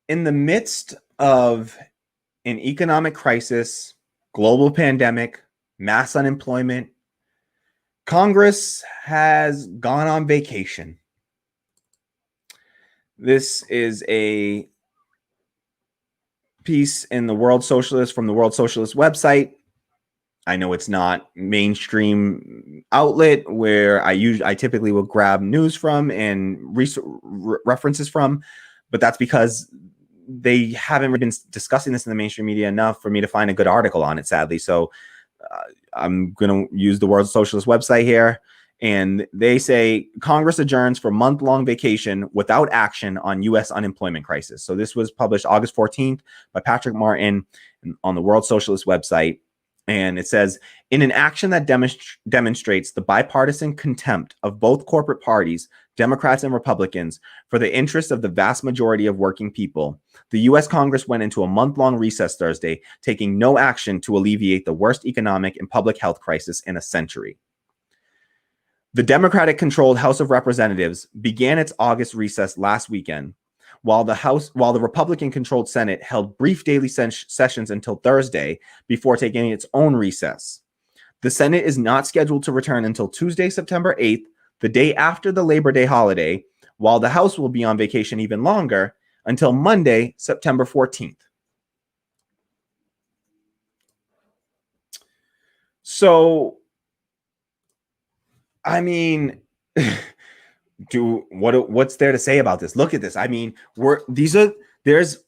in the midst of an economic crisis, global pandemic, mass unemployment, Congress has gone on vacation. This is a piece in the World Socialist from the World Socialist website. I know it's not mainstream outlet where I typically will grab news from and references from, but that's because they haven't been discussing this in the mainstream media enough for me to find a good article on it, sadly. So I'm going to use the World Socialist website here. And they say Congress adjourns for month-long vacation without action on U.S. unemployment crisis. So this was published August 14th by Patrick Martin on the World Socialist website. And it says, in an action that demonstrates the bipartisan contempt of both corporate parties, Democrats and Republicans, for the interests of the vast majority of working people, the U.S. Congress went into a month-long recess Thursday, taking no action to alleviate the worst economic and public health crisis in a century. The Democratic-controlled House of Representatives began its August recess last weekend, while the Republican-controlled Senate held brief daily sessions until Thursday before taking its own recess. The Senate is not scheduled to return until Tuesday, September 8th, the day after the Labor Day holiday, while the House will be on vacation even longer until Monday, September 14th. So, I mean, what's there to say about this? Look at this. I mean, there's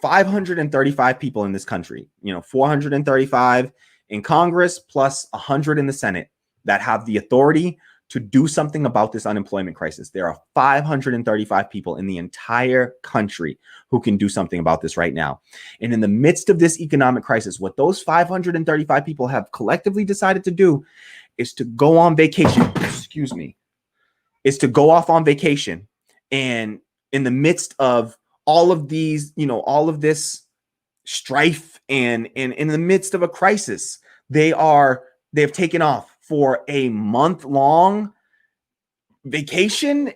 535 people in this country, 435 in Congress plus 100 in the Senate that have the authority to do something about this unemployment crisis. There are 535 people in the entire country who can do something about this right now. And in the midst of this economic crisis, what those 535 people have collectively decided to do is to go on vacation. Is to go off on vacation. And in the midst of all of these, all of this strife and in the midst of a crisis, they've taken off for a month-long vacation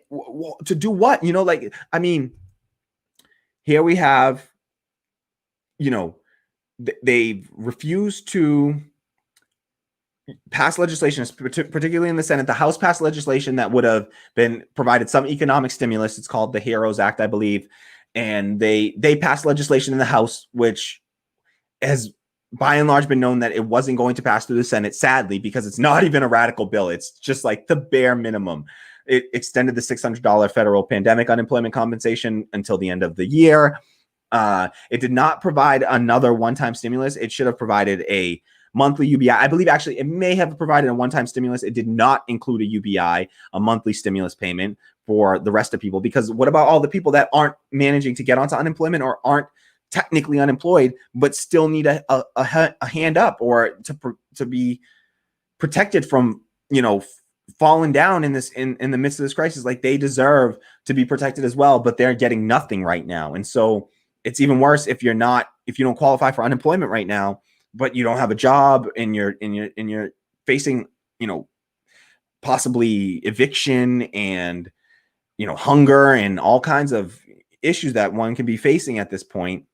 to do what? Here we have, they've refused to pass legislation, particularly in the Senate. The House passed legislation that would have provided some economic stimulus. It's called the HEROES Act, I believe. And they passed legislation in the House, which has by and large been known that it wasn't going to pass through the Senate, sadly, because it's not even a radical bill. It's just like the bare minimum. It extended the $600 federal pandemic unemployment compensation until the end of the year. It did not provide another one-time stimulus. It should have provided a monthly UBI. I believe actually it may have provided a one-time stimulus. It did not include a UBI, a monthly stimulus payment for the rest of people, because what about all the people that aren't managing to get onto unemployment or aren't technically unemployed, but still need a hand up or to be protected from, falling down in the midst of this crisis? Like, they deserve to be protected as well, but they're getting nothing right now. And so it's even worse if you don't qualify for unemployment right now, but you don't have a job and you're facing, possibly eviction and, hunger and all kinds of issues that one can be facing at this point.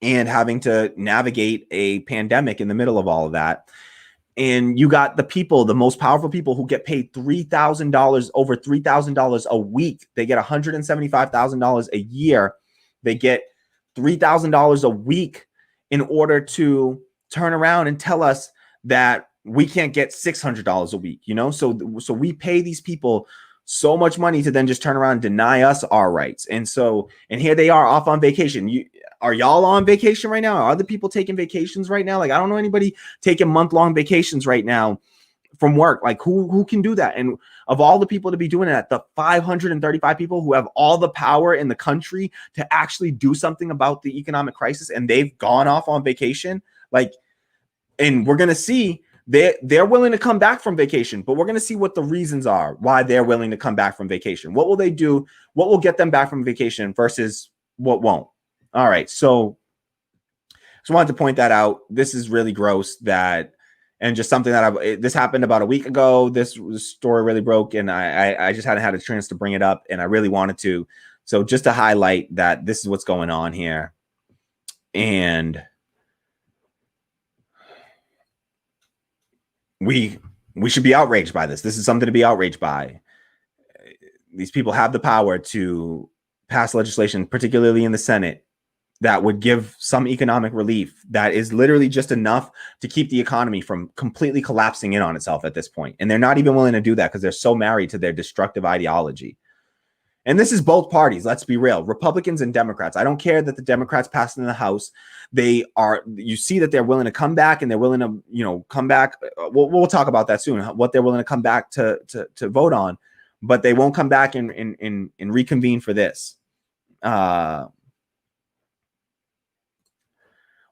and having to navigate a pandemic in the middle of all of that. And you got the people, the most powerful people, who get paid $3,000, over $3,000 a week. They get $175,000 a year. They get $3,000 a week in order to turn around and tell us that we can't get $600 a week, you know? So we pay these people so much money to then just turn around and deny us our rights. And here they are off on vacation. Are y'all on vacation right now? Are other people taking vacations right now? Like, I don't know anybody taking month-long vacations right now from work. Like, who can do that? And of all the people to be doing that, the 535 people who have all the power in the country to actually do something about the economic crisis, and they've gone off on vacation, like, and we're going to see they're willing to come back from vacation, but we're going to see what the reasons are why they're willing to come back from vacation. What will they do? What will get them back from vacation versus what won't? All right. So just wanted to point that out. This is really gross, that, and just something that this happened about a week ago. This story really broke, and I just hadn't had a chance to bring it up, and I really wanted to. So just to highlight that this is what's going on here. And we should be outraged by this. This is something to be outraged by. These people have the power to pass legislation, particularly in the Senate, that would give some economic relief that is literally just enough to keep the economy from completely collapsing in on itself at this point. And they're not even willing to do that because they're so married to their destructive ideology. And this is both parties. Let's be real. Republicans and Democrats. I don't care that the Democrats passed in the House. You see that they're willing to come back, and they're willing to, come back. We'll talk about that soon, what they're willing to come back to vote on, but they won't come back and reconvene for this.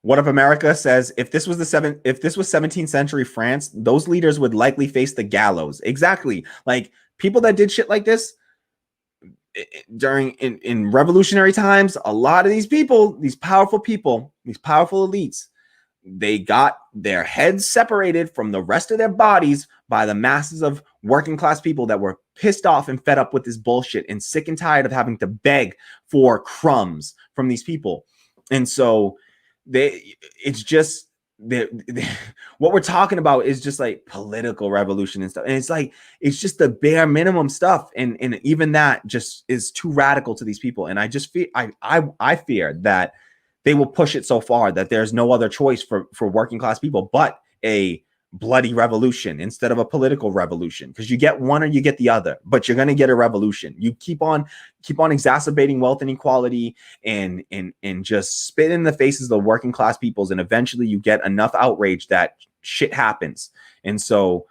What if America says, if this was 17th century France, those leaders would likely face the gallows? Exactly. Like, people that did shit like this in revolutionary times, a lot of these people, these powerful elites, they got their heads separated from the rest of their bodies by the masses of working class people that were pissed off and fed up with this bullshit and sick and tired of having to beg for crumbs from these people. And so what we're talking about is just like political revolution and stuff. And it's just the bare minimum stuff. And even that just is too radical to these people. And I just fear, I fear that they will push it so far that there's no other choice for working class people but a bloody revolution instead of a political revolution, because you get one or you get the other, but you're going to get a revolution. You keep on exacerbating wealth inequality and just spit in the faces of the working class peoples, and eventually you get enough outrage that shit happens. And so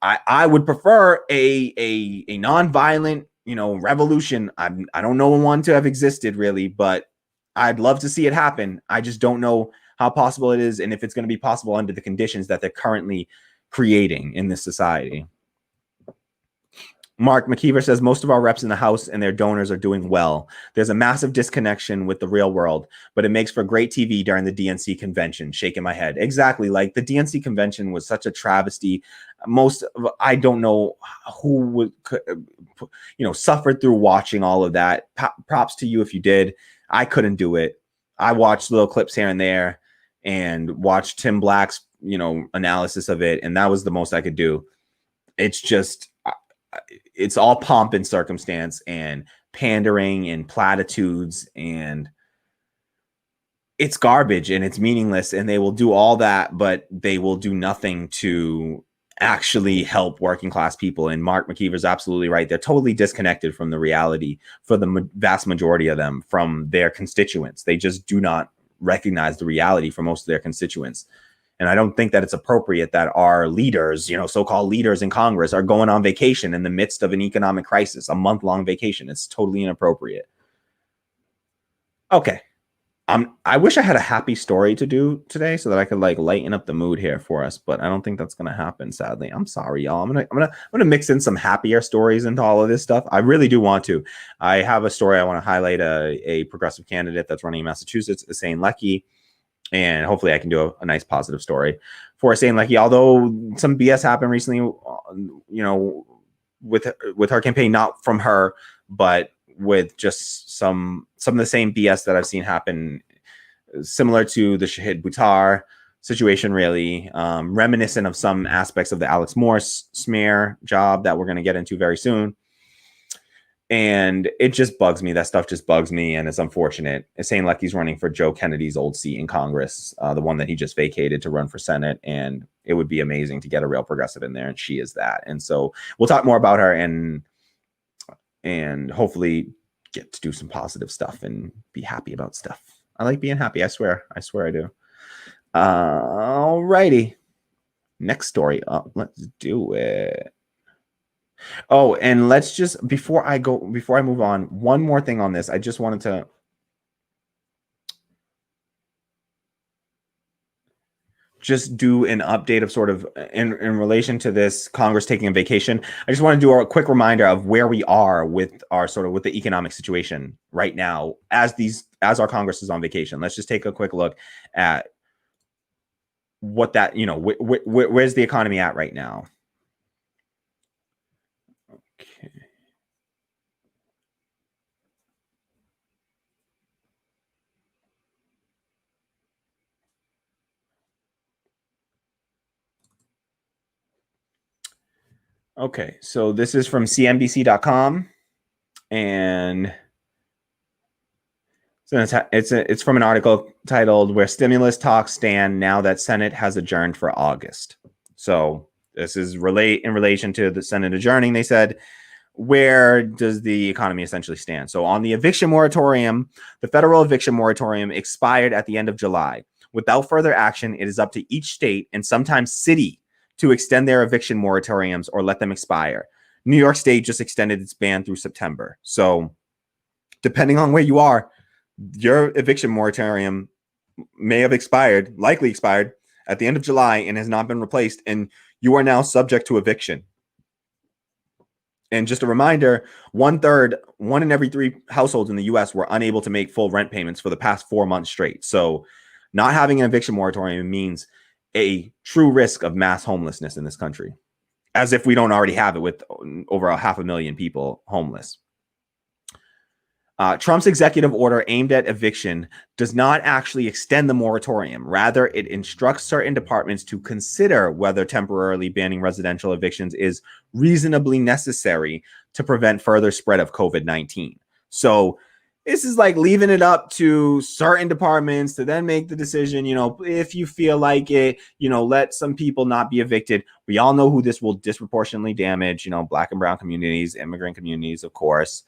I would prefer a non-violent, revolution. I don't know one to have existed really, but I'd love to see it happen. I just don't know how possible it is, and if it's going to be possible under the conditions that they're currently creating in this society. Mark McKeever says, most of our reps in the House and their donors are doing well. There's a massive disconnection with the real world, but it makes for great TV during the DNC convention. Shaking my head. Exactly. Like, the DNC convention was such a travesty. I don't know who would, suffered through watching all of that. Props to you if you did. I couldn't do it. I watched little clips here and there and watched Tim Black's, analysis of it. And that was the most I could do. It's just, it's all pomp and circumstance and pandering and platitudes, and it's garbage and it's meaningless. And they will do all that, but they will do nothing to actually help working class people. And Mark McKeever is absolutely right. They're totally disconnected from the reality for the vast majority of them, from their constituents. They just do not recognize the reality for most of their constituents. And I don't think that it's appropriate that our leaders, so-called leaders in Congress, are going on vacation in the midst of an economic crisis, a month-long vacation. It's totally inappropriate. Okay. I wish I had a happy story to do today so that I could lighten up the mood here for us, but I don't think that's going to happen, sadly. I'm sorry, y'all. I'm gonna mix in some happier stories into all of this stuff. I really do want to. I have a story I want to highlight. A progressive candidate that's running in Massachusetts, Issane Leckie, and hopefully I can do a nice positive story for Issane Leckie. Although some BS happened recently, with her campaign, not from her, but with just some of the same BS that I've seen happen similar to the Shahid Buttar situation, really, reminiscent of some aspects of the Alex Morse smear job that we're going to get into very soon. And it just bugs me. That stuff just bugs me, and it's unfortunate. It's saying like he's running for Joe Kennedy's old seat in Congress, the one that he just vacated to run for Senate, and it would be amazing to get a real progressive in there, and she is that. And so we'll talk more about her and hopefully get to do some positive stuff and be happy about stuff. I like being happy. I swear I do. All righty. Next story up. Let's do it. Oh, and let's just, before I move on, one more thing on this. I just wanted to just do an update of sort of in relation to this Congress taking a vacation. I just want to do a quick reminder of where we are with our sort of with the economic situation right now as our Congress is on vacation. Let's just take a quick look at what that, you know, where's the economy at right now. Okay. Okay, so this is from CNBC.com, and so it's from an article titled "Where Stimulus Talks Stand Now That Senate Has Adjourned for August." So this is in relation to the Senate adjourning. They said, where does the economy essentially stand? So on the eviction moratorium, the federal eviction moratorium expired at the end of July. Without further action, it is up to each state and sometimes city to extend their eviction moratoriums or let them expire. New York State just extended its ban through September. So depending on where you are, your eviction moratorium may have likely expired at the end of July and has not been replaced, and you are now subject to eviction. And just a reminder, one in every 3 households in the US were unable to make full rent payments for the past 4 months straight. So not having an eviction moratorium means a true risk of mass homelessness in this country, as if we don't already have it with over 500,000 people homeless. Trump's executive order aimed at eviction does not actually extend the moratorium. Rather, it instructs certain departments to consider whether temporarily banning residential evictions is reasonably necessary to prevent further spread of COVID-19. So this is like leaving it up to certain departments to then make the decision, you know, if you feel like it, you know, let some people not be evicted. We all know who this will disproportionately damage, you know, Black and brown communities, immigrant communities, of course.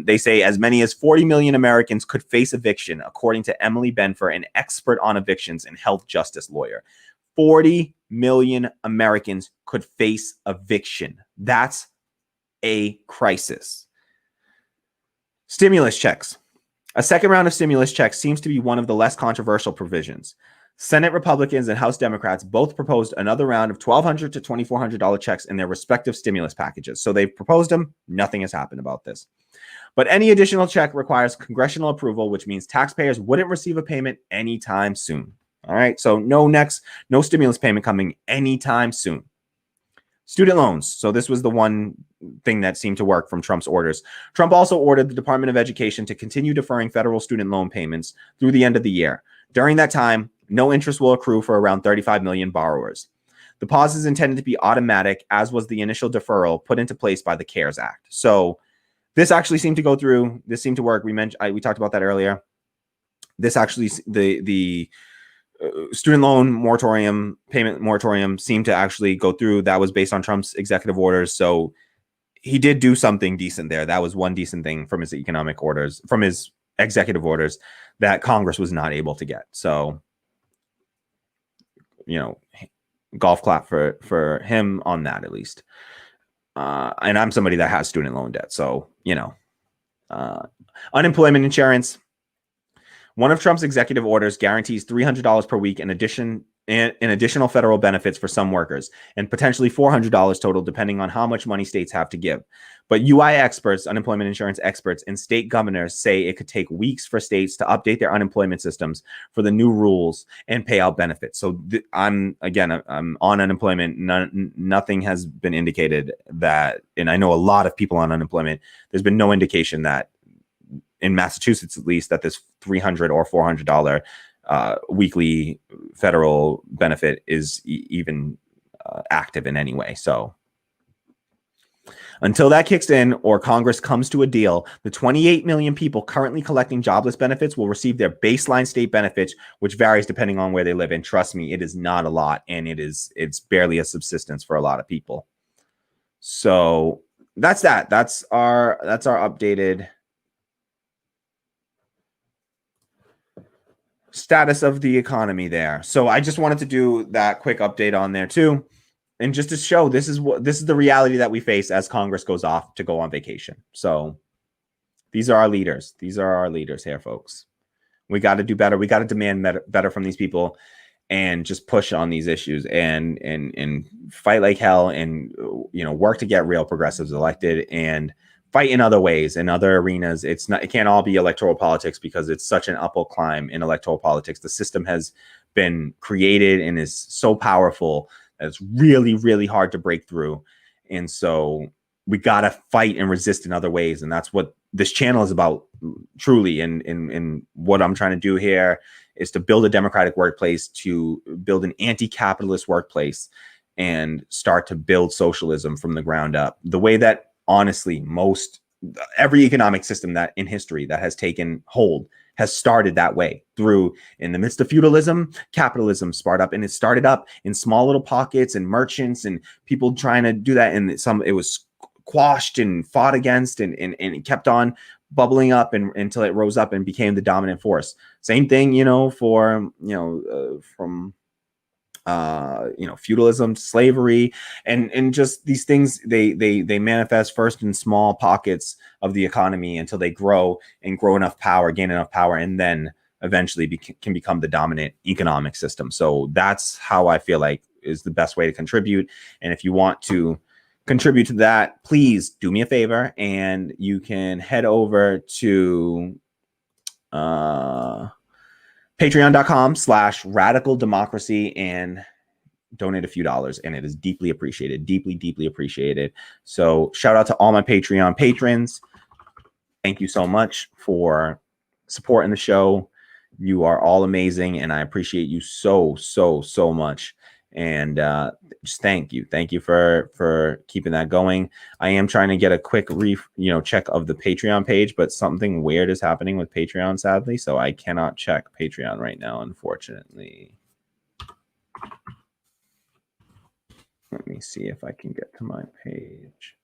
They say as many as 40 million Americans could face eviction, according to Emily Benfer, an expert on evictions and health justice lawyer. 40 million Americans could face eviction. That's a crisis. Stimulus checks. A second round of stimulus checks seems to be one of the less controversial provisions. Senate Republicans and House Democrats both proposed another round of $1,200 to $2,400 checks in their respective stimulus packages. So they've proposed them. Nothing has happened about this. But any additional check requires congressional approval, which means taxpayers wouldn't receive a payment anytime soon. All right. So no stimulus payment coming anytime soon. Student loans. So this was the one thing that seemed to work from Trump's orders. Trump also ordered the Department of Education to continue deferring federal student loan payments through the end of the year. During that time, no interest will accrue for around 35 million borrowers. The pause is intended to be automatic, as was the initial deferral put into place by the CARES Act. So this actually seemed to go through. This seemed to work. We talked about that earlier. This actually, the student loan moratorium, payment moratorium seemed to actually go through. That was based on Trump's executive orders. So he did do something decent there. That was one decent thing from his economic orders, from his executive orders, that Congress was not able to get. So, you know, golf clap for him on that, at least. And I'm somebody that has student loan debt. So, you know, unemployment insurance. One of Trump's executive orders guarantees $300 per week in additional federal benefits for some workers, and potentially $400 total, depending on how much money states have to give. But UI experts, unemployment insurance experts, and state governors say it could take weeks for states to update their unemployment systems for the new rules and pay out benefits. So I'm on unemployment. Nothing has been indicated that, and I know a lot of people on unemployment, there's been no indication that in Massachusetts, at least, that this $300 or $400 weekly federal benefit is even active in any way. So until that kicks in or Congress comes to a deal, the 28 million people currently collecting jobless benefits will receive their baseline state benefits, which varies depending on where they live. And trust me, it is not a lot, and it's barely a subsistence for a lot of people. So that's that. That's our updated status of the economy there. So I just wanted to do that quick update on there too. And just to show this is the reality that we face as Congress goes off to go on vacation. So these are our leaders. These are our leaders here, folks. We got to do better. We got to demand better from these people and just push on these issues and fight like hell and, you know, work to get real progressives elected and fight in other ways, in other arenas. It can't all be electoral politics because it's such an uphill climb in electoral politics. The system has been created and is so powerful that it's really, really hard to break through. And so we got to fight and resist in other ways. And that's what this channel is about, truly. And what I'm trying to do here is to build a democratic workplace, to build an anti-capitalist workplace, and start to build socialism from the ground up. The way that, honestly, every economic system that in history that has taken hold has started that way, through, in the midst of feudalism, capitalism sparked up, and it started up in small little pockets and merchants and people trying to do that. And it was quashed and fought against, and it kept on bubbling up until it rose up and became the dominant force. Same thing, you know, for, from feudalism to slavery, and just these things, they manifest first in small pockets of the economy until they grow and gain enough power, and then eventually can become the dominant economic system. So that's how I feel like is the best way to contribute. And if you want to contribute to that, please do me a favor, and you can head over to patreon.com/radical democracy and donate a few dollars, and it is deeply appreciated, deeply appreciated. So shout out to all my Patreon patrons. Thank you so much for supporting the show. You are all amazing, and I appreciate you so much. And just thank you for keeping that going. I am trying to get a quick check of the Patreon page, but something weird is happening with Patreon, sadly, so I cannot check Patreon right now, unfortunately. Let me see if I can get to my page.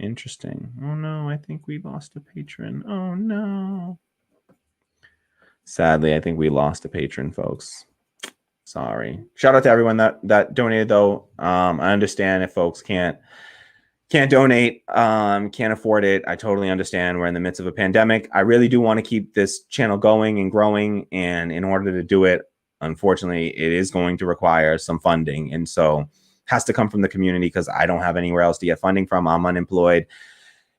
Interesting. Oh no, I think we lost a patron. Oh no. Sadly, I think we lost a patron, folks. Sorry. Shout out to everyone that donated, though. I understand if folks can't donate, can't afford it. I totally understand. We're in the midst of a pandemic. I really do want to keep this channel going and growing, and in order to do it, unfortunately, it is going to require some funding, and so has to come from the community because I don't have anywhere else to get funding from. I'm unemployed,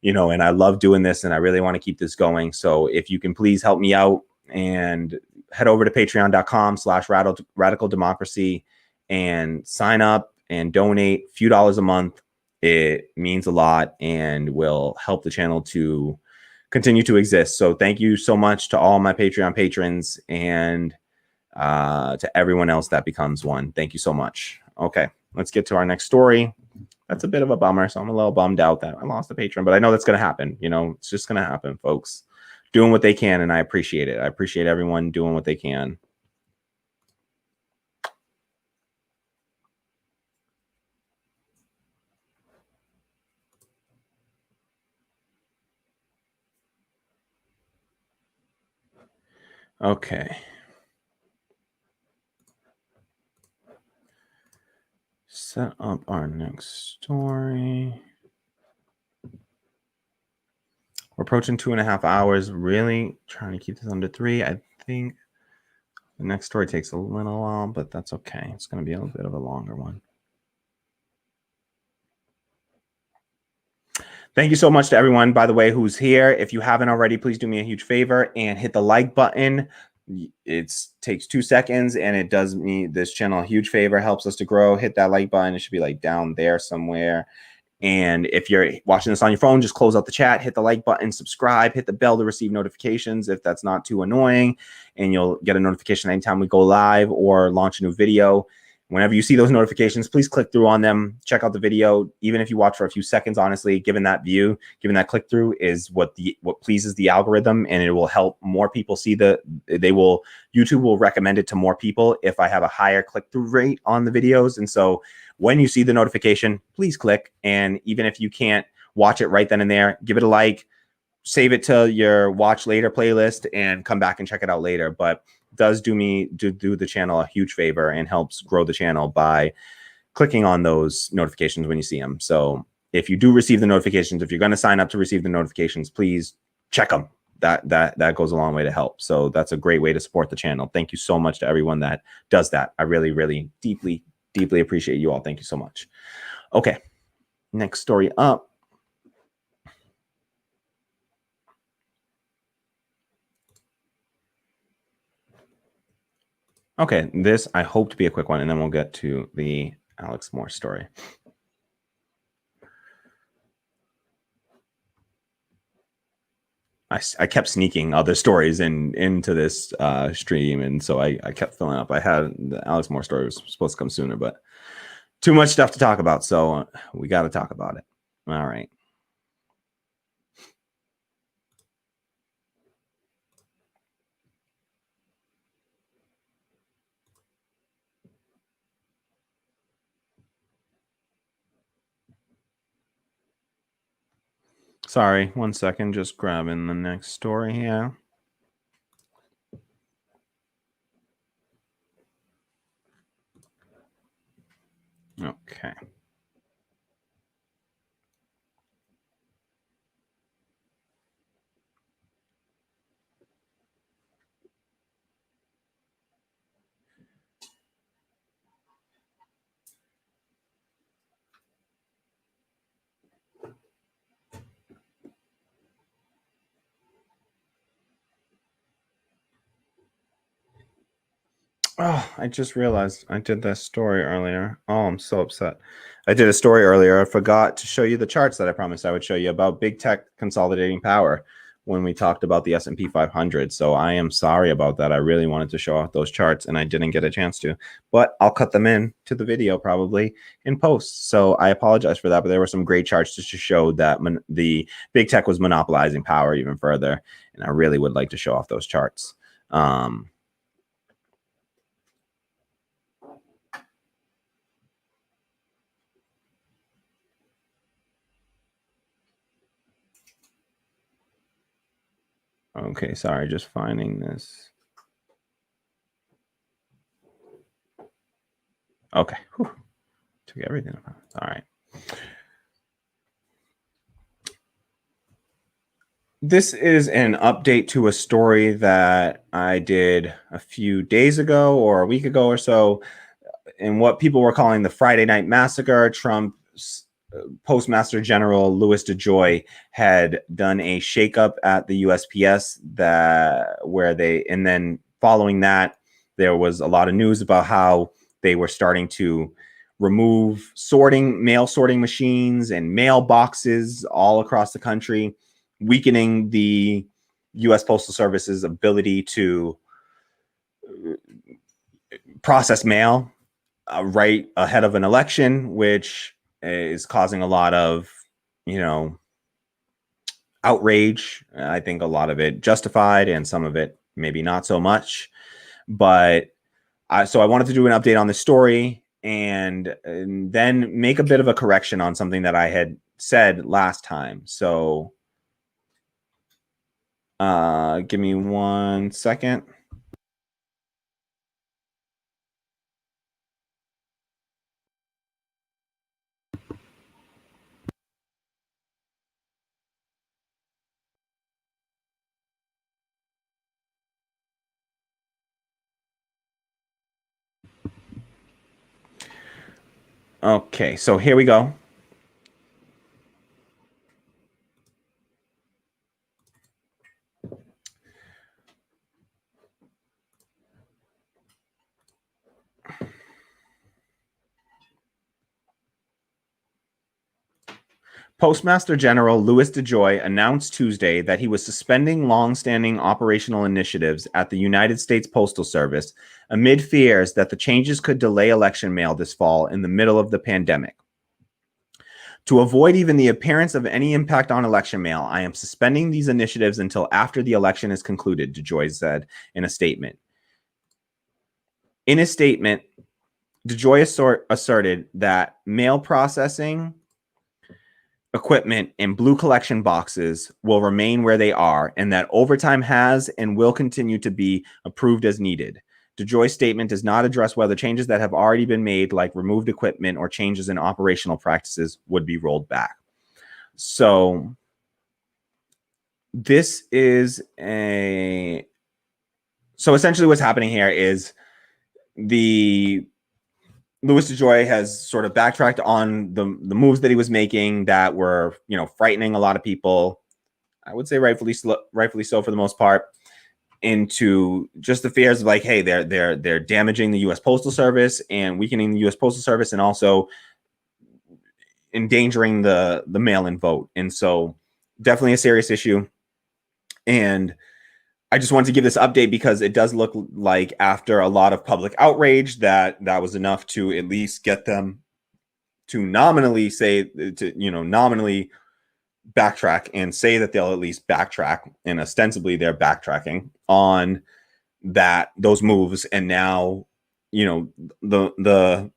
and I love doing this, and I really want to keep this going. So if you can please help me out and head over to patreon.com/radical democracy and sign up and donate a few dollars a month. It means a lot and will help the channel to continue to exist. So thank you so much to all my Patreon patrons and to everyone else that becomes one. Thank you so much. Okay, let's get to our next story. That's a bit of a bummer, so I'm a little bummed out that I lost a patron, but I know that's going to happen. It's just going to happen, folks. Doing what they can, and I appreciate it. I appreciate everyone doing what they can. Okay. Set up our next story. We're approaching 2.5 hours. Really trying to keep this under 3. I think the next story takes a little while, but that's okay. It's going to be a little bit of a longer one. Thank you so much to everyone, by the way, who's here. If you haven't already, please do me a huge favor and hit the like button. It takes 2 seconds, and it does me, this channel, a huge favor. Helps us to grow. Hit that like button. It should be like down there somewhere. And if you're watching this on your phone, just close out the chat, hit the like button, subscribe, hit the bell to receive notifications if that's not too annoying. And you'll get a notification anytime we go live or launch a new video. Whenever you see those notifications, please click through on them. Check out the video. Even if you watch for a few seconds, honestly, given that view, given that click through is what pleases the algorithm, and it will help more people see YouTube will recommend it to more people if I have a higher click through rate on the videos. And so when you see the notification, please click. And even if you can't watch it right then and there, give it a like, save it to your watch later playlist, and come back and check it out later. But does do the channel a huge favor and helps grow the channel by clicking on those notifications when you see them. So if you do receive the notifications, if you're going to sign up to receive the notifications, please check them. That goes a long way to help. So that's a great way to support the channel. Thank you so much to everyone that does that. I really, really deeply appreciate you all. Thank you so much. Okay, next story up. Okay, this I hope to be a quick one, and then we'll get to the Alex Moore story. I kept sneaking other stories into this stream, and so I kept filling up. I had the Alex Moore story was supposed to come sooner, but too much stuff to talk about, so we got to talk about it. All right. Sorry, 1 second, just grabbing the next story here. Okay. Oh, I just realized I did that story earlier. Oh, I'm so upset. I did a story earlier. I forgot to show you the charts that I promised I would show you about big tech consolidating power when we talked about the S&P 500. So I am sorry about that. I really wanted to show off those charts and I didn't get a chance to, but I'll cut them in to the video probably in post. So I apologize for that, but there were some great charts just to show that the big tech was monopolizing power even further. And I really would like to show off those charts. Okay, sorry, just finding this. Okay, whew. Took everything. All right. This is an update to a story that I did a few days ago or a week ago or so, in what people were calling the Friday Night Massacre. Trump's Postmaster General Louis DeJoy had done a shakeup at the USPS and then following that, there was a lot of news about how they were starting to remove mail sorting machines and mailboxes all across the country, weakening the U.S. Postal Service's ability to process mail right ahead of an election, which is causing a lot of, outrage. I think a lot of it justified and some of it maybe not so much. But so I wanted to do an update on the story and then make a bit of a correction on something that I had said last time. So give me 1 second. Okay, so here we go. Postmaster General Louis DeJoy announced Tuesday that he was suspending long-standing operational initiatives at the United States Postal Service amid fears that the changes could delay election mail this fall in the middle of the pandemic. To avoid even the appearance of any impact on election mail, I am suspending these initiatives until after the election is concluded, DeJoy said in a statement. In his statement, DeJoy asserted that mail processing equipment and blue collection boxes will remain where they are, and that overtime has and will continue to be approved as needed. DeJoy's statement does not address whether changes that have already been made, like removed equipment or changes in operational practices, would be rolled back. So this is so essentially what's happening here is Louis DeJoy has sort of backtracked on the moves that he was making that were, frightening a lot of people. I would say rightfully so for the most part, into just the fears of like, hey, they're damaging the U.S. Postal Service and weakening the U.S. Postal Service, and also endangering the mail-in vote. And so definitely a serious issue. And I just wanted to give this update because it does look like after a lot of public outrage that was enough to at least get them to nominally backtrack and say that they'll at least backtrack, and ostensibly they're backtracking on those moves. And now, the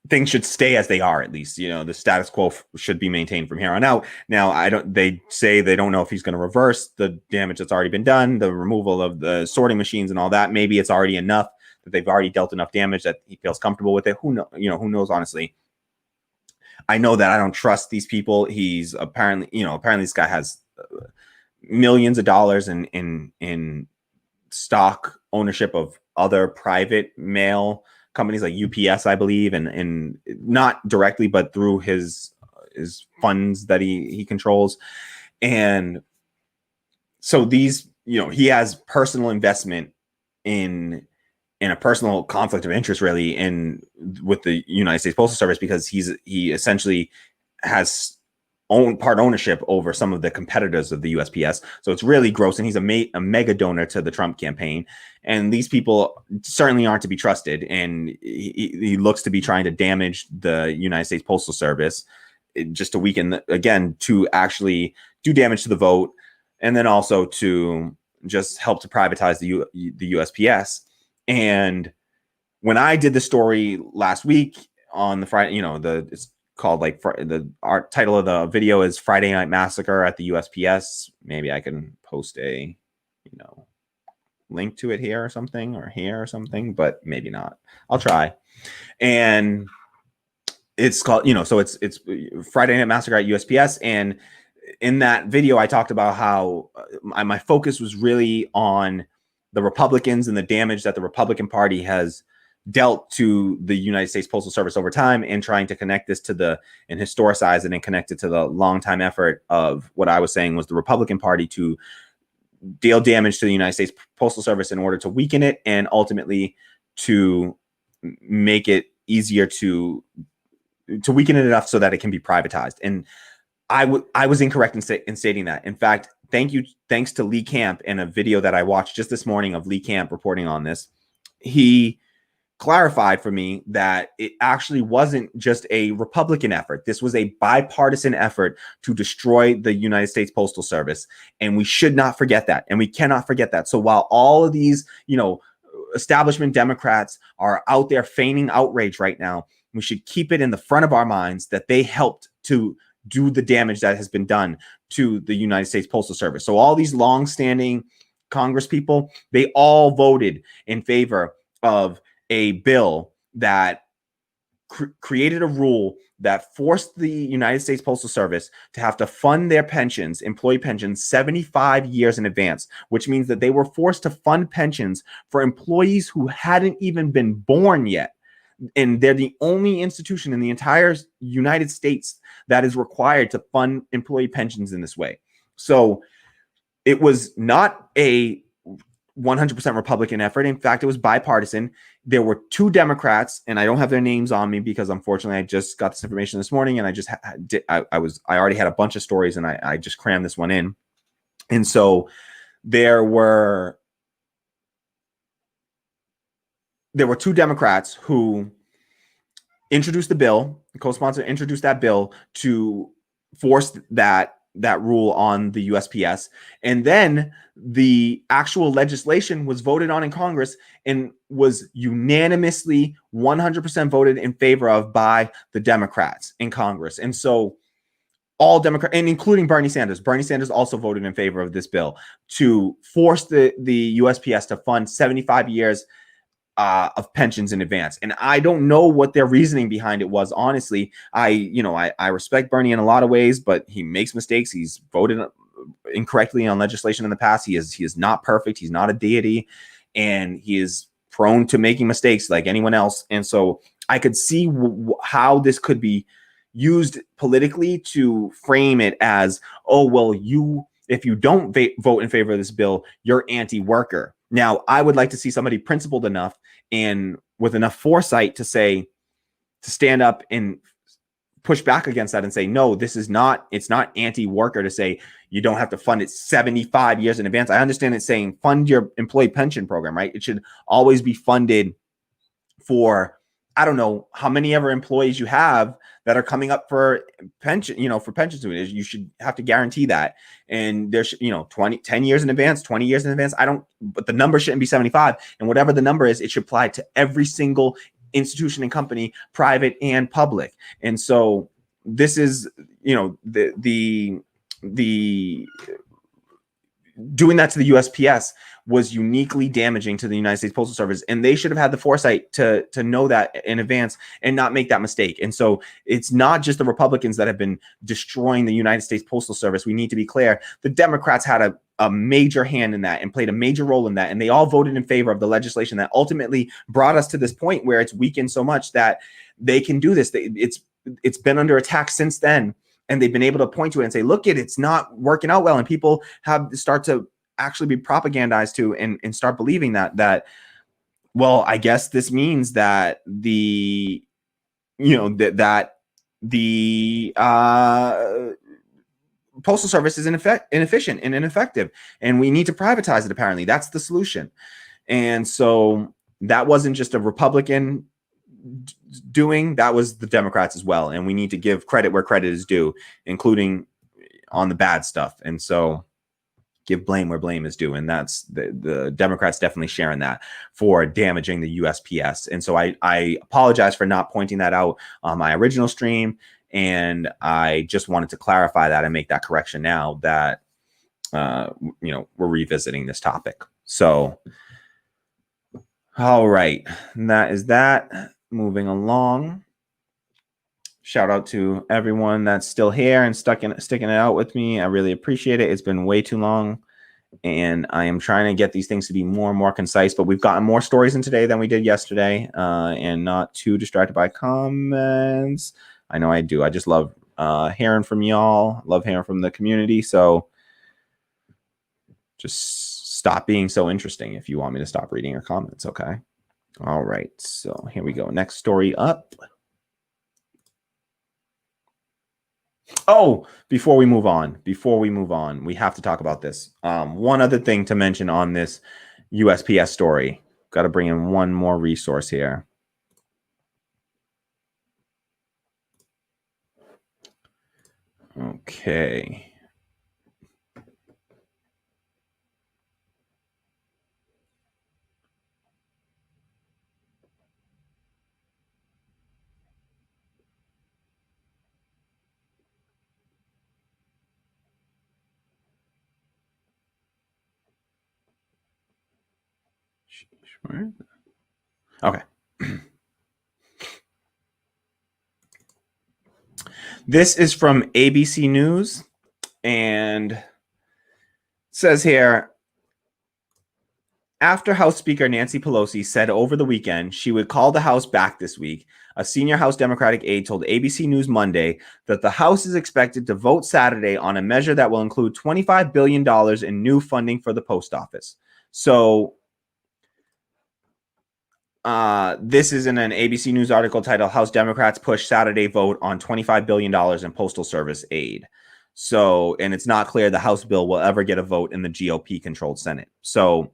things should stay as they are. At least, the status quo should be maintained from here on out. Now, they say they don't know if he's going to reverse the damage that's already been done, the removal of the sorting machines and all that. Maybe it's already enough that they've already dealt enough damage that he feels comfortable with it. Who knows, honestly. I know that I don't trust these people. He's apparently this guy has millions of dollars in stock ownership of other private mail companies like UPS, I believe, and not directly, but through his funds that he controls. And so these, he has personal investment in a personal conflict of interest, really, with the United States Postal Service, because he essentially has part ownership over some of the competitors of the USPS. So it's really gross, and he's a mega donor to the Trump campaign. And these people certainly aren't to be trusted. And he looks to be trying to damage the United States Postal Service just to weaken, again, to actually do damage to the vote, and then also to just help to privatize the USPS. And when I did the story last week on the Friday, it's called our title of the video is Friday Night Massacre at the USPS. Maybe I can post a, link to it here or something, but maybe not. I'll try. And it's called, so it's Friday Night Massacre at USPS. And in that video, I talked about how my focus was really on the Republicans and the damage that the Republican Party has dealt to the United States Postal Service over time, and trying to connect this and historicize it and connect it to the longtime effort of what I was saying was the Republican Party to deal damage to the United States Postal Service in order to weaken it, and ultimately to make it easier to weaken it enough so that it can be privatized. And I was incorrect in stating that. In fact, thanks to Lee Camp and a video that I watched just this morning of Lee Camp reporting on this, he clarified for me that it actually wasn't just a Republican effort. This was a bipartisan effort to destroy the United States Postal Service. And we should not forget that. And we cannot forget that. So while all of these, establishment Democrats are out there feigning outrage right now, we should keep it in the front of our minds that they helped to do the damage that has been done to the United States Postal Service. So all these long-standing Congress people, they all voted in favor of a bill that created a rule that forced the United States Postal Service to have to fund their pensions, employee pensions, 75 years in advance, which means that they were forced to fund pensions for employees who hadn't even been born yet. And they're the only institution in the entire United States that is required to fund employee pensions in this way. So it was not a 100% Republican effort. In fact, it was bipartisan. There were 2 Democrats, and I don't have their names on me because unfortunately I just got this information this morning, and I just I already had a bunch of stories, and I just crammed this one in. And so there were 2 Democrats who introduced the bill, co-sponsor introduced that bill to force that rule on the USPS. And then the actual legislation was voted on in Congress and was unanimously 100% voted in favor of by the Democrats in Congress. And so all Democrats, and including Bernie Sanders also voted in favor of this bill to force the USPS to fund 75 years of pensions in advance. And I don't know what their reasoning behind it was. Honestly, I respect Bernie in a lot of ways, but he makes mistakes. He's voted incorrectly on legislation in the past. He is not perfect. He's not a deity, and he is prone to making mistakes like anyone else. And so I could see how this could be used politically to frame it as, oh, well, if you don't vote in favor of this bill, you're anti-worker. Now, I would like to see somebody principled enough and with enough foresight to stand up and push back against that and say, no, it's not anti-worker to say you don't have to fund it 75 years in advance. I understand it's saying fund your employee pension program, right? It should always be funded for, I don't know how many ever employees you have that are coming up for pension, for pension soon. You should have to guarantee that. And there's, 10 years in advance, 20 years in advance. But the number shouldn't be 75. And whatever the number is, it should apply to every single institution and company, private and public. And so this is, the doing that to the USPS was uniquely damaging to the United States Postal Service, and they should have had the foresight to know that in advance and not make that mistake. And so it's not just the Republicans that have been destroying the United States Postal Service. We need to be clear. The Democrats had a major hand in that and played a major role in that, and they all voted in favor of the legislation that ultimately brought us to this point where it's weakened so much that they can do this. It's been under attack since then, and they've been able to point to it and say, look, it's not working out well, and people have start to actually be propagandized to and start believing that, well, I guess this means that the Postal Service is inefficient and ineffective, and we need to privatize it. Apparently that's the solution. And so that wasn't just a Republican doing, that was the Democrats as well. And we need to give credit where credit is due, including on the bad stuff. And so give blame where blame is due. And that's the Democrats definitely sharing that for damaging the USPS. And so I apologize for not pointing that out on my original stream. And I just wanted to clarify that and make that correction now that, we're revisiting this topic. So, all right, that is that. Moving along. Shout out to everyone that's still here and sticking it out with me. I really appreciate it. It's been way too long, and I am trying to get these things to be more and more concise, but we've gotten more stories in today than we did yesterday, and not too distracted by comments. I know I do. I just love hearing from y'all. Love hearing from the community. So just stop being so interesting if you want me to stop reading your comments, okay? All right, so here we go. Next story up. Oh, before we move on, we have to talk about this. One other thing to mention on this USPS story. Got to bring in one more resource here. Okay. Okay. This is from ABC News, and it says here, after House Speaker Nancy Pelosi said over the weekend she would call the House back this week, a senior House Democratic aide told ABC News Monday that the House is expected to vote Saturday on a measure that will include $25 billion in new funding for the post office. So this is in an ABC News article titled House Democrats Push Saturday Vote on $25 billion in Postal Service Aid. So, and it's not clear the House bill will ever get a vote in the GOP controlled Senate. So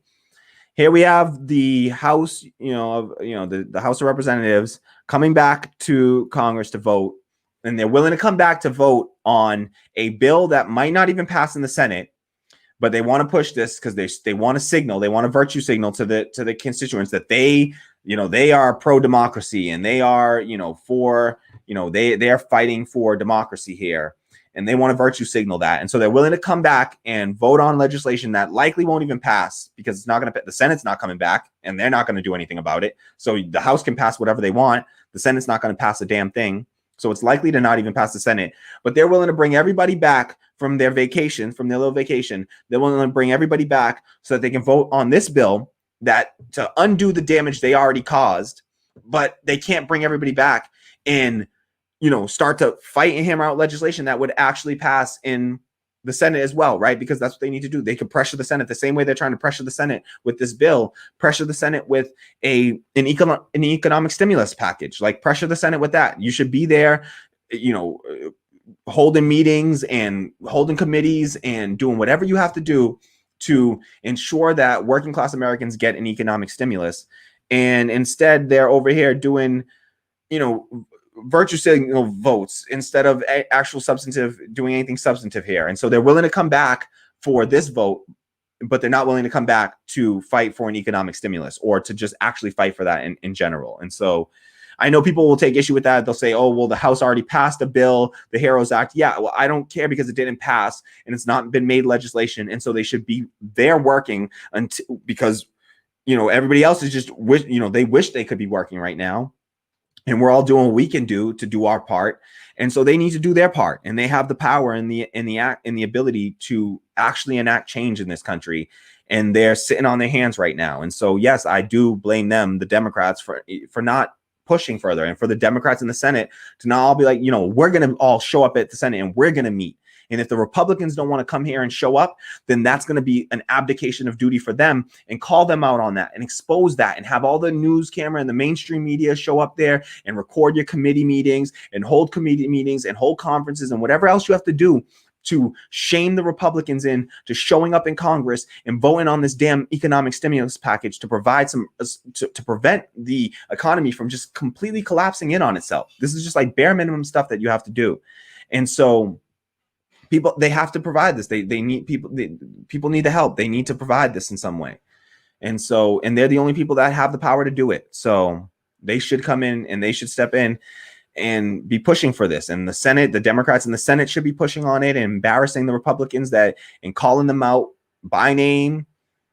here we have the House, the House of Representatives coming back to Congress to vote, and they're willing to come back to vote on a bill that might not even pass in the Senate, but they want to push this because they want to signal, they want a virtue signal to the constituents that they are pro-democracy and they are, for, they are fighting for democracy here. And they want to virtue signal that. And so they're willing to come back and vote on legislation that likely won't even pass because it's not going to, the Senate's not coming back and they're not going to do anything about it. So the House can pass whatever they want. The Senate's not going to pass a damn thing. So it's likely to not even pass the Senate, but they're willing to bring everybody back from their vacation, from their little vacation. They're willing to bring everybody back so that they can vote on this bill that to undo the damage they already caused, but they can't bring everybody back and start to fight and hammer out legislation that would actually pass in the Senate as well, right? Because that's what they need to do. They could pressure the Senate the same way they're trying to pressure the Senate with this bill, pressure the Senate with an economic stimulus package, like pressure the Senate with that. You should be there, holding meetings and holding committees and doing whatever you have to do to ensure that working class Americans get an economic stimulus. And instead they're over here doing, virtue signal votes instead of actual doing anything substantive here. And so they're willing to come back for this vote, but they're not willing to come back to fight for an economic stimulus or to just actually fight for that in general. And so I know people will take issue with that. They'll say, oh, well, the House already passed a bill, the HEROES Act. Yeah, well, I don't care because it didn't pass and it's not been made legislation. And so they should be there working until, because, everybody else is just, they wish they could be working right now. And we're all doing what we can do to do our part. And so they need to do their part. And they have the power and the ability to actually enact change in this country. And they're sitting on their hands right now. And so, yes, I do blame them, the Democrats, for not pushing further, and for the Democrats in the Senate to not all be like, we're going to all show up at the Senate and we're going to meet. And if the Republicans don't want to come here and show up, then that's going to be an abdication of duty for them, and call them out on that and expose that and have all the news camera and the mainstream media show up there and record your committee meetings and hold committee meetings and hold conferences and whatever else you have to do to shame the Republicans into showing up in Congress and voting on this damn economic stimulus package to provide to prevent the economy from just completely collapsing in on itself. This is just like bare minimum stuff that you have to do. And so people, they have to provide this. They need people need the help. They need to provide this in some way. And so, and they're the only people that have the power to do it. So they should come in and they should step in and be pushing for this. And the Senate, the Democrats in the Senate should be pushing on it and embarrassing the Republicans and calling them out by name.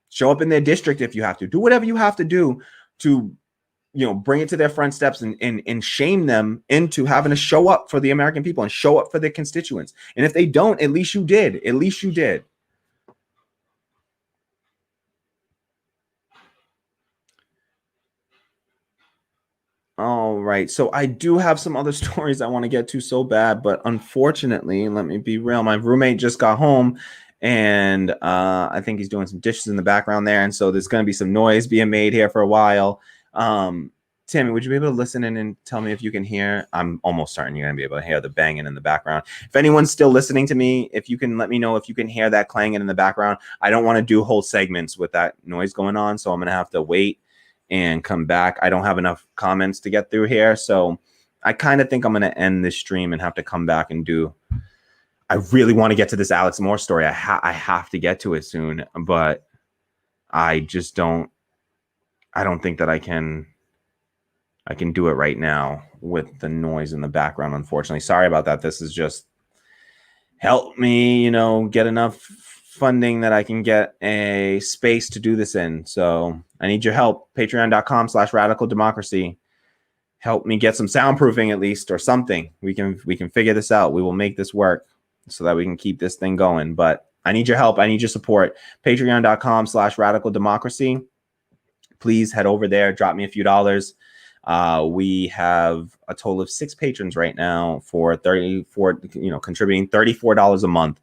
Show up in their district if you have to. Do whatever you have to do to, bring it to their front steps and shame them into having to show up for the American people and show up for their constituents. And if they don't, at least you did. At least you did. All right. So I do have some other stories I want to get to so bad, but unfortunately, let me be real. My roommate just got home and I think he's doing some dishes in the background there. And so there's going to be some noise being made here for a while. Tammy, would you be able to listen in and tell me if you can hear? I'm almost certain you're going to be able to hear the banging in the background. If anyone's still listening to me, if you can let me know if you can hear that clanging in the background. I don't want to do whole segments with that noise going on, so I'm going to have to wait and come back. I don't have enough comments to get through here, so I kind of think I'm going to end this stream and have to come back and do. I really want to get to this Alex Moore story. I have to get to it soon, but I just don't. I don't think that I can do it right now with the noise in the background. Unfortunately, sorry about that. This is just help me, get enough funding that I can get a space to do this in. So I need your help. Patreon.com/radical democracy. Help me get some soundproofing at least, or something. We can figure this out. We will make this work so that we can keep this thing going. But I need your help. I need your support. Patreon.com/radical democracy. Please head over there. Drop me a few dollars. We have a total of 6 patrons right now for contributing $34 a month.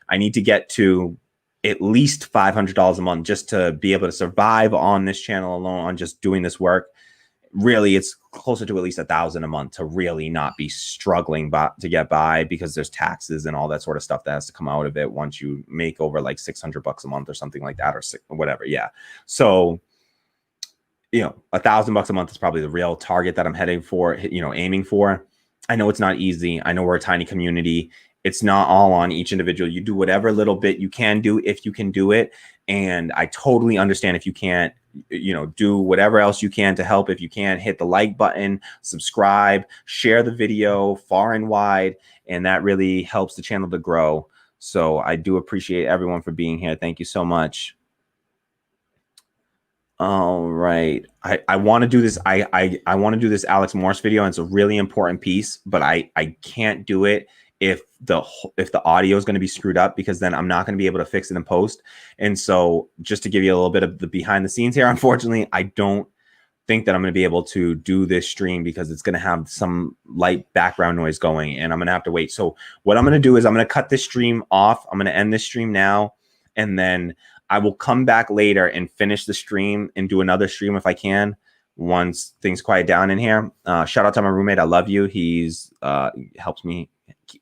I need to get to at least $500 a month just to be able to survive on this channel alone, on just doing this work. Really, it's closer to at least $1,000 a month to really not be struggling to get by, because there's taxes and all that sort of stuff that has to come out of it once you make over like $600 a month or something like that, or whatever. Yeah. So, you know, $1,000 a month is probably the real target that I'm heading for, you know, aiming for. I know it's not easy. I know we're a tiny community. It's not all on each individual. You do whatever little bit you can do if you can do it. And I totally understand if you can't, you know, do whatever else you can to help. If you can, hit the like button, subscribe, share the video far and wide. And that really helps the channel to grow. So I do appreciate everyone for being here. Thank you so much. All right. I want to do this. I want to do this Alex Morse video. And it's a really important piece, but I can't do it if the audio is going to be screwed up, because then I'm not going to be able to fix it in post. And so just to give you a little bit of the behind the scenes here, unfortunately, I don't think that I'm going to be able to do this stream because it's going to have some light background noise going, and I'm going to have to wait. So what I'm going to do is I'm going to cut this stream off. I'm going to end this stream now, and then I will come back later and finish the stream and do another stream if I can, once things quiet down in here. Shout out to my roommate. I love you. He's helps me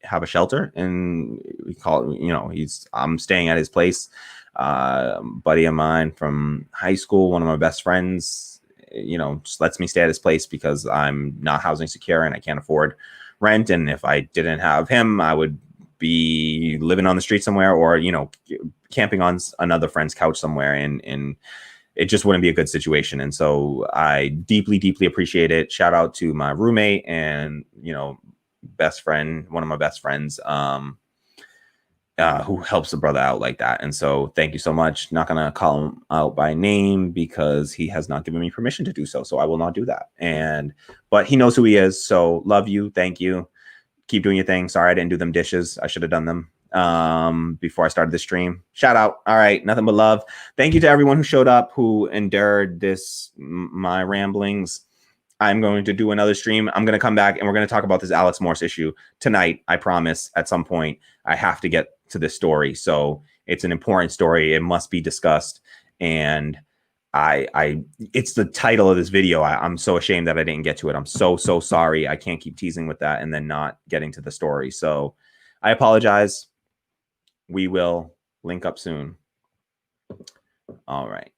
have a shelter, and we call it, you know, I'm staying at his place. Buddy of mine from high school, one of my best friends, you know, just lets me stay at his place because I'm not housing secure and I can't afford rent. And if I didn't have him, I would be living on the street somewhere, or, you know, camping on another friend's couch somewhere, and it just wouldn't be a good situation. And so I deeply, deeply appreciate it. Shout out to my roommate and, you know, best friend, one of my best friends, who helps a brother out like that. And so thank you so much. Not going to call him out by name because he has not given me permission to do so. So I will not do that. But he knows who he is. So love you. Thank you. Keep doing your thing. Sorry I didn't do them dishes. I should have done them before I started the stream. Shout out. All right. Nothing but love. Thank you to everyone who showed up, who endured my ramblings. I'm going to do another stream. I'm going to come back and we're going to talk about this Alex Morse issue tonight. I promise at some point I have to get to this story. So it's an important story. It must be discussed. And it's the title of this video. I'm so ashamed that I didn't get to it. I'm so sorry. I can't keep teasing with that and then not getting to the story. So I apologize. We will link up soon. All right.